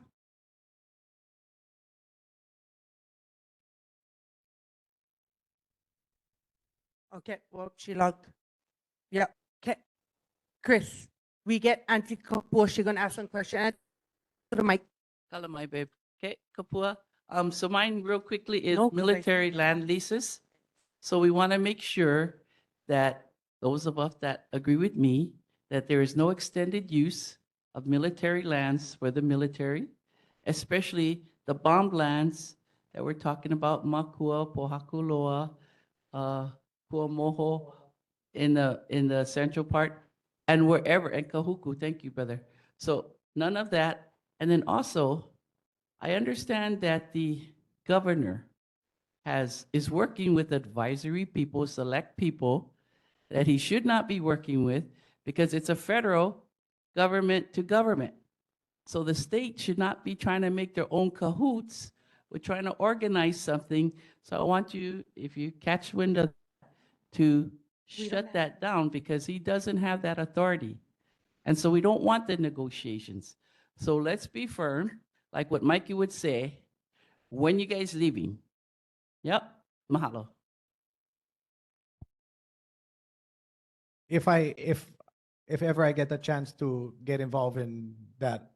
Okay, well, she logged. Yeah, okay. Chris, we get Auntie Kapua. She's going to ask some questions. To the mic. Hello, my babe. Okay, Kapua. So mine real quickly is No, 'cause I military land leases. So we want to make sure that those of us that agree with me, that there is no extended use of military lands for the military, especially the bombed lands that we're talking about, Makua, Pohakuloa, Puamoho, in the central part, and wherever, and Kahuku, thank you, brother. So none of that. And then also, I understand that the governor is working with advisory people, select people that he should not be working with, because it's a federal government to government. So the state should not be trying to make their own cahoots We're trying to organize something. So I want you, if you catch wind of, to shut that down because he doesn't have that authority. And so we don't want the negotiations. So let's be firm, like what Mikey would say, when you guys leaving? Yep, mahalo. If ever I get the chance to get involved in that,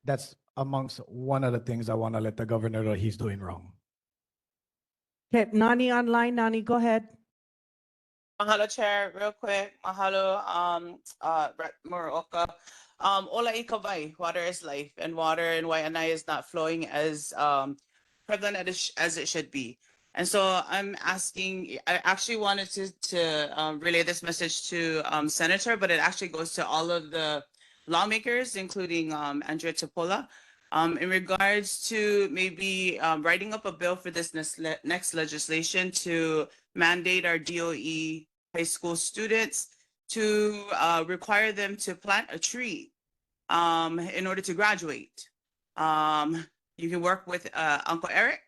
that's amongst one of the things I want to let the governor know he's doing wrong. Okay, Nani online. Nani, go ahead. Mahalo, Chair. Real quick. Mahalo, Brett Moroka. Ola ikavai. Water is life, and water in Wai'anae is not flowing as prevalent as it should be. And so I'm asking, I actually wanted to relay this message to Senator, but it actually goes to all of the lawmakers, including Andrea Tapola, in regards to maybe writing up a bill for this next legislation to mandate our DOE high school students to require them to plant a tree in order to graduate. You can work with Uncle Eric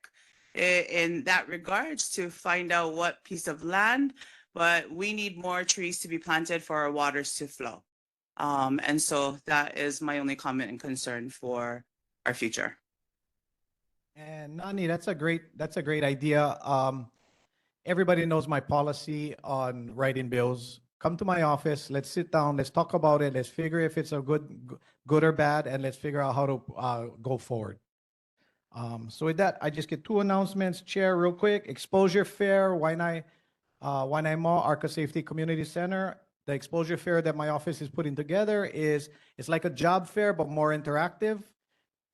in that regards to find out what piece of land, but we need more trees to be planted for our waters to flow. And so that is my only comment and concern for our future. And Nani, that's a great idea. Everybody knows my policy on writing bills. Come to my office, let's sit down, let's talk about it, let's figure if it's a good or bad, and let's figure out how to go forward. So with that, I just get two announcements, Chair, real quick. Exposure Fair, Wai'anae Mall, Arca Safety Community Center. The exposure fair that my office is putting together it's like a job fair, but more interactive.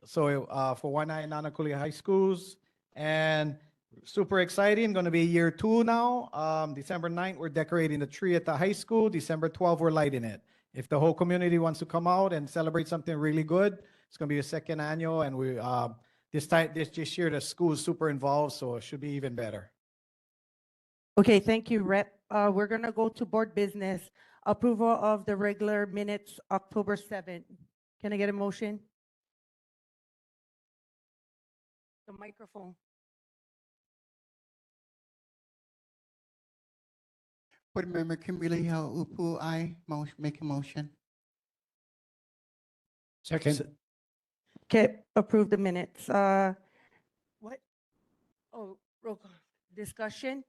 So for Wai'anae and Nanakuli High Schools, and super exciting, going to be year 2 now. December 9th, we're decorating the tree at the high school. December 12th, we're lighting it. If the whole community wants to come out and celebrate something really good, it's going to be the second annual, and we this year the school is super involved, so it should be even better. Okay, thank you, Rep. We're gonna go to board business. Approval of the regular minutes, October 7th. Can I get a motion? The microphone. Board Member Kimberly Upu, I make a motion. Second. Okay, approve the minutes. What? Oh, roll call. Discussion?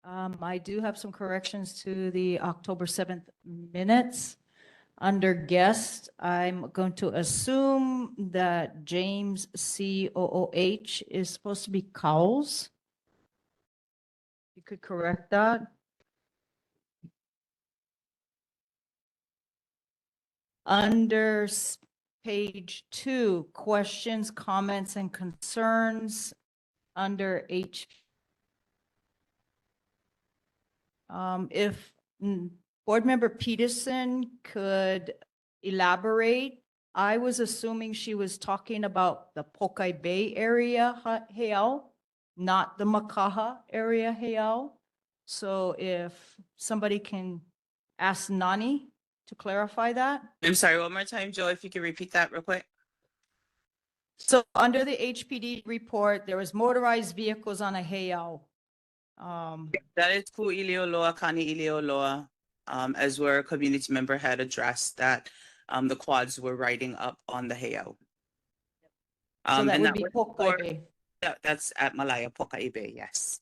I do have some corrections to the October 7th minutes. Under guest, I'm going to assume that James COOH is supposed to be Cowles. You could correct that. Under page 2, questions, comments, and concerns, under H. If Board Member Peterson could elaborate, I was assuming she was talking about the Pokai Bay area, Heiau, not the Makaha area, Heiau. So if somebody can ask Nani to clarify that. I'm sorry, one more time, Joe, if you could repeat that real quick. So under the HPD report, there was motorized vehicles on a Heiau. That is Ku Ilioloa, Kani Ilioloa, as where a community member had addressed that the quads were riding up on the Heiau. So that and would be was Pokai for- Bay, That's at Malaya, Pokai Bay, yes.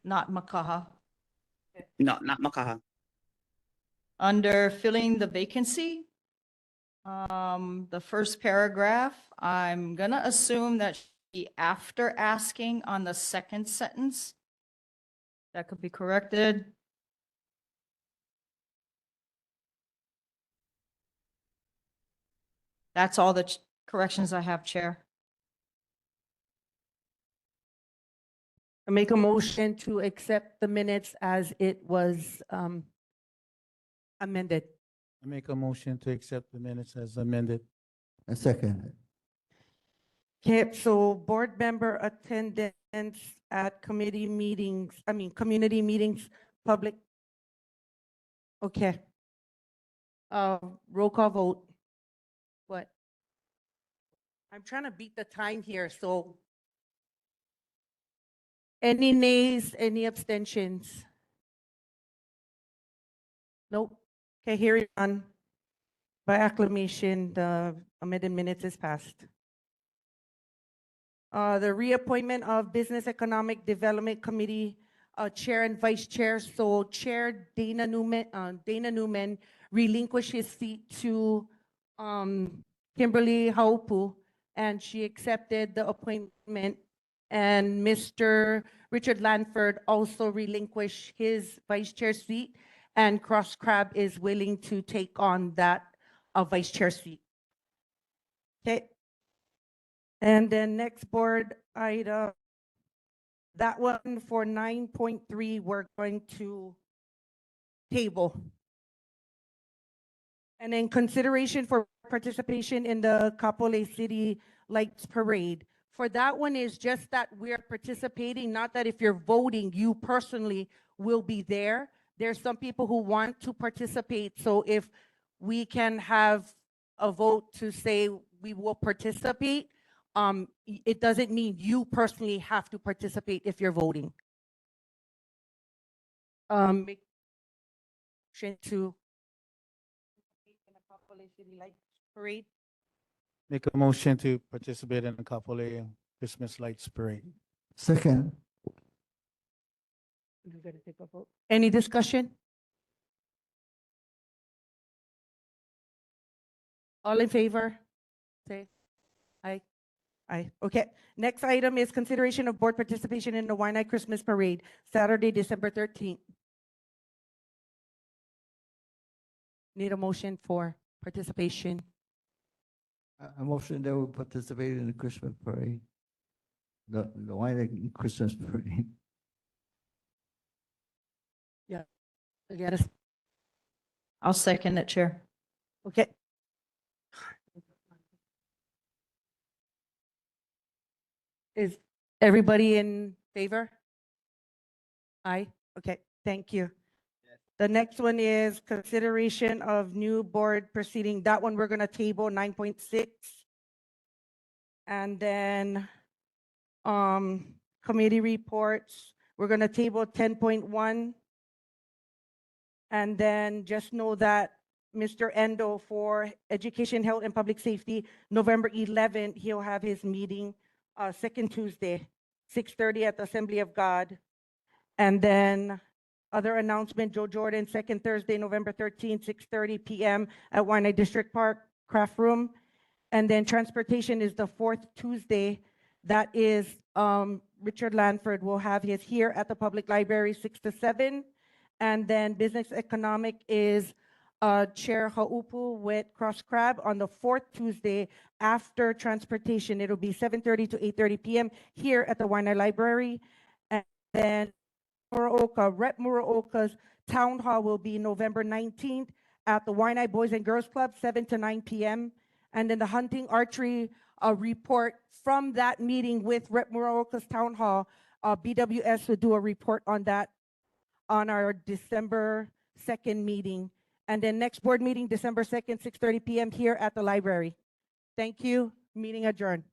not Makaha. Not Makaha. Under filling the vacancy, the first paragraph, I'm gonna assume that she after asking on the second sentence. That could be corrected. That's all the corrections I have, Chair. I make a motion to accept the minutes as it was amended. I make a motion to accept the minutes as amended. A second. Okay, so board member attendance at committee meetings, community meetings, public Okay. Roll call vote. What? I'm trying to beat the time here, so. Any nays, any abstentions? Nope. Okay, hearing none. By acclamation, the amended minutes is passed. The reappointment of Business Economic Development Committee Chair and Vice Chair. So Chair Dana Newman relinquished his seat to Kimberly Haupu, and she accepted the appointment. And Mr. Richard Lanford also relinquished his Vice Chair seat, and Cross Crab is willing to take on that Vice Chair seat. Okay. And then next board item, that one for 9.3, we're going to table. And then consideration for participation in the Kapolei City Lights Parade. For that one is just that we're participating, not that if you're voting, you personally will be there. There's some people who want to participate. So if we can have a vote to say we will participate, it doesn't mean you personally have to participate if you're voting. Make motion to City Lights Parade. Make a motion to participate in the Kapolei Christmas Lights Parade. Second. You gotta take a vote. Any discussion? All in favor? Say aye. Aye. Okay. Next item is consideration of board participation in the Wai'anae Christmas Parade, Saturday, December 13th. Need a motion for participation. A motion that we participate in the Christmas parade. The Wai'anae Christmas parade. Yeah. I got us. I'll second it, Chair. Okay. Is everybody in favor? Aye. Okay. Thank you. The next one is consideration of new board proceeding. That one we're gonna table 9.6. And then committee reports, we're gonna table 10.1. And then just know that Mr. Endo for Education, Health, and Public Safety, November 11th, he'll have his meeting, second Tuesday, 6:30 at the Assembly of God. And then other announcement, Joe Jordan, second Thursday, November 13th, 6:30 p.m. at Wai'anae District Park Craft Room. And then transportation is the fourth Tuesday. That is Richard Lanford will have his here at the Public Library, 6 to 7. And then business economic is Chair Haupu with Cross Crab on the fourth Tuesday after transportation. It'll be 7:30 to 8:30 p.m. here at the Wai'anae Library. And then Rep Muraoka's Town Hall will be November 19th at the Wai'anae Boys and Girls Club, 7 to 9 p.m. And then the hunting archery report from that meeting with Rep Muraoka's Town Hall, BWS will do a report on that on our December 2nd meeting. And then next board meeting, December 2nd, 6:30 p.m. here at the library. Thank you. Meeting adjourned.